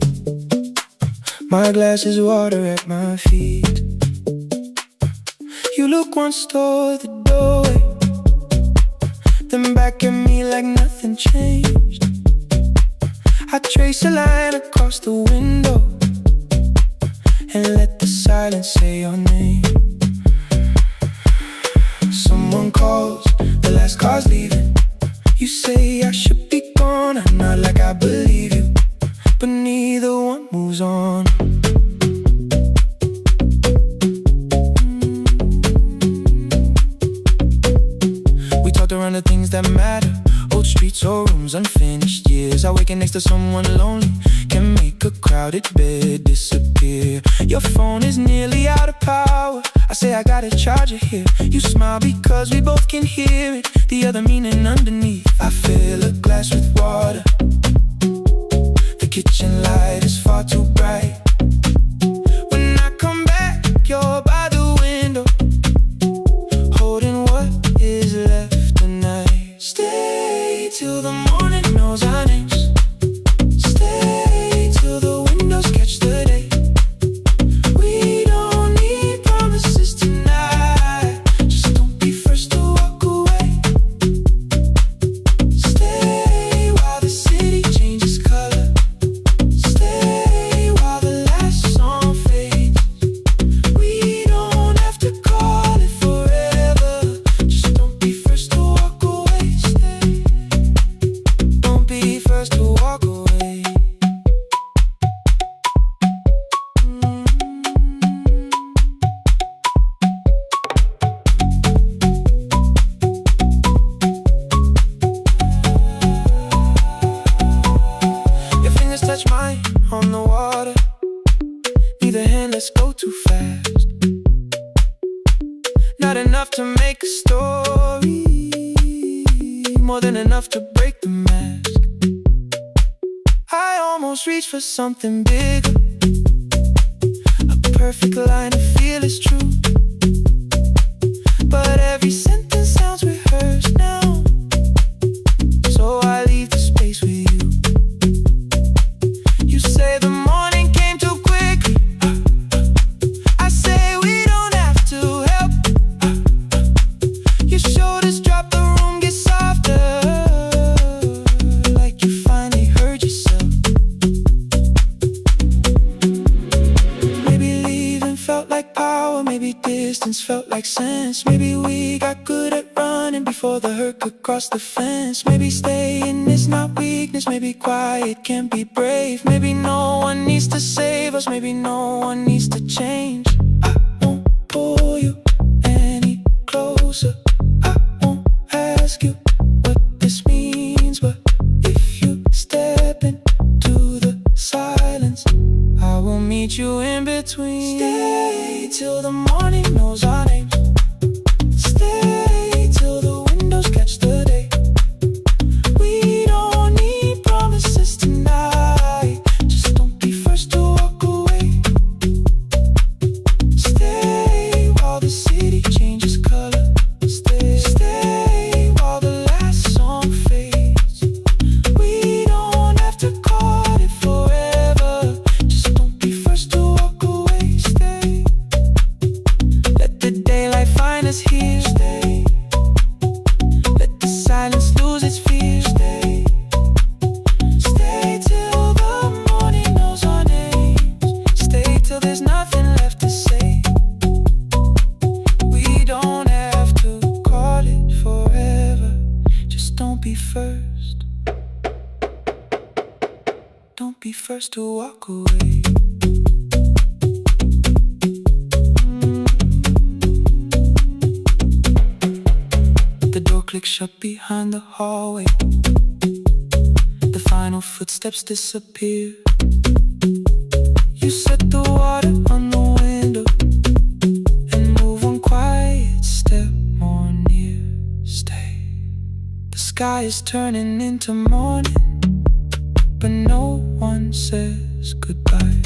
My glass is water at my feet. You look once toward the doorway, then back at me like nothing changed. I trace a line across the window and let the silence say your name. Someone calls, the last car's leaving. You say I should be gone, I nod like I believe you, but neither one moves on. We talked around the things that matter, old streets or rooms, unfinished years. Awaken next to someone lonely can make a crowded bed disappear. Your phone is nearly out of power. I say I got a charger here. You smile because we both can hear it, the other meaning underneath. I fill a glass with water. The kitchen light is far too bright. When I come back, you're by the window, holding what is left tonight. Stay till the morning knows our names. Stay till the windows catch the day. We don't need promises tonight. Just don't be first to walk away. Stay while the city changes color. Stay while the last song fades. We don't have to call it forever. Just don't be first to walk away. Stay. Don't be first to walk away. Your fingers touch mine on the water. Neither hand, let's go too fast. Not enough to make a story, more than enough to break the mask. I almost reach for something bigger, a perfect line to feel is true. But every sentence sounds rehearsed now, so I leave the space with you. You say the morning came too quickly. I say we don't have to help. Your shoulders drop, the room gets softer, like you finally heard yourself. Maybe leaving felt like power, maybe distance felt like sense. Maybe we got good at running before the hurt could cross the fence. Maybe staying is not weakness, maybe quiet can be brave. Maybe no one needs to save us, maybe no one needs to change. I won't pull you any closer. I won't ask you what this means, but if you step into the silence, I will meet you in between. Stay till the morning knows our names. Stay till the windows catch the day. We don't need promises tonight. Just don't be first to walk away. Stay while the city changes color. Stay while the last song fades. We don't have to call it forever. Just don't be first to walk away. Stay. Let the daylight find us here. Stay. Let the silence lose its fear. Stay. Stay till the morning knows our names. Stay till there's nothing left to say. We don't have to call it forever. Just don't be first. Don't be first to walk away. The door clicks shut behind the hallway. The final footsteps disappear. You set the water on the window. sky is turning into morning, but no one says goodbye.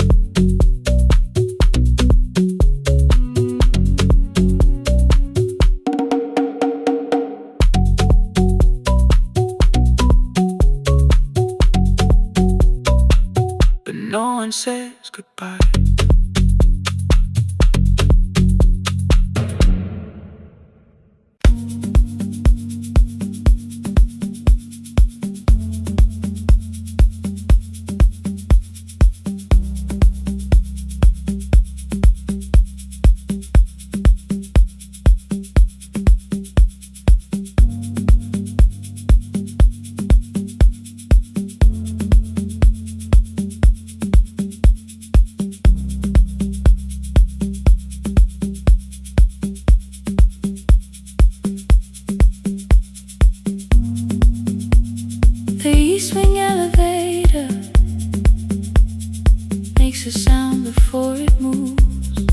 But no one says goodbye. The east wing elevator makes a sound before it moves.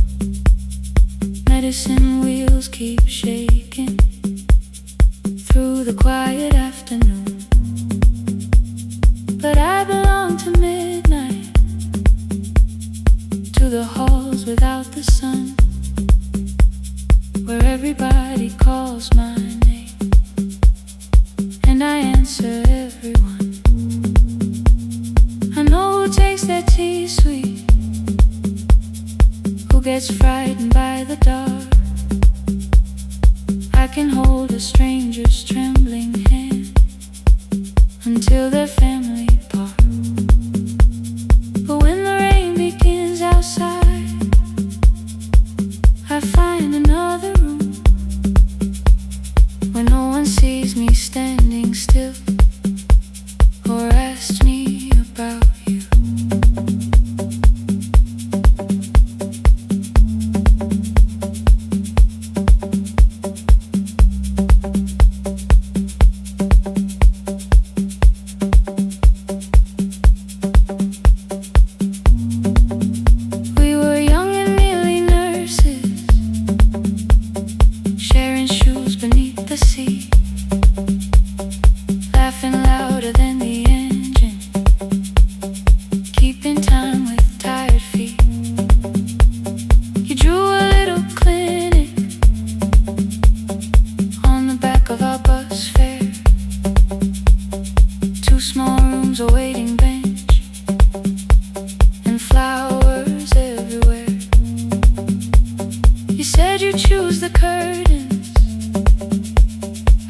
Medicine wheels keep shaking through the quiet afternoon. But I belong to midnight, to the halls without the sun, where everybody calls my name and I answer everyone. I know who takes their tea sweet, who gets frightened by the dark. I can hold a stranger's trembling hand until their family part. But when the rain begins outside, I find another room where no one sees me standing still or asks me about you. We were young and nearly nurses, sharing shoes beneath the sea, laughing louder than the engine, keeping time with tired feet. You drew a little clinic on the back of our bus fare, 2 small rooms, a waiting bench, and flowers everywhere. You said you'd choose the curtains,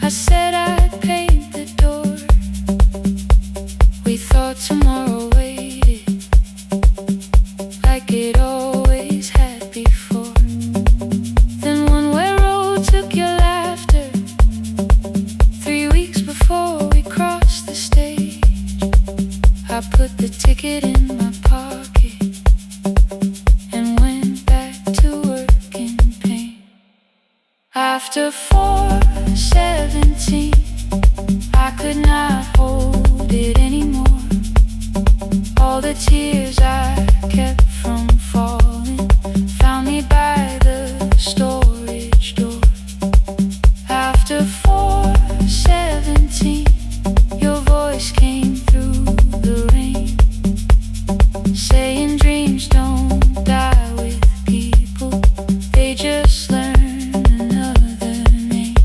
I said I'd paint the door. We thought tomorrow waited like it always had before. Then one way road took your laughter, 3 weeks before we crossed the stage. I put the ticket in my pocket and went back to work in pain. After 4:17, I could not hold it anymore. All the tears I kept from falling found me by the storage door. After 4:17, your voice came through the rain, saying dreams don't die with people, they just learn another name.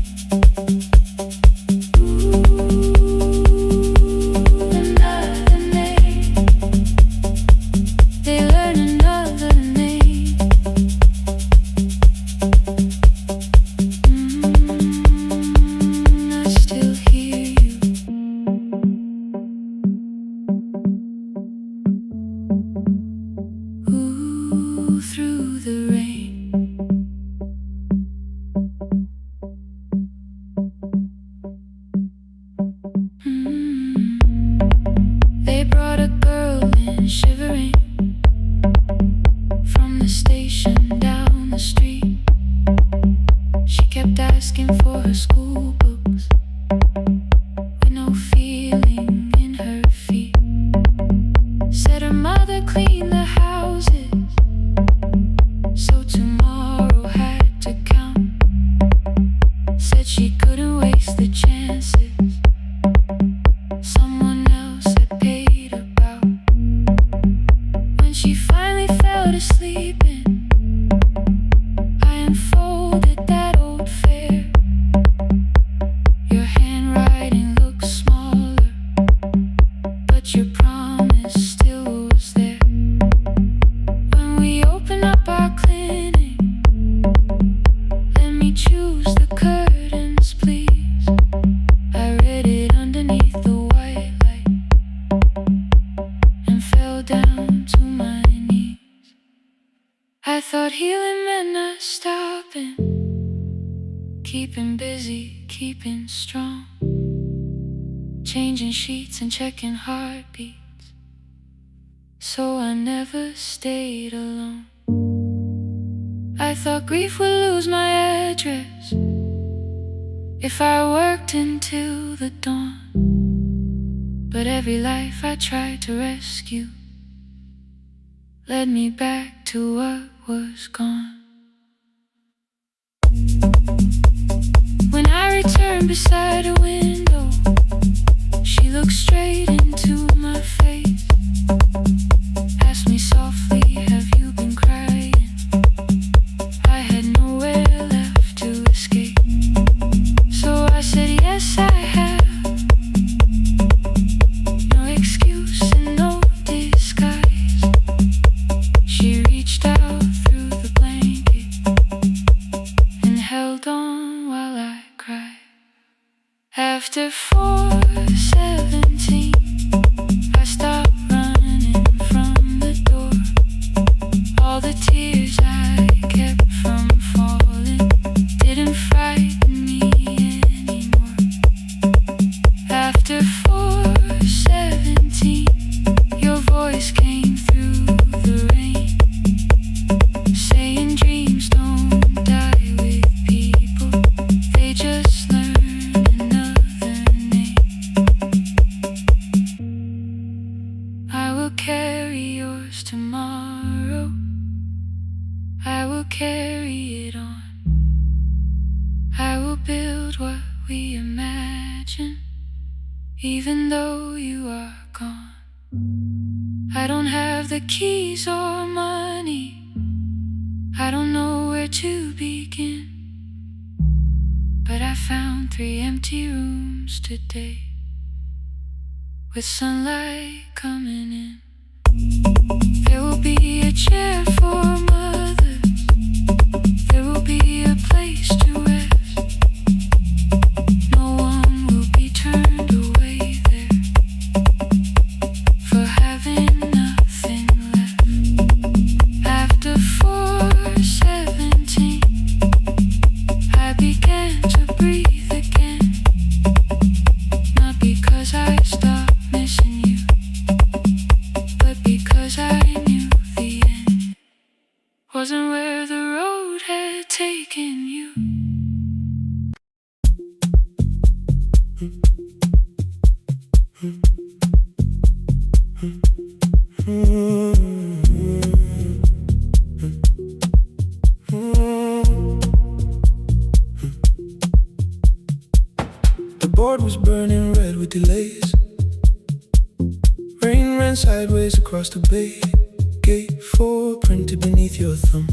keeping busy, keeping strong, changing sheets and checking heartbeats, so I never stayed alone. I thought grief would lose my address if I worked until the dawn, but every life I tried to rescue led me back to what was gone. When I returned beside a window, she looked straight into my face, asked me softly, have you been crying? I had nowhere left to escape, so I said yes I have. No excuse and no disguise. She reached out through the blanket and held on while I cried. After 4:17, I stopped running from the door. All the tears I kept from falling didn't frighten me anymore. After 4:17, your voice came through the rain, saying dreams don't die with people, they just learn another name. I will carry yours tomorrow, I will carry it on. I will build what we imagine, even though you are gone. I don't have the keys or money, I don't know where to begin, but I found 3 empty rooms today, with sunlight coming in. There will be a chair for mothers, there will be a place to rest. No one will be turned away there for having nothing left. After 4:17, I began to breathe again, not because I stopped missing you, but because I knew the end wasn't where the road had taken you. The board was burning red with delays. Rain ran sideways across the bay. Gate 4 printed beneath your thumb.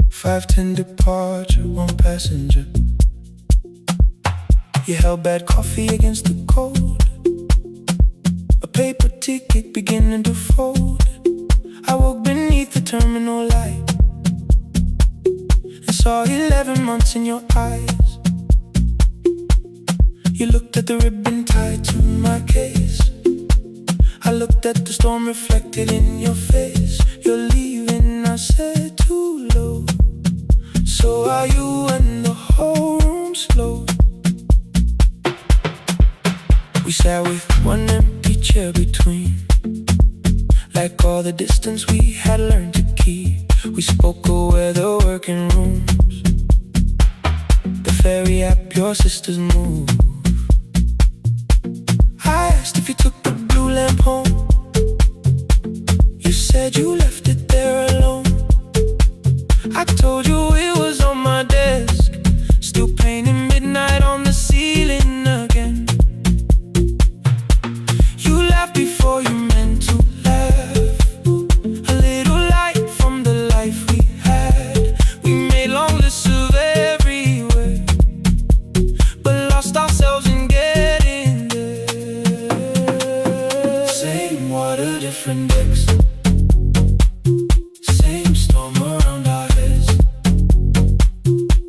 5:10 departure, 1 passenger. You held bad coffee against the cold, a paper ticket beginning to fold. I woke beneath the terminal light and saw 11 months in your eyes. You looked at the ribbon tied to my case, I looked at the storm reflected in your face. You're leaving, I said, too low. So are you, and the whole room slowed. We sat with 1 empty chair between, like all the distance we had learned to keep. We spoke of weather, working rooms, the ferry app your sisters move. I asked if you took the blue lamp home, you said you left it there alone. I told you it was on my desk, still painting midnight on the ceiling again. You laughed before you meant to laugh, a little light from the life we had. We made long lists of everywhere, but lost ourselves in getting there. Same water, different decks, same storm around our heads.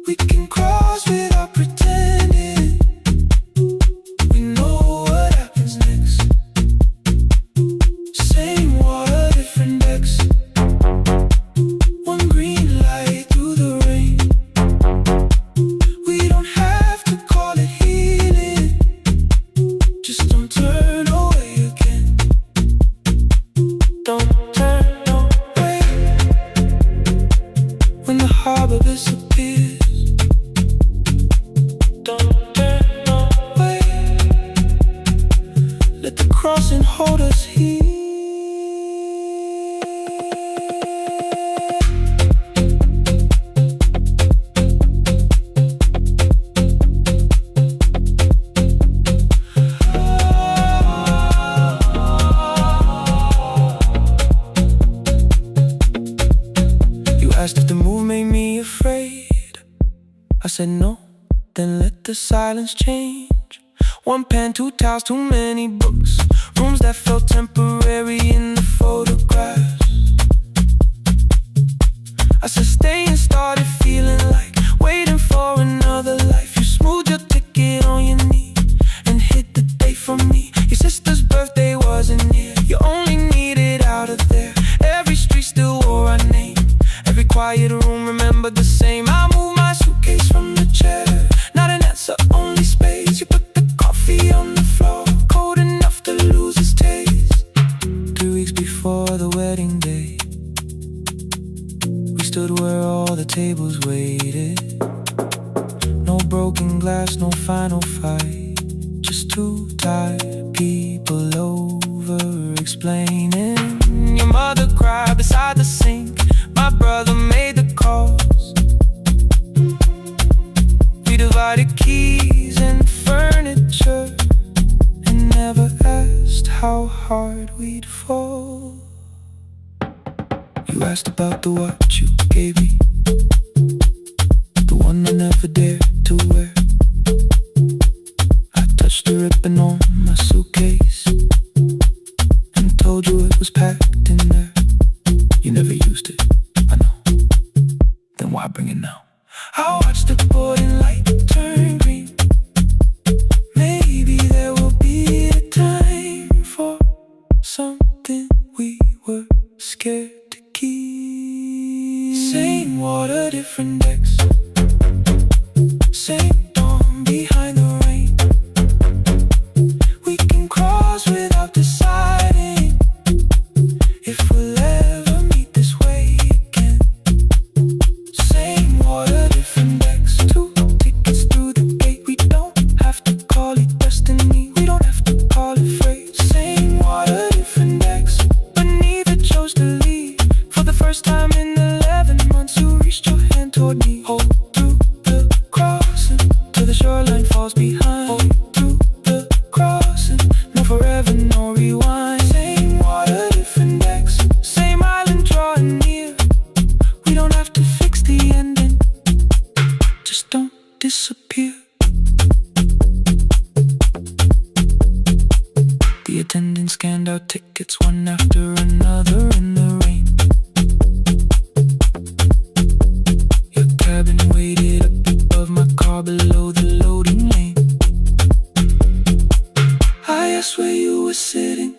We can cross without pretending. but disappears. Don't turn away. Let the crossing hold us here. Asked if the move made me afraid. I said no, then let the silence change. One pen, two towels, too many books. Rooms that felt temporary in the photographs. I said stay and started feeling like waiting for another life. You smoothed your ticket on your knee and hit the date for me. Your sister's birthday wasn't near. You only needed out of there. Every street still wore our name. Every quiet room remembered the same. I moved my suitcase from the chair. Not an answer, only space. You put the coffee on the floor, cold enough to lose its taste. 3 weeks before the wedding day, we stood where all the tables waited. No broken glass, no final fight. Just two tired people over-explaining. Your mother cried beside the sink. My brother made the calls. We divided keys and furniture and never asked how hard we'd fall. You asked about the watch you gave me, the one I never dared to wear. I touched the ribbon on my suitcase and told you it was packed in there. You never used it, I know. Then why bring it now? I watched the boarding light turn green. Maybe there will be a time for something we were scared to keep. Same water, different decks. Same dawn behind the rain. We can cross without deciding if we'll ever meet this way again. Same water, different decks. 2 tickets through the gate. We don't have to call it destiny. We don't have to call it fate. Same water, different decks. But neither chose to leave. For the first time in 11 months, you reached your hand toward me. Hold through the crossing till the shoreline falls behind. Hold through the crossing. No forever, no rewind. Same water, different decks. Same island drawing near. We don't have to fix the ending. Just don't disappear. The attendant scanned our tickets one after another in the rain. Your cabin waited up above my car below the loading lane. I asked where you were sitting.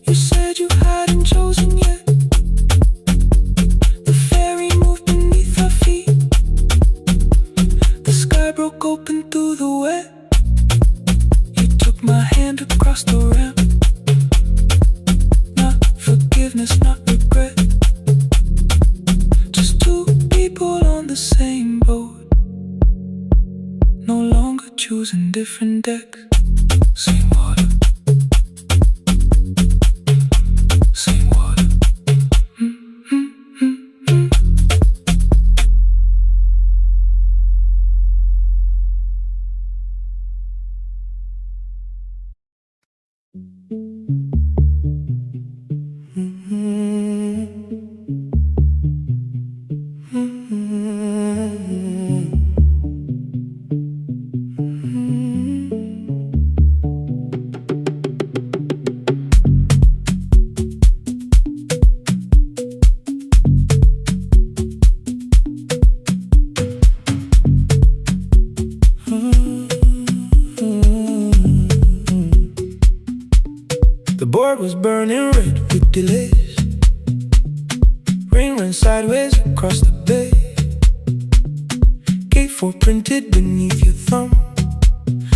You said you hadn't chosen yet. The ferry moved beneath our feet. The sky broke open through the wet. You took my hand across the ramp. Not forgiveness, not regret. Just two people on the same boat. No longer choosing different decks. Same water. Same water. The board was burning red with delays. Rain ran sideways across the bay. Gate 4 printed beneath your thumb.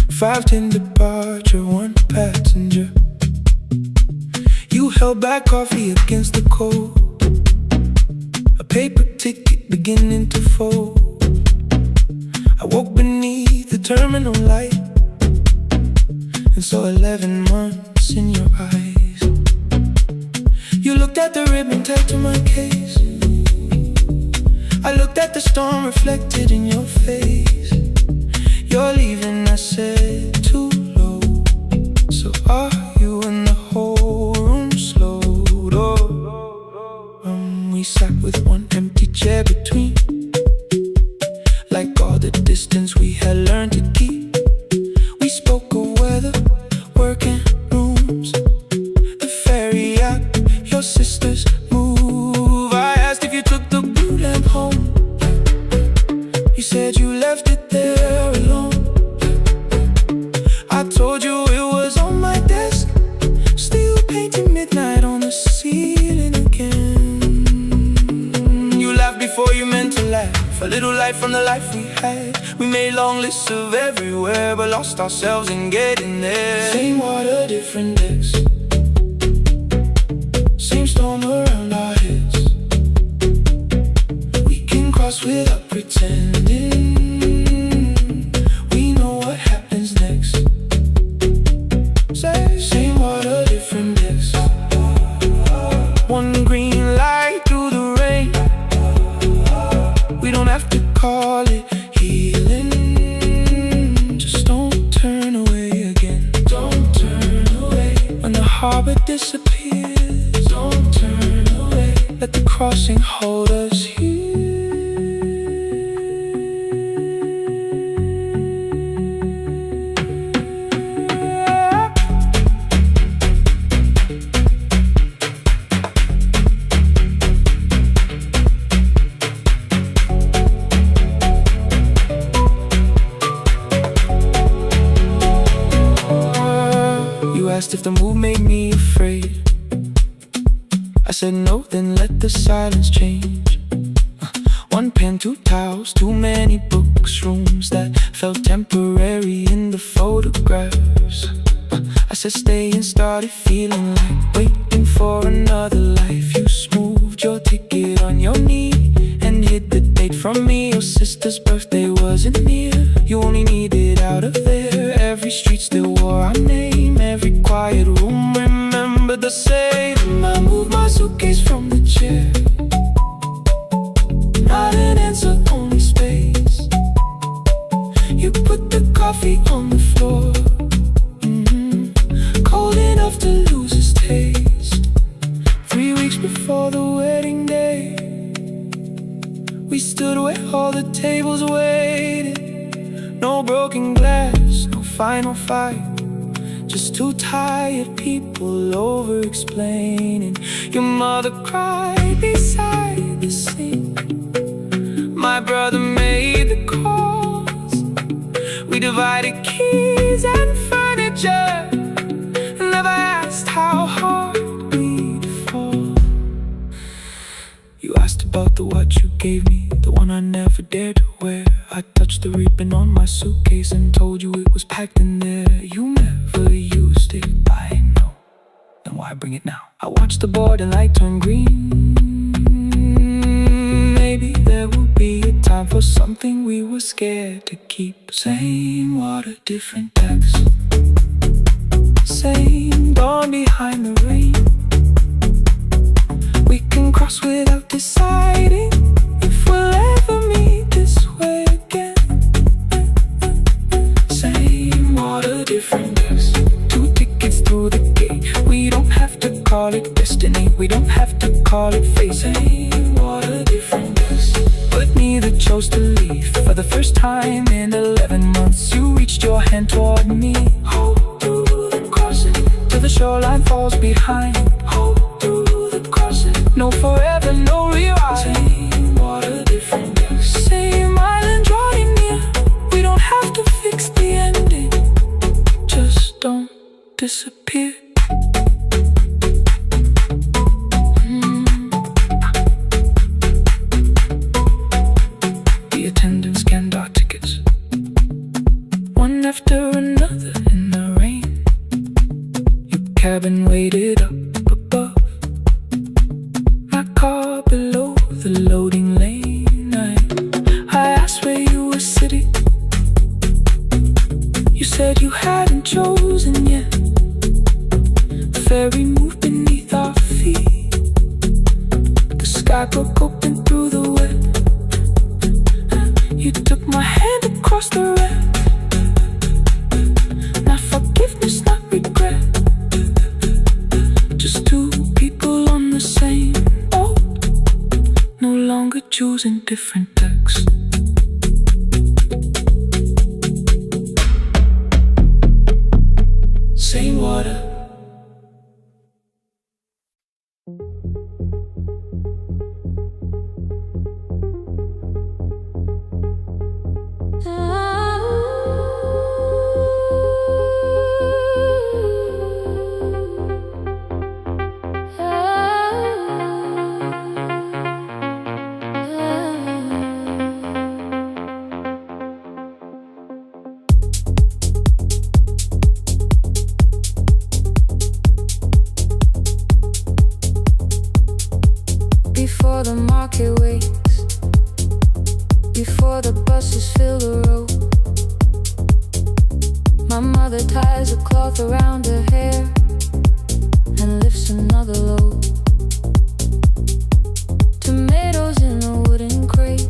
5:10 departure, 1 passenger. You held back coffee against the cold. A paper ticket beginning to fold. I woke beneath the terminal light and saw 11 months in your eyes. You looked at the ribbon tied to my case. I looked at the storm reflected in your face. You're leaving, I said, too low. So are you? And the whole room slowed. We sat with one empty chair between, like all the distance we had learned to keep. We spoke of weather, work and rooms, the ferry out, your sister's move. I asked if you took the blue lamp home. You said you left it there alone. I told you it was on my desk, still painting midnight on the ceiling again. You laughed before you meant to laugh, a little light from the life we had. We made long lists of everywhere, but lost ourselves in getting there. Same water, different decks, same storm around our heads. We can cross without pretending. We know what happens next. Same water, different decks. One green light through the rain. We don't have to call it healing. Just don't turn away again. Don't turn away. When the harbor disappears, don't turn away. Let the crossing hold us here. Asked if the move made me afraid. I said no, then let the silence change. One pen, two towels, too many books, rooms that felt temporary in the photographs. I said stay and started feeling like waiting for another life. You smoothed your ticket on your knee and hid the date from me. Your sister's birthday wasn't near. You only needed out of there. Every street still wore our name. Every quiet room remembered the same. I moved my suitcase from the chair. Not an answer, only space. You put the coffee on the floor, cold enough to lose its taste. 3 weeks before the wedding day, we stood where all the tables waited. No broken glass, no final fight, just two tired people over-explaining. Your mother cried beside the sink. My brother made the calls. We divided keys and furniture, never asked how hard we'd fall. You asked about the watch you gave me, the one I never dared to wear. I touched the ribbon on my suitcase and told you it was packed in there. You never used it, I know. Then why bring it now? I watched the border light turn green. Maybe there will be a time for something we were scared to keep. Same water, different decks. Same dawn behind the rain. We can cross without deciding if we'll ever meet this way again. Same water, different decks. 2 tickets through the gate. We don't have to call it destiny. We don't have to call it fate. Same water, different decks. But neither chose to leave. For the first time in 11 months, you reached your hand toward me. Hold through the crossing till the shoreline falls behind. Hold through the crossing. No forever, no rewrite. Same water, different decks. Same island drawing near. We don't have to fix the ending. Just don't disappear. The attendant scanned our tickets, one after another in the rain. Your cabin waited up above, my car below the loading lane. said you hadn't chosen yet. The ferry moved beneath our feet. The sky broke open through the web. You took my hand across the red. Not forgiveness, not regret. Just two people on the same boat, no longer choosing different decks. Same water. Before the market wakes, before the buses fill the road, my mother ties a cloth around her hair and lifts another load. Tomatoes in a wooden crate,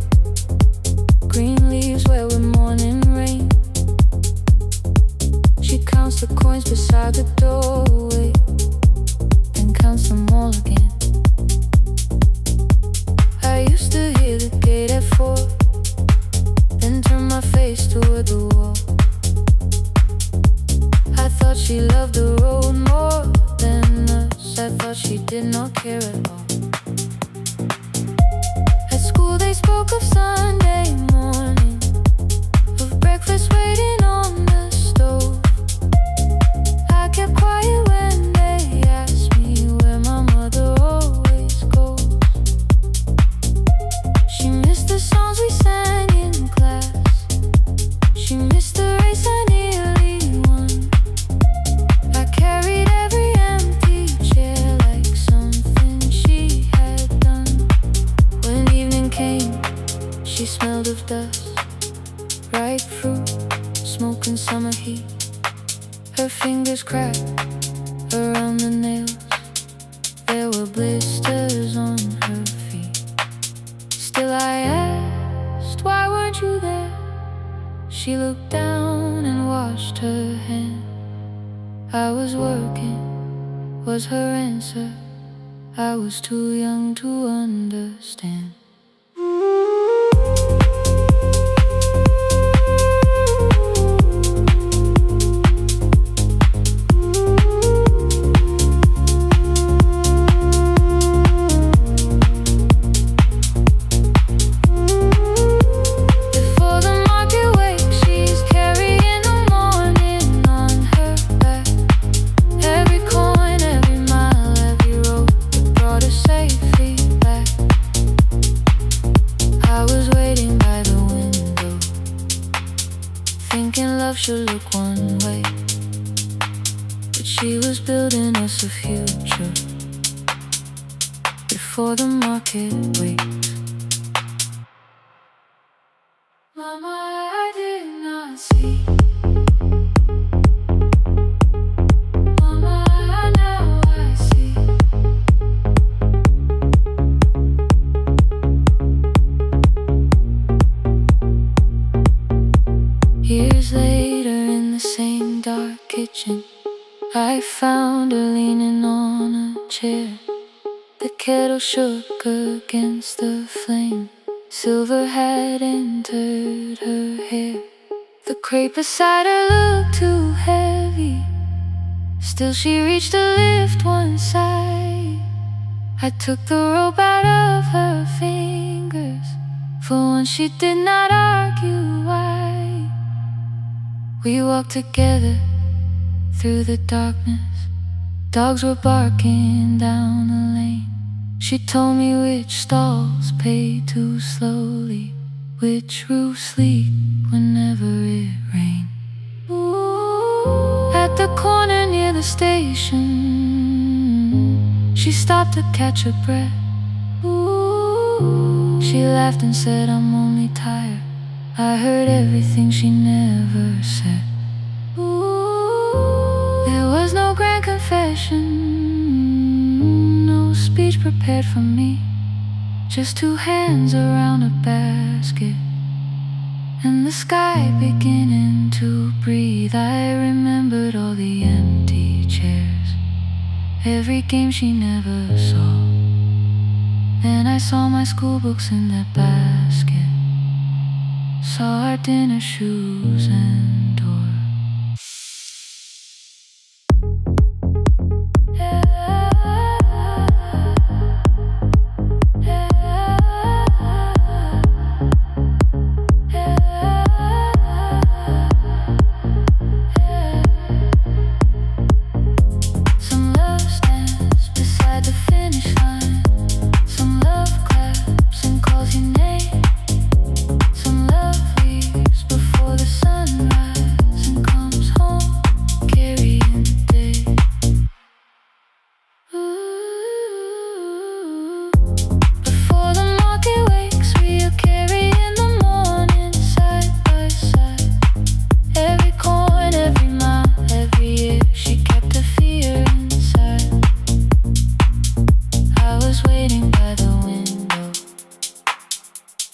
green leaves where we're morning rain. She counts the coins beside the doorway, then counts them all again. I used to hear the gate at 4, then turn my face toward the wall. I thought she loved the road more than us. I thought she did not care at all. At school they spoke of Sunday morning, of breakfast waiting on the stove. I kept quiet when they asked me where my mother always goes. She missed the songs we sang in class. She missed the race I nearly won. I carried every empty chair like something she had done. When evening came, she smelled of dust, ripe fruit, smoke and summer heat. Her fingers cracked around the nails. There were blisters on her feet. Still I asked, why weren't you there? She looked down and washed her hand. I was working, was her answer. I was too young to understand. Should look one way, but she was building us a future before the market wakes. Mama, I did not see. Mama, now I see. Years later in the same dark kitchen, I found her leaning on a chair. The kettle shook against the flame. Silver had entered her hair. The crate beside her looked too heavy. Still she reached to lift one side. I took the rope out of her fingers. For once she did not argue why. We walked together through the darkness. Dogs were barking down the lane. She told me which stalls pay too slowly, which roofs leak whenever it rained. At the corner near the station, she stopped to catch her breath. She laughed and said, I'm only tired. I heard everything she never said. no grand confession, no speech prepared for me. Just two hands around a basket and the sky beginning to breathe. I remembered all the empty chairs, every game she never saw. Then I saw my school books in that basket, saw our dinner shoes and door.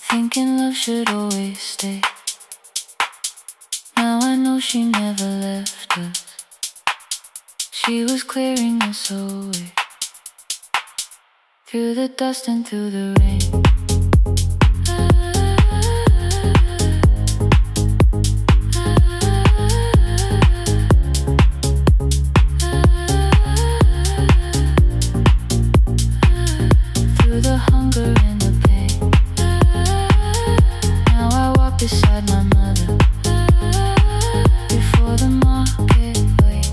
Thinking love should always stay. Now I know she never left us. She was clearing us away, through the dust and through the rain. Through the hunger and the pain. Now I walk beside my mother, before the market wait.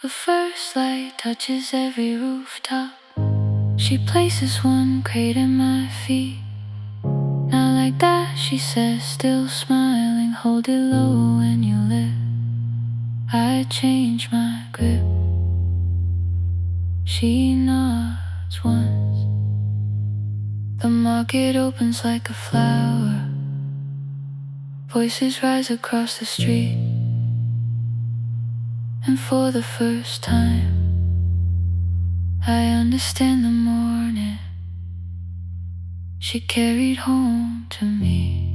The first light touches every rooftop. She places one crate at my feet. Now like that, she says, still smiling, hold it low when you live. I change my grip. She nods once. The market opens like a flower. Voices rise across the street. And for the first time, I understand the morning she carried home to me.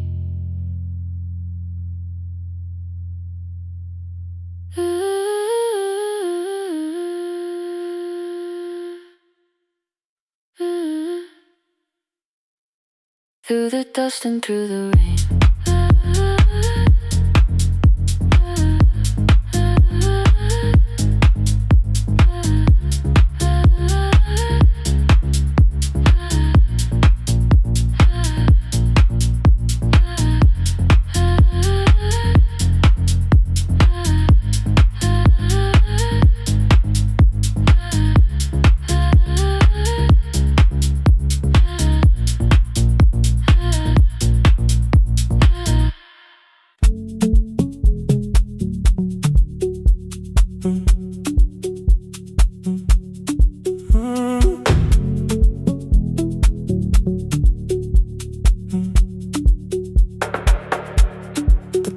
Through the dust and through the rain.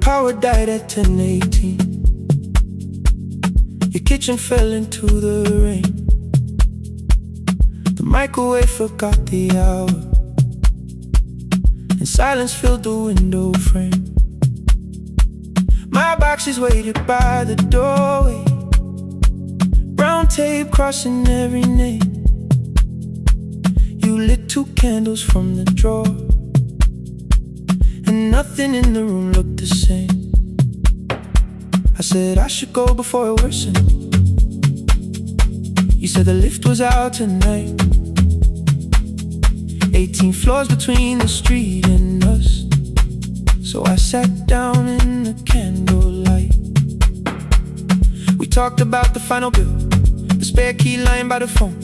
Power died at 10:18. Your kitchen fell into the rain. The microwave forgot the hour, and silence filled the window frame. My boxes waited by the doorway, brown tape crossing every name. You lit two candles from the drawer, and nothing in the room looked the same. I said I should go before it worsened. You said the lift was out tonight. 18 floors between the street and us. So I sat down in the candlelight. We talked about the final bill, the spare key lying by the phone,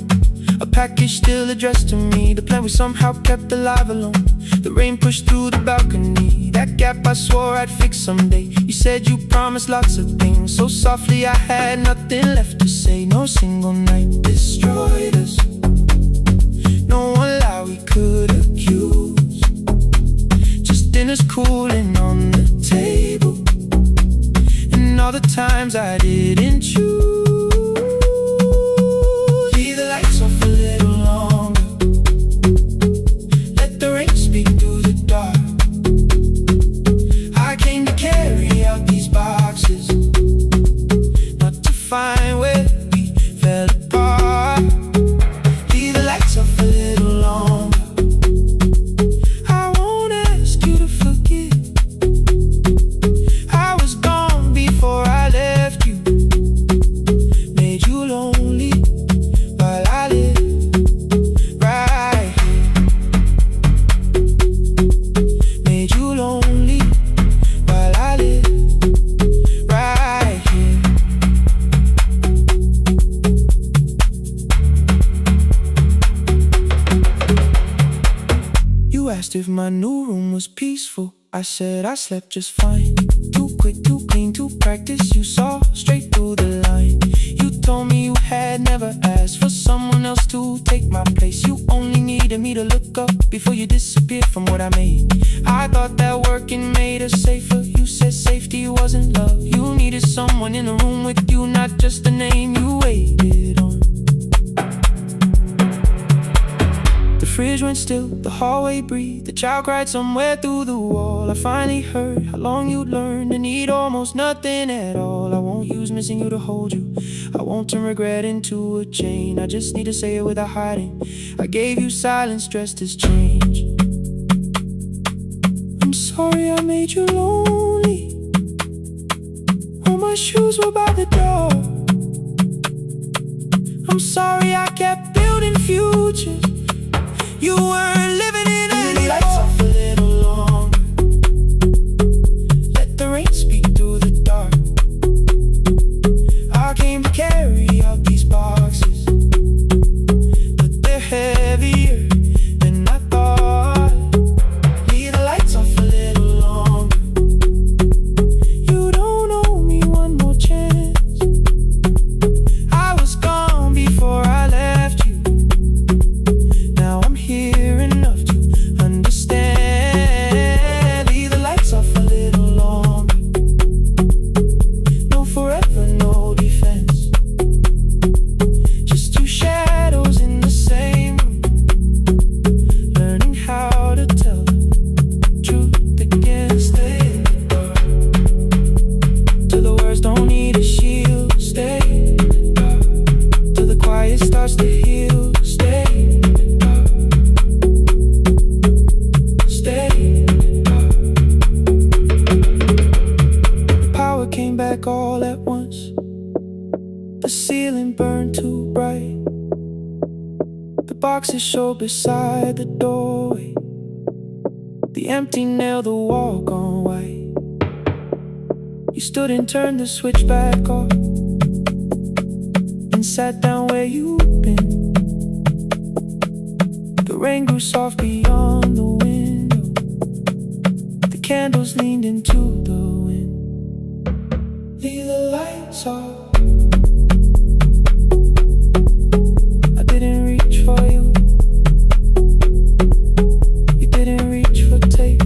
a package still addressed to me, the plan we somehow kept alive alone. The rain pushed through the balcony, that gap I swore I'd fix someday. You said you promised lots of things, so softly I had nothing left to say. No single night destroyed us, no one lie we could accuse. just cooling on the table. And all the times I didn't choose. Leave the lights off a little longer. Let the rain speak through the dark. I came to carry out these boxes, not to find where we fell apart. Leave the lights off a little longer. I won't ask you to forget. I was gone before I left you. Made you lonely while I lived right here. Made you lonely while I lived right here. You asked if my new room was peaceful. I said I slept just fine. Too quick, too clean, too practiced. You saw straight through the line. You told me you had never asked for someone else to take my place. You only needed me to look up before you disappeared from what I made. I thought that working made us safer. You said safety wasn't love. You needed someone in the room with you, not just a name you waited on. The fridge went still, the hallway breathed. The child cried somewhere through the wall. I finally heard how long you'd learned to need almost nothing at all. I won't use missing you to hold you. I won't turn regret into a chain. I just need to say it without hiding. I gave you silence dressed as change. I'm sorry I made you lonely. All my shoes were by the door. I'm sorry I kept building futures you weren't living in anymore. Leave the lights off a little longer. Let the rain speak through the dark. I came to carry out these boxes, but they're heavier than I thought. Leave the lights off a little longer. You don't owe me one more chance. I was gone before I left you. Now I'm here enough to understand. Leave the lights off a little longer. No forever, no defense. Just two shadows in the same room, learning how to tell the truth against the dark. Till the words don't need a shield. Stay in the dark. Till the quiet starts to heal. Stay in the dark. Stay in the dark. The power came back all at once. The ceiling burned too bright. The boxes showed beside the doorway. The empty nail, the wall gone white. You stood and turned the switch back off and sat down where you'd been. The rain grew soft beyond the window. The candles leaned into the wind. Leave the lights off. I didn't reach for you. You didn't reach for tape.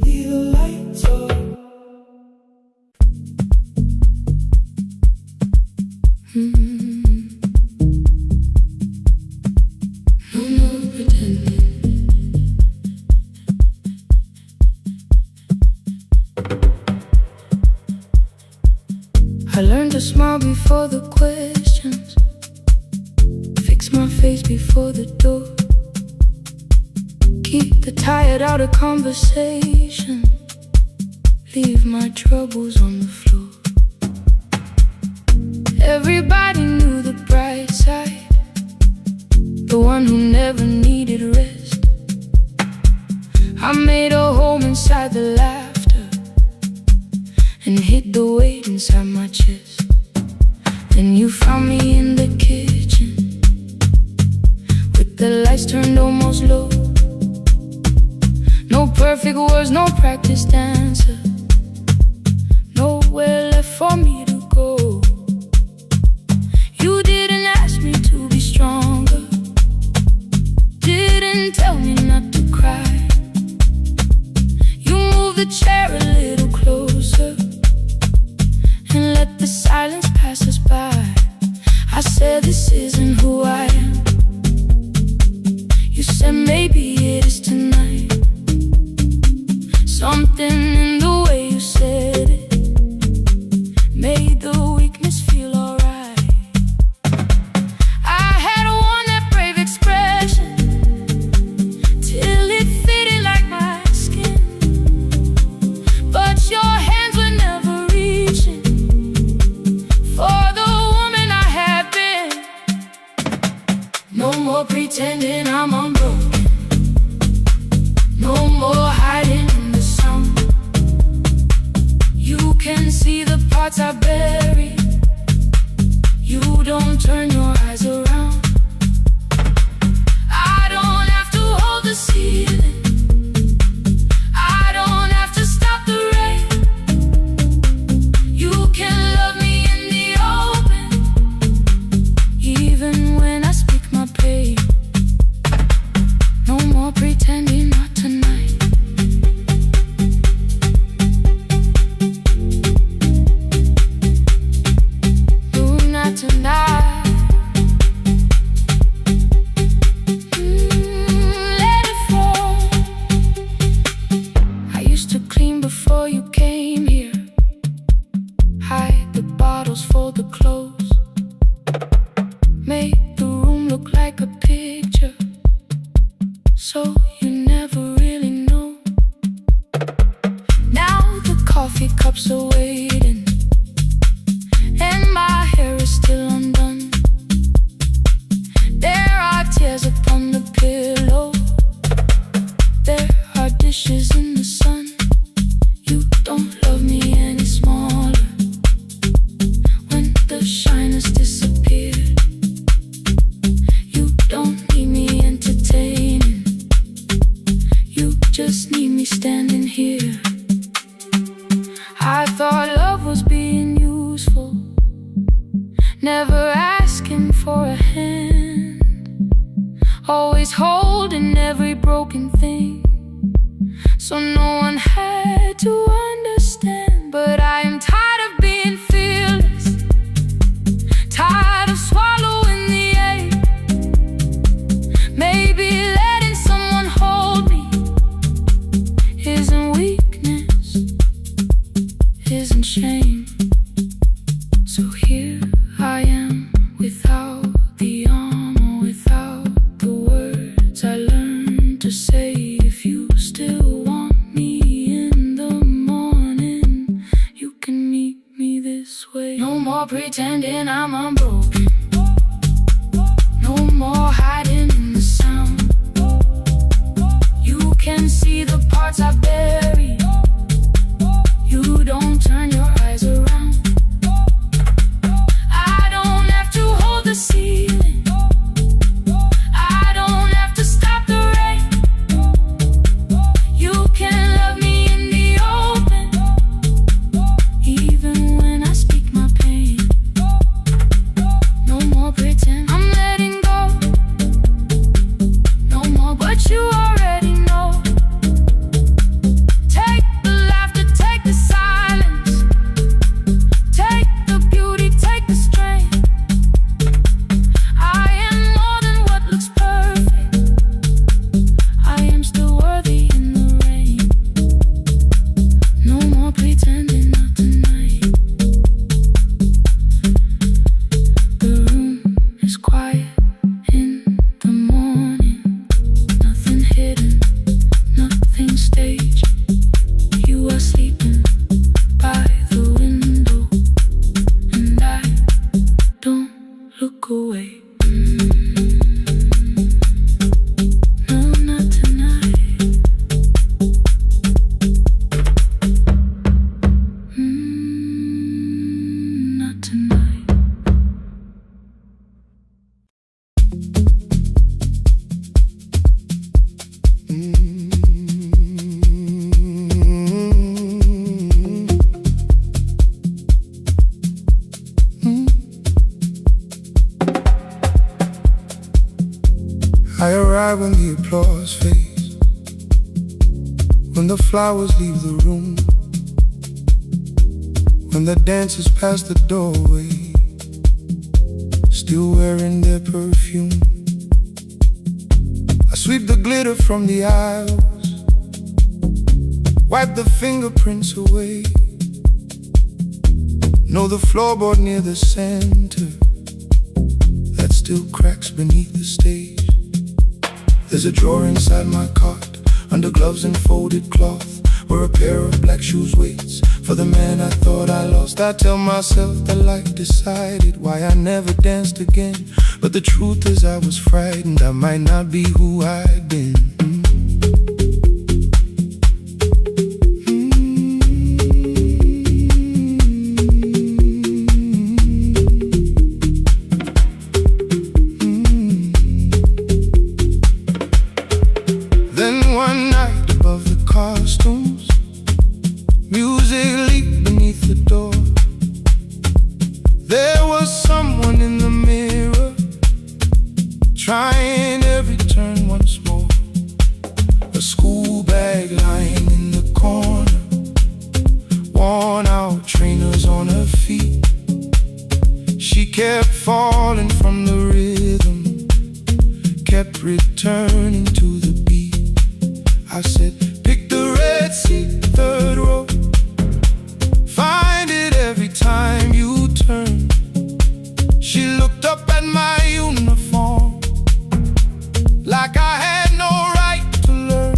Leave the lights off. No more pretending. I learned to smile before the questions, fix my face before the door, keep the tired out of conversation, leave my troubles on the floor. Everybody knew the bright side, the one who never needed rest. I made a home inside the laughter and hid the weight inside my chest. Then you found me in the kitchen, The lights turned almost low. No perfect words, no practiced answer. Nowhere left for me to go. You didn't ask me to be stronger. Didn't tell me not to cry. You moved the chair a little closer and let the silence pass us by. I said, this isn't who I am. You said, maybe it is tonight. Something in the way you said it made the weakness feel alright. I had worn that brave expression till it fitted like my skin, but your hands were never reaching for the woman I had been. No more pretending I'm unbroken. No more hiding in the sound. You can see the parts I bury. You don't turn your eyes around. I don't have to hold the ceiling. I don't have to stop the rain. You can love me in the open, even when I speak my pain. No more pretending, not tonight. No, not tonight. Let it fall. I used to clean before you came here. Hide the bottles, fold the clothes. Make the room look like a picture, so you never really know. Now the coffee cups are waiting, and my hair is still undone. There are tears upon the pillow. There are dishes in the sun. You don't love me any smaller when the shine has disappeared. You don't need me entertaining. You just need me standing here. I thought love was being useful, never asking for a hand, always holding every broken thing, so no one had to understand. But I am tired of being fearless, tired of swallowing the ache. Maybe letting someone hold me isn't weakness, isn't shame. So here I am, without the arm or without the words I learned to say. If you still want me in the morning, you can meet me this way. No more pretending I'm unbroken. No more hiding in the sound. You can see the parts I bury. You don't turn your eyes around. I don't have to hold the ceiling. I don't have to stop the rain. You can love me in the open, even when I speak my pain. I arrive when the applause fades, when the flowers leave the room, when the dancers pass the doorway, still wearing their perfume. I sweep the glitter from the aisles, wipe the fingerprints away. Know the floorboard near the center that still cracks beneath the stage. There's a drawer inside my cart, under gloves and folded cloth, where a pair of black shoes waits for the man I thought I lost. I tell myself that life decided why I never danced again, but the truth is I was frightened I might not be who I'd been. Trying every turn once more. A school bag lying in the corner, worn out trainers on her feet. She kept falling from the rhythm, kept returning to the beat. I said, pick the red seat, third row. Find it every time you turn. She looked up at my uniform like I had no right to learn,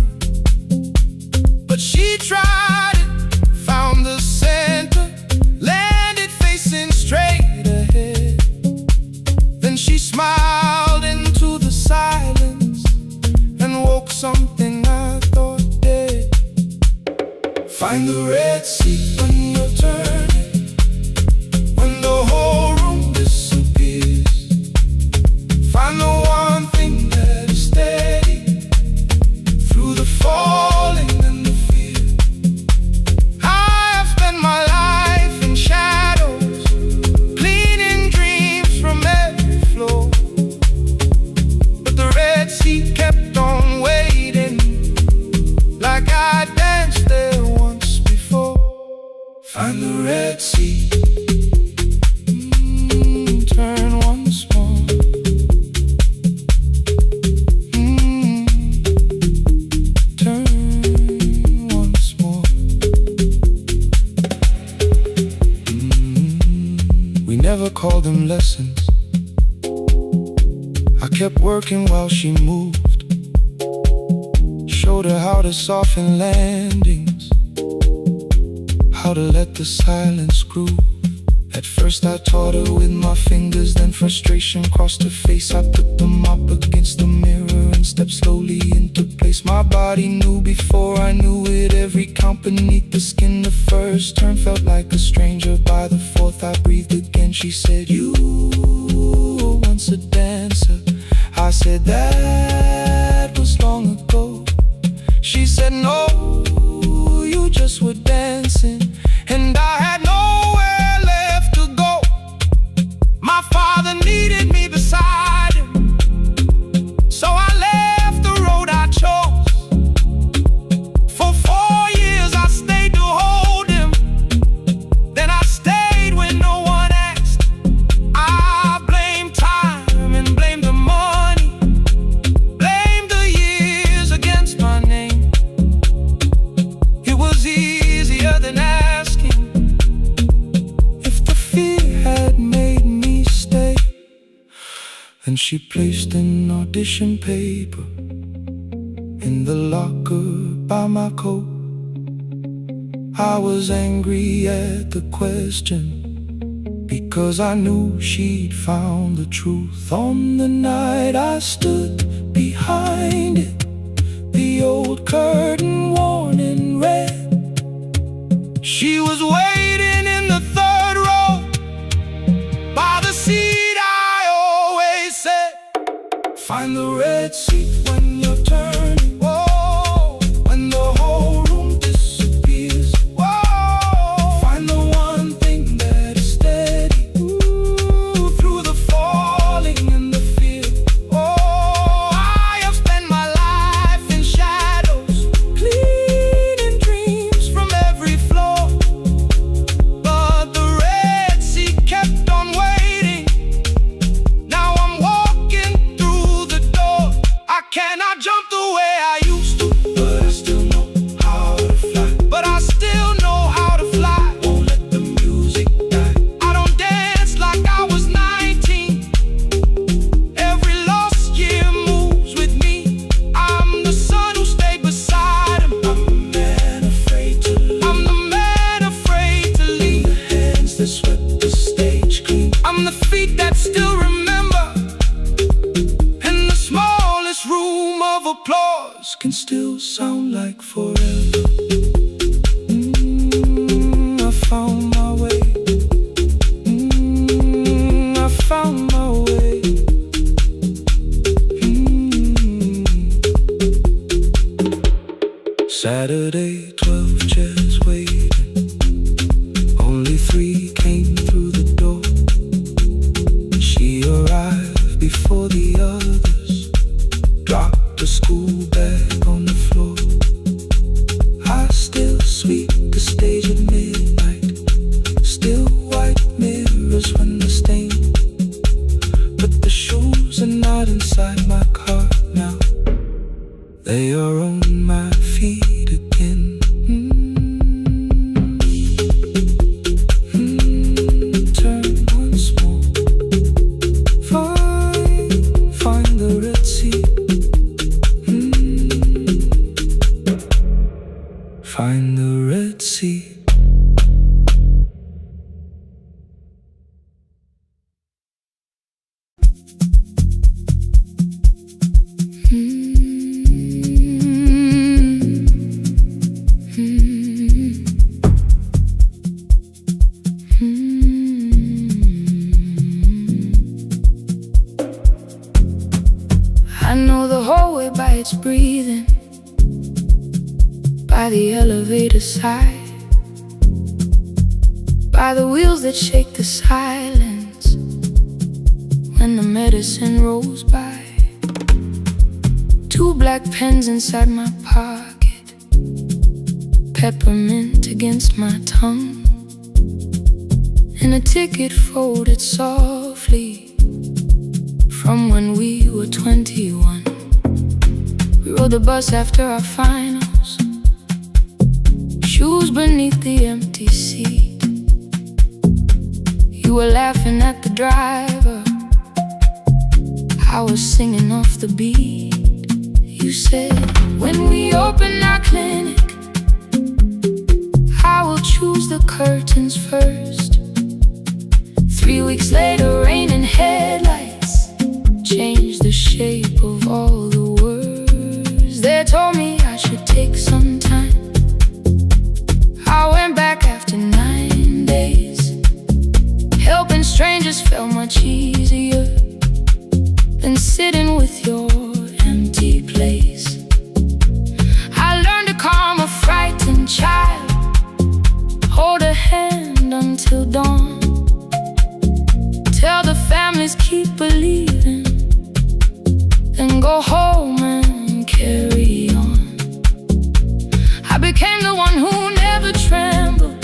but she tried it, found the center, landed facing straight ahead. Then she smiled into the silence and woke something I thought dead. Find the red seat when you're turning, when the whole room disappears. Find the one thing that is steady through the falling and the fear. I have spent my life in shadows, cleaning dreams from every floor, but the red seat kept on waiting, like I danced there once before. Find the red seat, turn once more. Never called them lessons. I kept working while she moved, showed her how to soften landings, how to let the silence groove. At first I taught her with my fingers, then frustration crossed her face. I put them up against the mirror and stepped slowly into place. My body knew before I knew it, every count beneath the skin. The first turn felt like a stranger, by the fourth I breathed again. She said, you were once a dancer. I said, that was long ago. She said, no, you just were dancing, and I had nowhere left to go. My father needed me beside him, so I left the road I chose. For 4 years I stayed to hold him, then I stayed when no one asked. I blamed time and blamed the money, blamed the years against my name. It was easier than asking if the fear had made me stay. Then she placed an audition paper in the locker by my coat. I was angry at the question, because I knew she'd found the truth. On the night I stood behind it, the old curtain worn in red. She was waiting in the third row, by the seat I always said. Find the red seat when you're turning, whoa, when the whole room disappears. Whoa, find the one thing that is steady, ooh, through the falling and the fear. Oh, I it's breathing by the elevator side, by the wheels that shake the silence when the medicine rolls by. Two black pens inside my pocket, peppermint against my tongue, and a ticket folded softly from when we were 21. We rode the bus after our finals, shoes beneath the empty seat. You were laughing at the driver, I was singing off the beat. You said, when we open our clinic, I will choose the curtains first. 3 weeks later, rain and headlights changed the shape of all the words. They told me I should take some time. I went back after 9 days. Helping strangers felt much easier than sitting with your empty place. I learned to calm a frightened child, hold a hand until dawn, tell the families keep believing, then go home and carry on. I became the one who never trembled,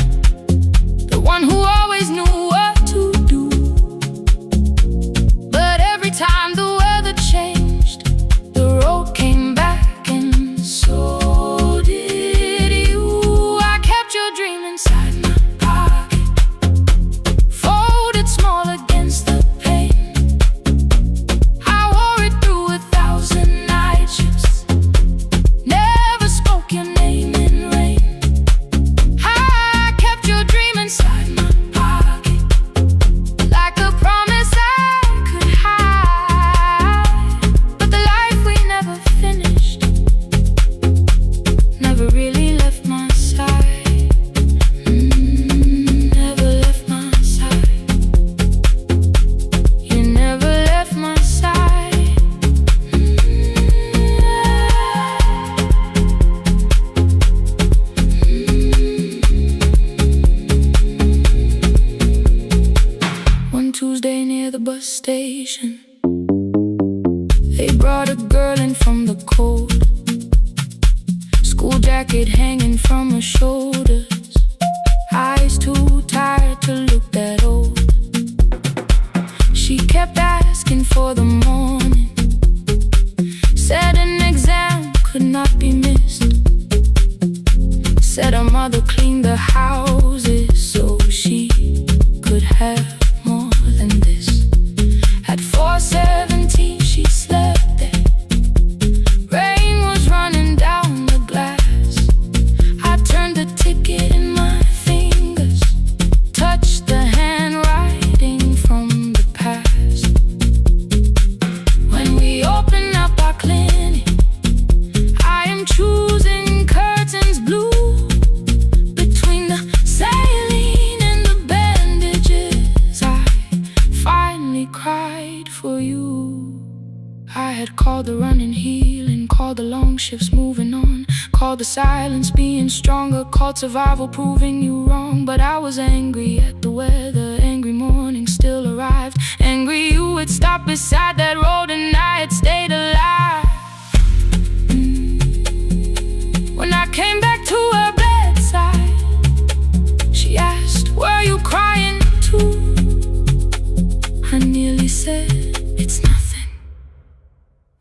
the one who always knew what to do. But every time the weather changed, the road came back, and so did you. I kept your dream inside my pocket, folded small against the pain. I wore it through 1,000 night shifts, never spoke your name in rain. I kept your dream inside my pocket, like a promise I could hide. But the life we never finished never really left my side. Never left my side. You never left my side. One Tuesday near the bus station, they brought a girl in from the cold, school jacket hanging from her shoulders, eyes too tired to look that old. She kept asking for the morning, said an exam could not be missed, said her mother cleaned the houses so she could have more than this. At 4:17 she slept there, rain was running down the glass. I turned the ticket in my fingers, touched the handwriting from the past. When we open up our clinic, I am choosing curtains blue, between the saline and the bandages. I finally cried for you. I had called the running healing, called the long shifts moving on, called the silence being stronger, called survival proving you wrong. But I was angry at the weather, angry morning still arrived, angry you had stopped beside that road and I had stayed alive. When I came back to her bedside, she asked, were you crying too? I nearly said, it's nothing,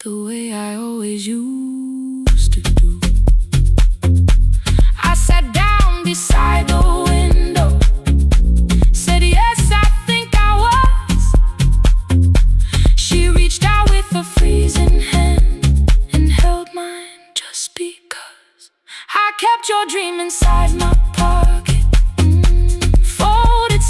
the way I always used to do. I sat down beside the window, said yes, I think I was. She reached out with a freezing hand and held mine just because. I kept your dream inside my pocket, folded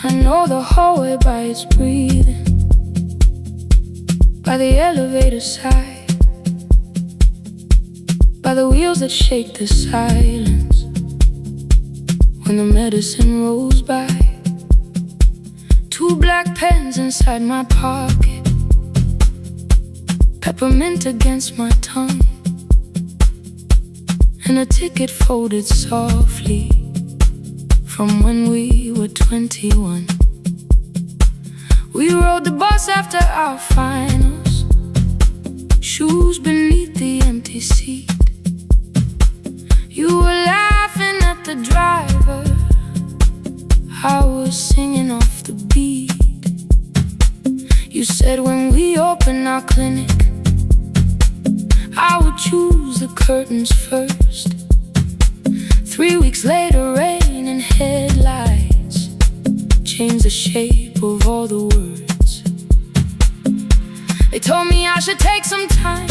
I know the hallway by its breathing, by the elevator side, by the wheels that shake the silence when the medicine rolls by. 2 black pens inside my pocket, peppermint against my tongue, and a ticket folded softly from when we were 21. We rode the bus after our finals, shoes beneath the empty seat. You were laughing at the driver, I was singing off the beat. You said when we open our clinic, I would choose the curtains first. 3 weeks later, rain and headlights changed the shape of all the words. They told me I should take some time.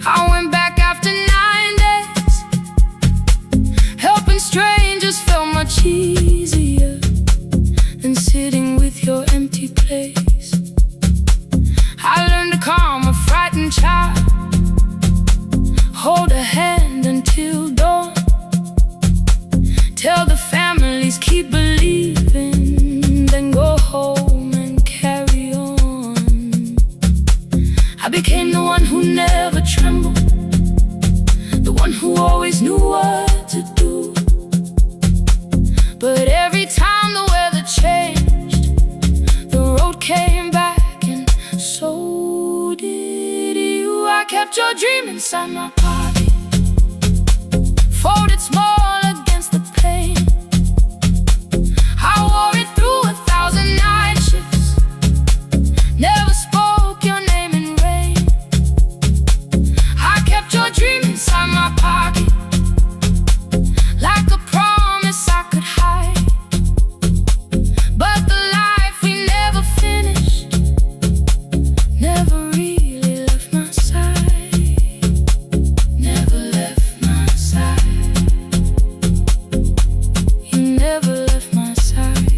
I went back after 9 days. Helping strangers felt much easier than sitting with your empty place. I learned to calm a frightened child, hold a hand until dawn, tell the families keep believing, then go home and carry on. I became the one who never trembled, the one who always knew what to do. But every time the weather changed, the road came back, and so did you. I kept your dream inside my pocket, folded small against the pain. I wore it through 1,000 night shifts, never spoke your name in rain. I kept your dream inside my pocket, like a promise I could hide. But the life we never finished never really left my side, never left my side. You never left my side.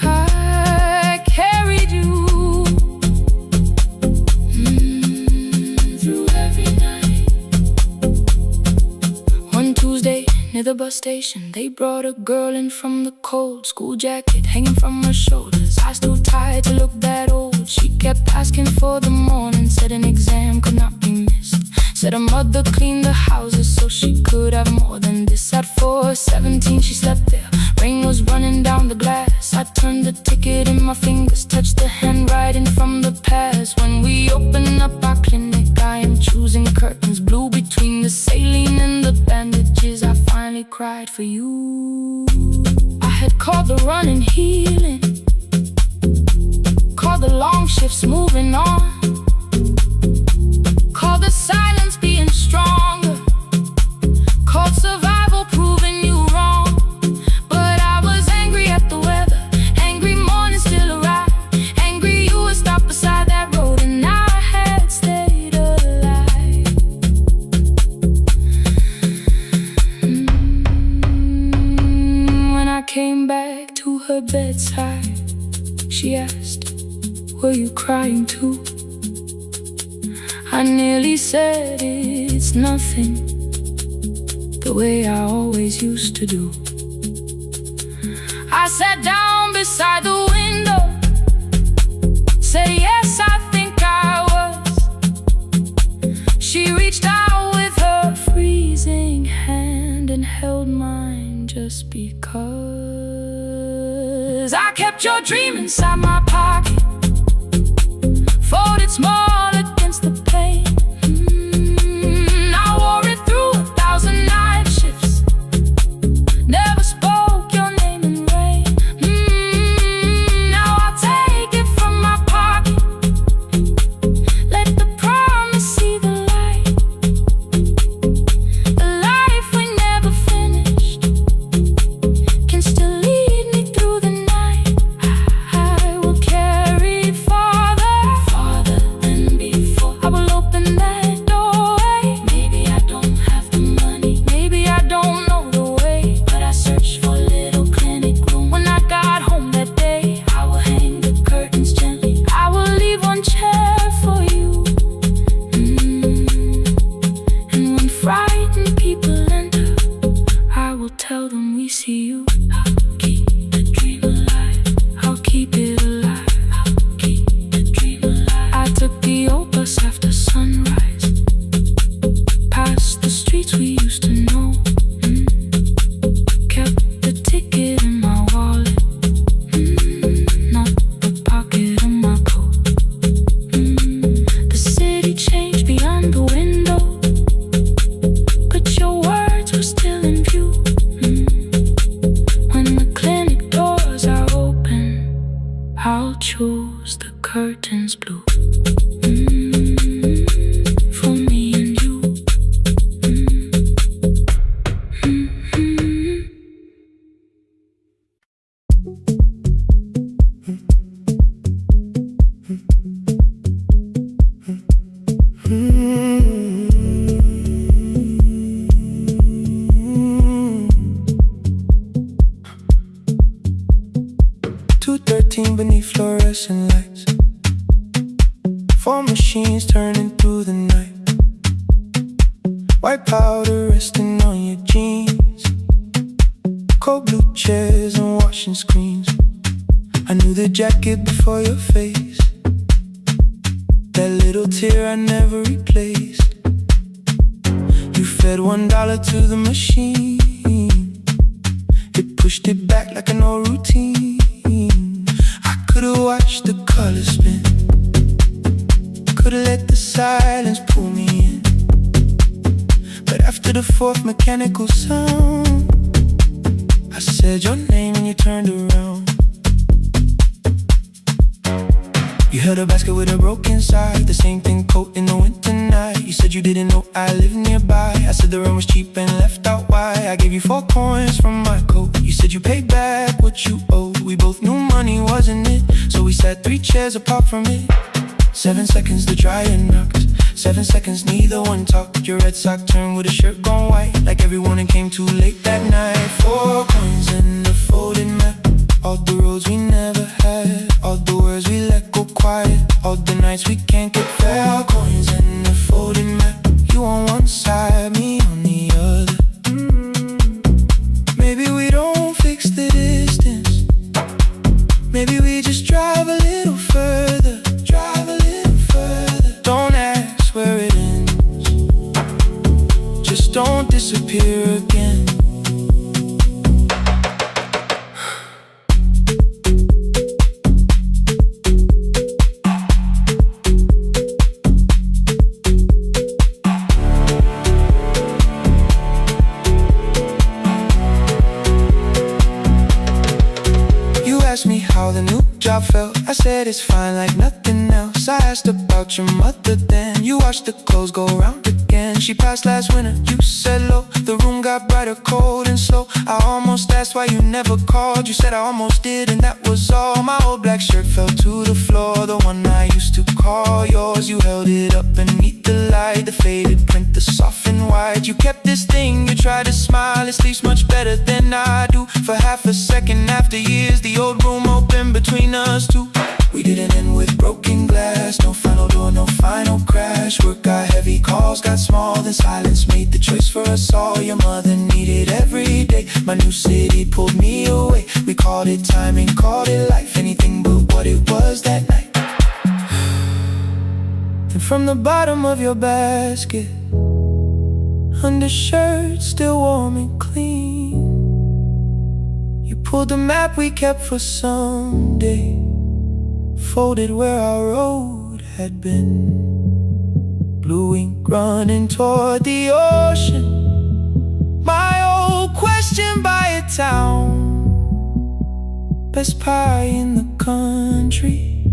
I carried you through every night. One Tuesday near the bus station, they brought a girl in from the cold, school jacket hanging from her shoulders, eyes too tired to look that old. She kept asking for the morning, said an exam could not be missed, said her mother cleaned the houses so she could have more than this. At 4:17 she slept there, rain was running down the glass. I turned the ticket in my fingers, touched the handwriting from the past. When we open up our clinic, I am choosing curtains blue between the saline and the bandages. I finally cried for you. I had called the run and healing, called the long shifts moving on, called the silence being stronger, called survival proving you wrong. But I was angry at the weather, angry morning still arrived, angry you were stopped beside that road and I had stayed alive. When I came back to her bedside, she asked, were you crying too? I nearly said it's nothing, the way I always used to do. I sat down beside the window, said yes, I think I was. She reached out with her freezing hand and held mine just because. I kept your dream inside my pocket, folded small against the pain. I wore it through 1,000 night shifts, never spoke your name in rain. Now I'll take it from my pocket, let the promise see the light, the life we never finished can still lead me through the night. I will mountains blue. For me and you. 2:13 beneath fluorescent lights. 4 machines turning through the night. White powder resting on your jeans. Cold blue chairs and washing screens. I knew the jacket before your face. That little tear I never replaced. You fed $1 to the machine. It pushed it back like an old routine. I could've watched the colors spin. Could've let the silence pull me in. But after the 4th mechanical sound, I said your name and you turned around. You held a basket with a broken side, the same thing coat in the winter night. You said you didn't know I lived nearby. I said the rent was cheap and left out why. I gave you 4 coins from my coat. You said you paid back what you owed. We both knew money wasn't it, so we sat 3 chairs apart from it. 7 seconds the dryer knocked. 7 seconds neither one talked. Your red sock turned with a shirt gone white, like everyone and came too late that night. 4 coins and a folded map. All the roads we never had, all the words we let go quiet, all the nights we can't get fair. Coins and a folded map. You on one side, me on the other. Maybe we don't fix the distance. Maybe we just drive a little further. Drive a little further. Don't ask where it ends. Just don't disappear again. Asked me how the new job felt. I said it's fine like nothing else. I asked about your mother then. You watched the clothes go round again. She passed last winter, you said low. The room got brighter, cold and slow. I almost asked why you never called. You said I almost did and that was all. My old black shirt fell to the floor, the one I used to call yours. You held it up beneath the light, the faded print, the soft and white. You kept this thing, you tried to smile. It sleeps much better than I do. For half a second after years, the old room open between us two. We didn't end with broken glass. No final door, no final crash. Work got heavy, calls got small. Then silence made the choice for us all. Your mother needed every day. My new city pulled me away. We called it timing, called it life. Anything but what it was that night. And from the bottom of your basket, undershirt still warm and clean, you pulled the map we kept for someday, folded where our road had been. Blue ink running toward the ocean. My old question by a town. Best pie in the country.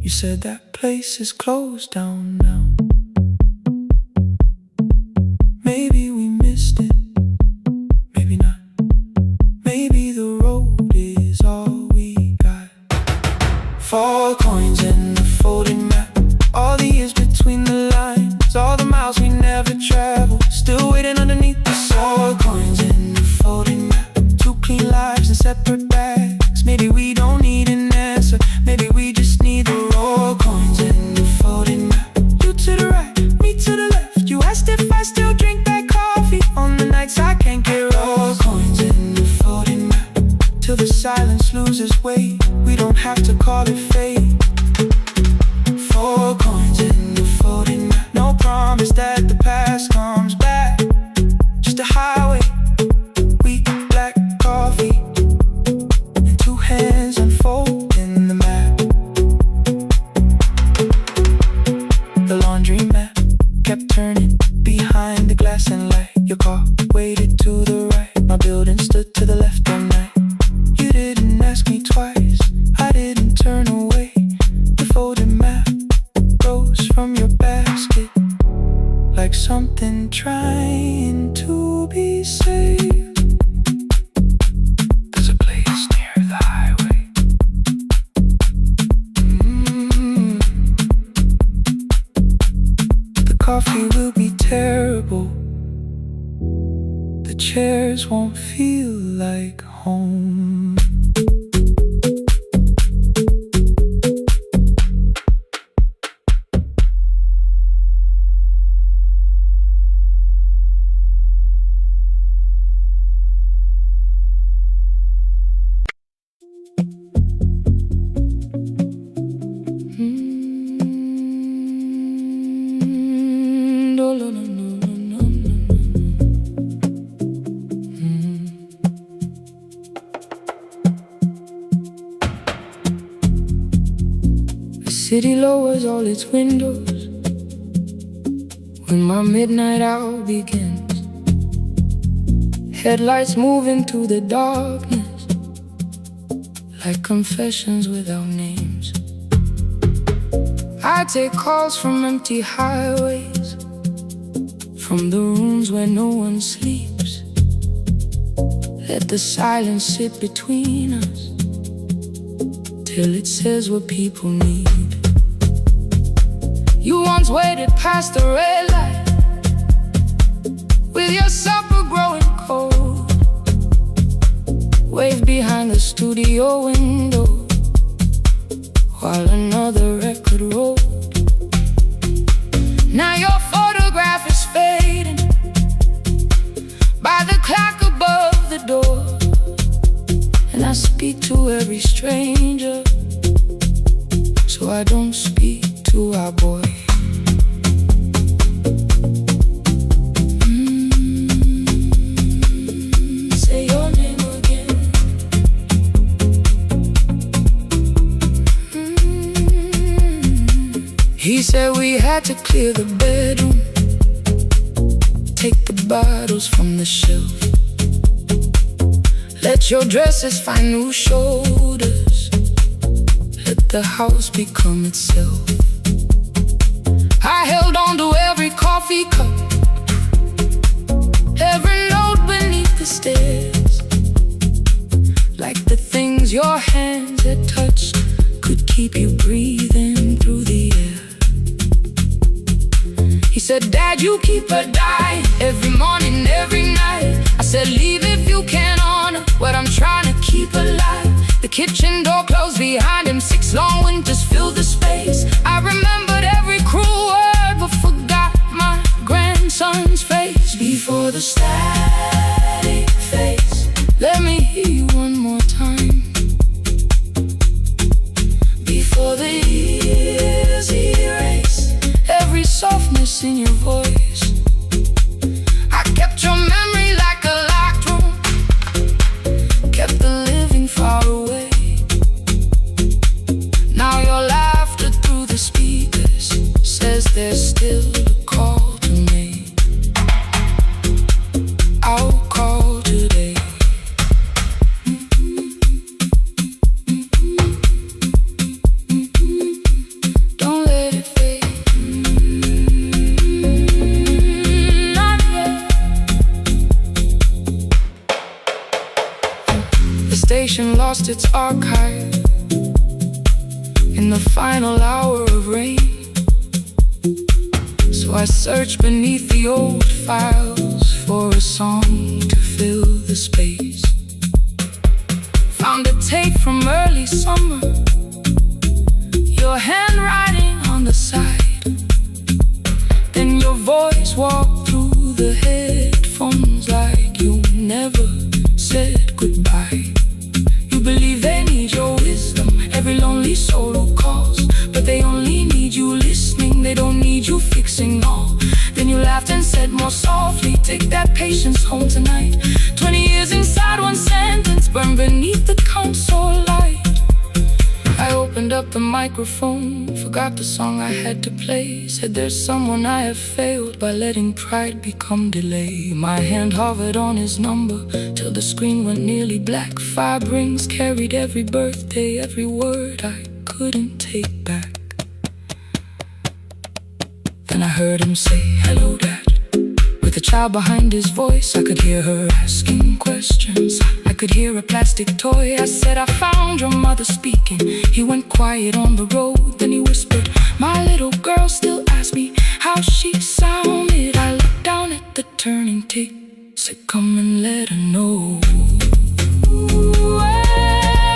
You said that place is closed down now. Maybe we missed it, maybe not. Maybe the road is all we got. 4 coins and a folded map. All the years between the lines, all the miles we never traveled, still waiting underneath the soil. Coins and a folded map. 2 clean lives in separate bags. Maybe we don't need an answer, maybe we just need the raw. Coins and a folded map. You something trying to be saved. There's a place near the highway. The coffee will be terrible. The chairs won't feel like home. The city lowers all its windows when my midnight hour begins. Headlights move into the darkness like confessions without names. I take calls from empty highways, from the rooms where no one sleeps. Let the silence sit between us till it says what people need. You once waited past the red light with your supper growing cold, waved behind the studio window while another record rolled. Now your photograph is fading by the clock above the door, and I speak to every stranger, so I don't speak to our boy. Say your name again. He said we had to clear the bedroom, take the bottles from the shelf, let your dresses find new shoulders, let the house become itself. I held on to every coffee cup, every note beneath the stairs, like the things your hands had touched could keep you breathing through the air. He said, Dad, you keep her dying every morning, every night. I said, leave if you can honor what I'm trying to keep alive. The kitchen door closed behind him, 6 long winters filled the space. I remembered every cruel word but forgot my grandson's face. Before the static fades, let me hear you one more time. Before the years erase every softness in your voice, I kept your memory like a locked room, kept the living far away. Now your laughter through the speakers says there's still a call to make. I'll call today. Don't let it fade. Not yet. The station lost its archive in the final hour of rain, so I searched beneath the old files for a song to fill the space. Found a tape from early summer, your handwriting on the side, then your voice walked through the headphones like you never said goodbye. You believe they need your wisdom, every lonely soul who calls, but they only need you listening, they don't need you fixing all. Then you laughed and said more softly, take that patience home tonight. 20 years inside one sentence, burned beneath the console light. I opened up the microphone, forgot the song I had to play. Said there's someone I have failed by letting pride become delay. My hand hovered on his number till the screen went nearly black. 5 rings carried every birthday, every word I couldn't take back. Then I heard him say, hello, Dad. With a child behind his voice, I could hear her asking questions. I could hear a plastic toy. I said, I found your mother speaking. He went quiet on the road, then he whispered, my little girl still asks me how she sounded. I looked down at the turning tick, said, come and let her know.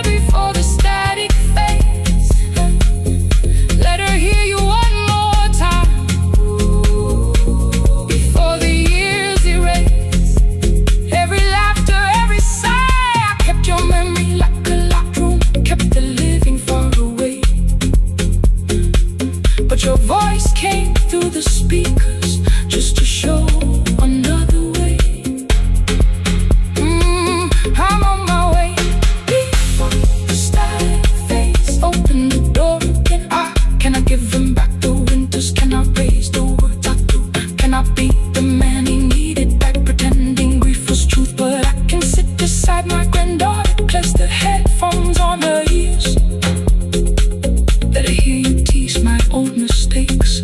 Before the static fades, let her hear you one more time. Before the years erase every laughter, every sigh. I kept your memory like a locked room, kept the living far away. But your voice came through the speakers just to show another way. I'm on my way. Before the static fades, open the door again. Can I give him back the winters? Can I raise the words I do? Can I be the man he needed back, pretending grief was truth? But I can sit beside my granddaughter, place the headphones on her ears. Let her hear you tease my old mistakes.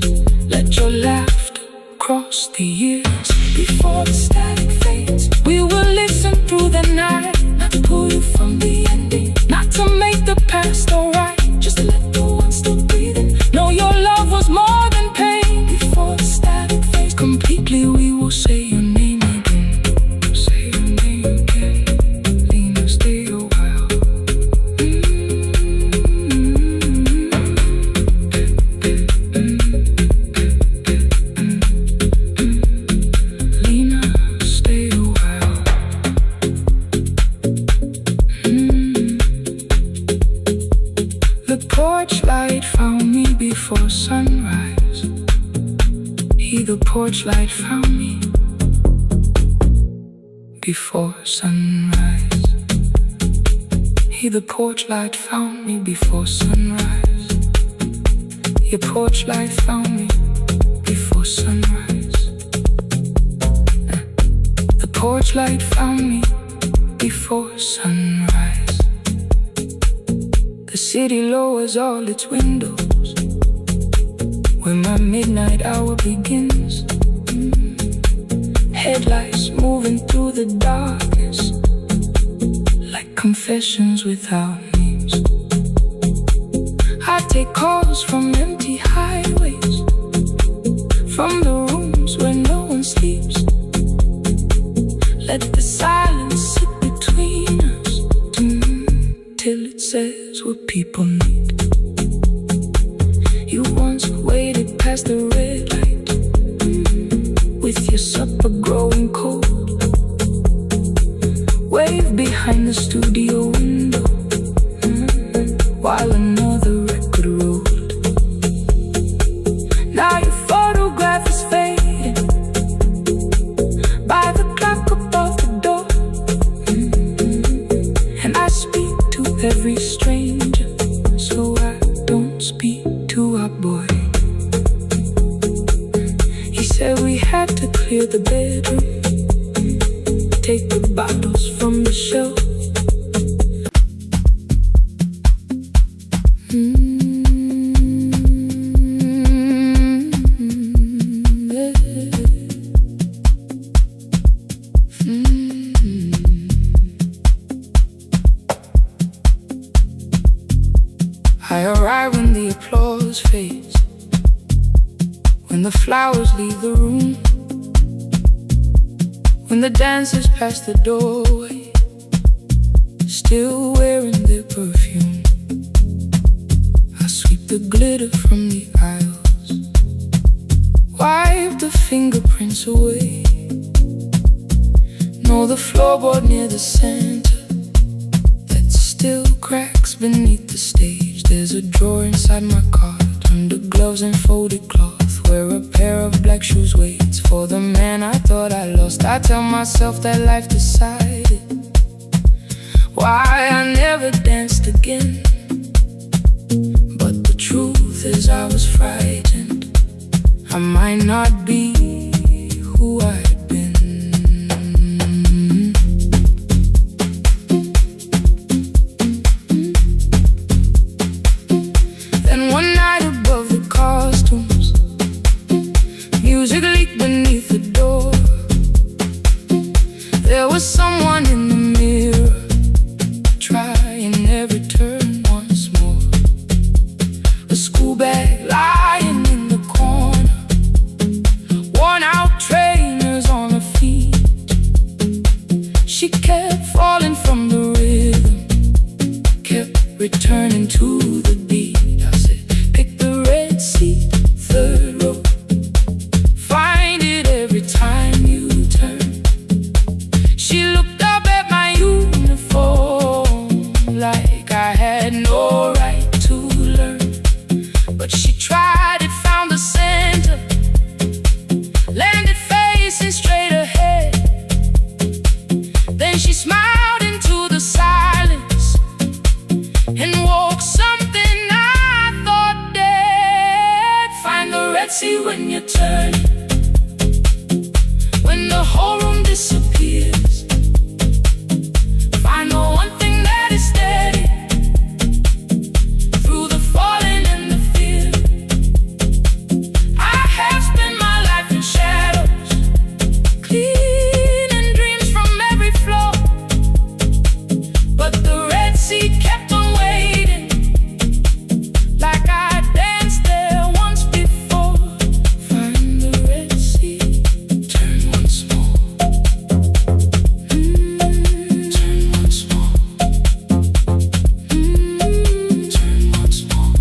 Let your laughter cross the years. Before the static fades, we will listen through the night, not to pull you from the ending, not to make the past alright, just to let the one still breathing know your love was more than pain. Before the static fades completely, we will say your name again. Say your name again. Lena, stay a while. Lena, stay a while. The porch light found me before sunrise. The porch light found me before sunrise. The porch light found me before sunrise. Your porch light found me before sunrise. The porch light found me before sunrise. The city lowers all its windows when my midnight hour begins. Headlights moving through the darkness like confessions without names. I take calls from empty highways, from the rooms where no one sleeps. Let the silence sit between us till it says what people need. You once waited past the red light with your supper growing cold. Wave behind the studio window while another record rolled. Now your photograph is fading by the clock above the door. And I speak to every stranger, so I don't speak to our boy. He said we had to clear the bedroom, take the bottles from the shelf. I arrive when the applause fades, when the flowers leave the room, when the dancers pass the doorway, still wearing their perfume. I sweep the glitter from the aisles, wipe the fingerprints away. Know the floorboard near the center that still cracks beneath the stage. There's a drawer inside my car, under gloves and folded cloth, where a pair of black shoes waits for the man I thought I lost. I tell myself that life decided why I never danced again. But the truth is I was frightened I might not be who I'd been. Then one night above the costumes, music leaked beneath the door. Red Sea when you turn, when the whole room disappears. Find the one thing that is steady through the falling and the fear. I have spent my life in shadows, cleaning dreams from every flaw, but the Red Sea kept on waiting, like I danced there once before. Find the Red Sea, turn once more, turn once more, turn once more,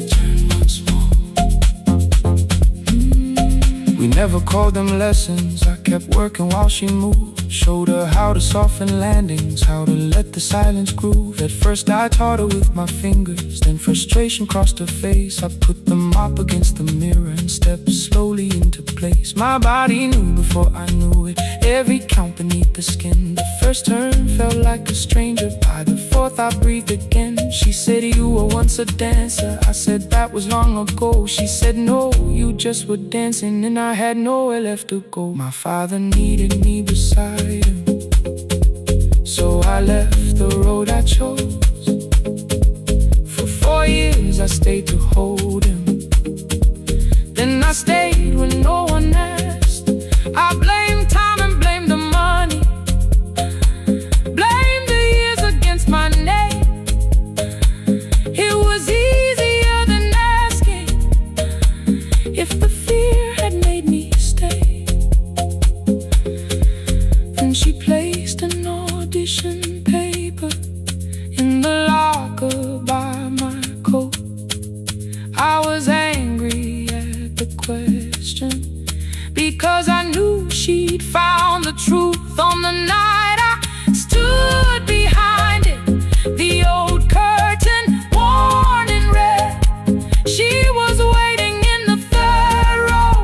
turn once more. We never called them lessons. I kept working while she moved. Showed her how to soften landings, how to let the silence groove. At first I taught her with my fingers, then frustration crossed her face. I put them up against the mirror and stepped slowly into place. My body knew before I knew it, every count beneath the skin. The first turn felt like a stranger, by the fourth I breathed again. She said, you were once a dancer. I said, that was long ago. She said, no, you just were dancing, and I had nowhere left to go. My father needed me beside him, so I left the road I chose. For 4 years I stayed to hold him, then I stayed when no one asked. I blamed time and blamed the money, blamed the years against my name. It was easier than asking if the fear had made me stay. Then she placed an audition paper in the locker by my coat. I was angry at the question, because I knew she'd found the truth on the night I stood behind it. The old curtain worn in red, she was waiting in the third row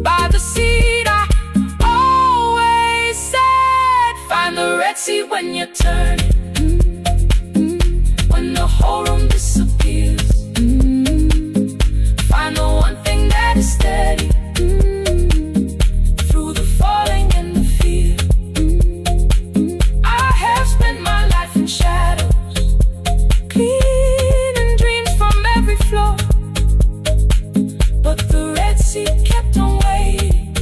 by the seat I always said. Find the Red Sea when you turn it, when the whole room disappears. Find the one thing that is steady through the falling and the fear. I have spent my life in shadows, cleaning dreams from every flaw, but the Red Sea kept on waiting.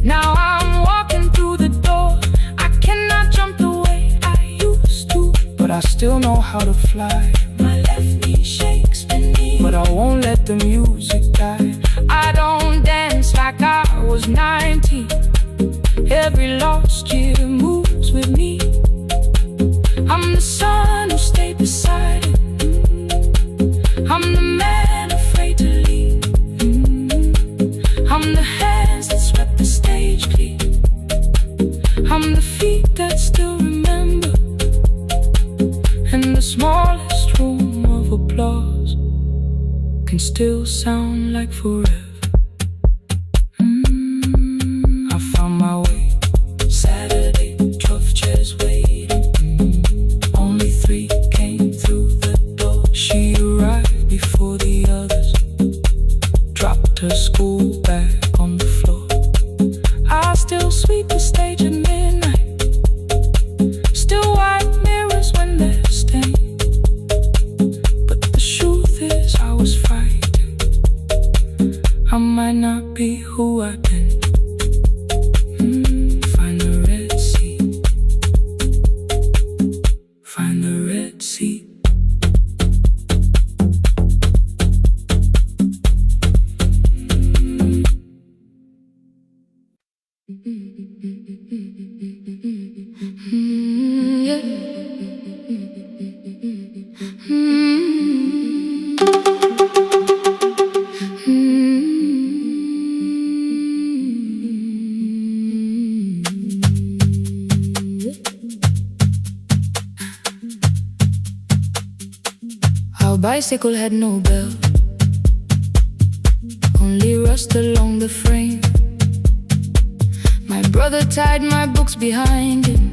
Now I'm walking through the door. I cannot jump the way I used to, but I still know how to fly. My left knee shakes beneath, but I won't let the music die. I don't dance like I was 19. Every lost year moves with me. I'm the son who stayed beside it. I'm the man afraid to leave. I'm the hands that swept the stage clean. I'm the feet that still remember, and the smallest room of applause can still sound like forever. I found my way. Saturday, 12 chairs waiting. Only 3 came through the door. She arrived before the others, dropped her school bag on the floor. I still sweep the stage at midnight, still wipe mirrors when they're stained. But the truth is I was fighting. I might not be who I've been. Find the Red Sea, find the Red Sea. Our bicycle had no bell, only rust along the frame. My brother tied my books behind him,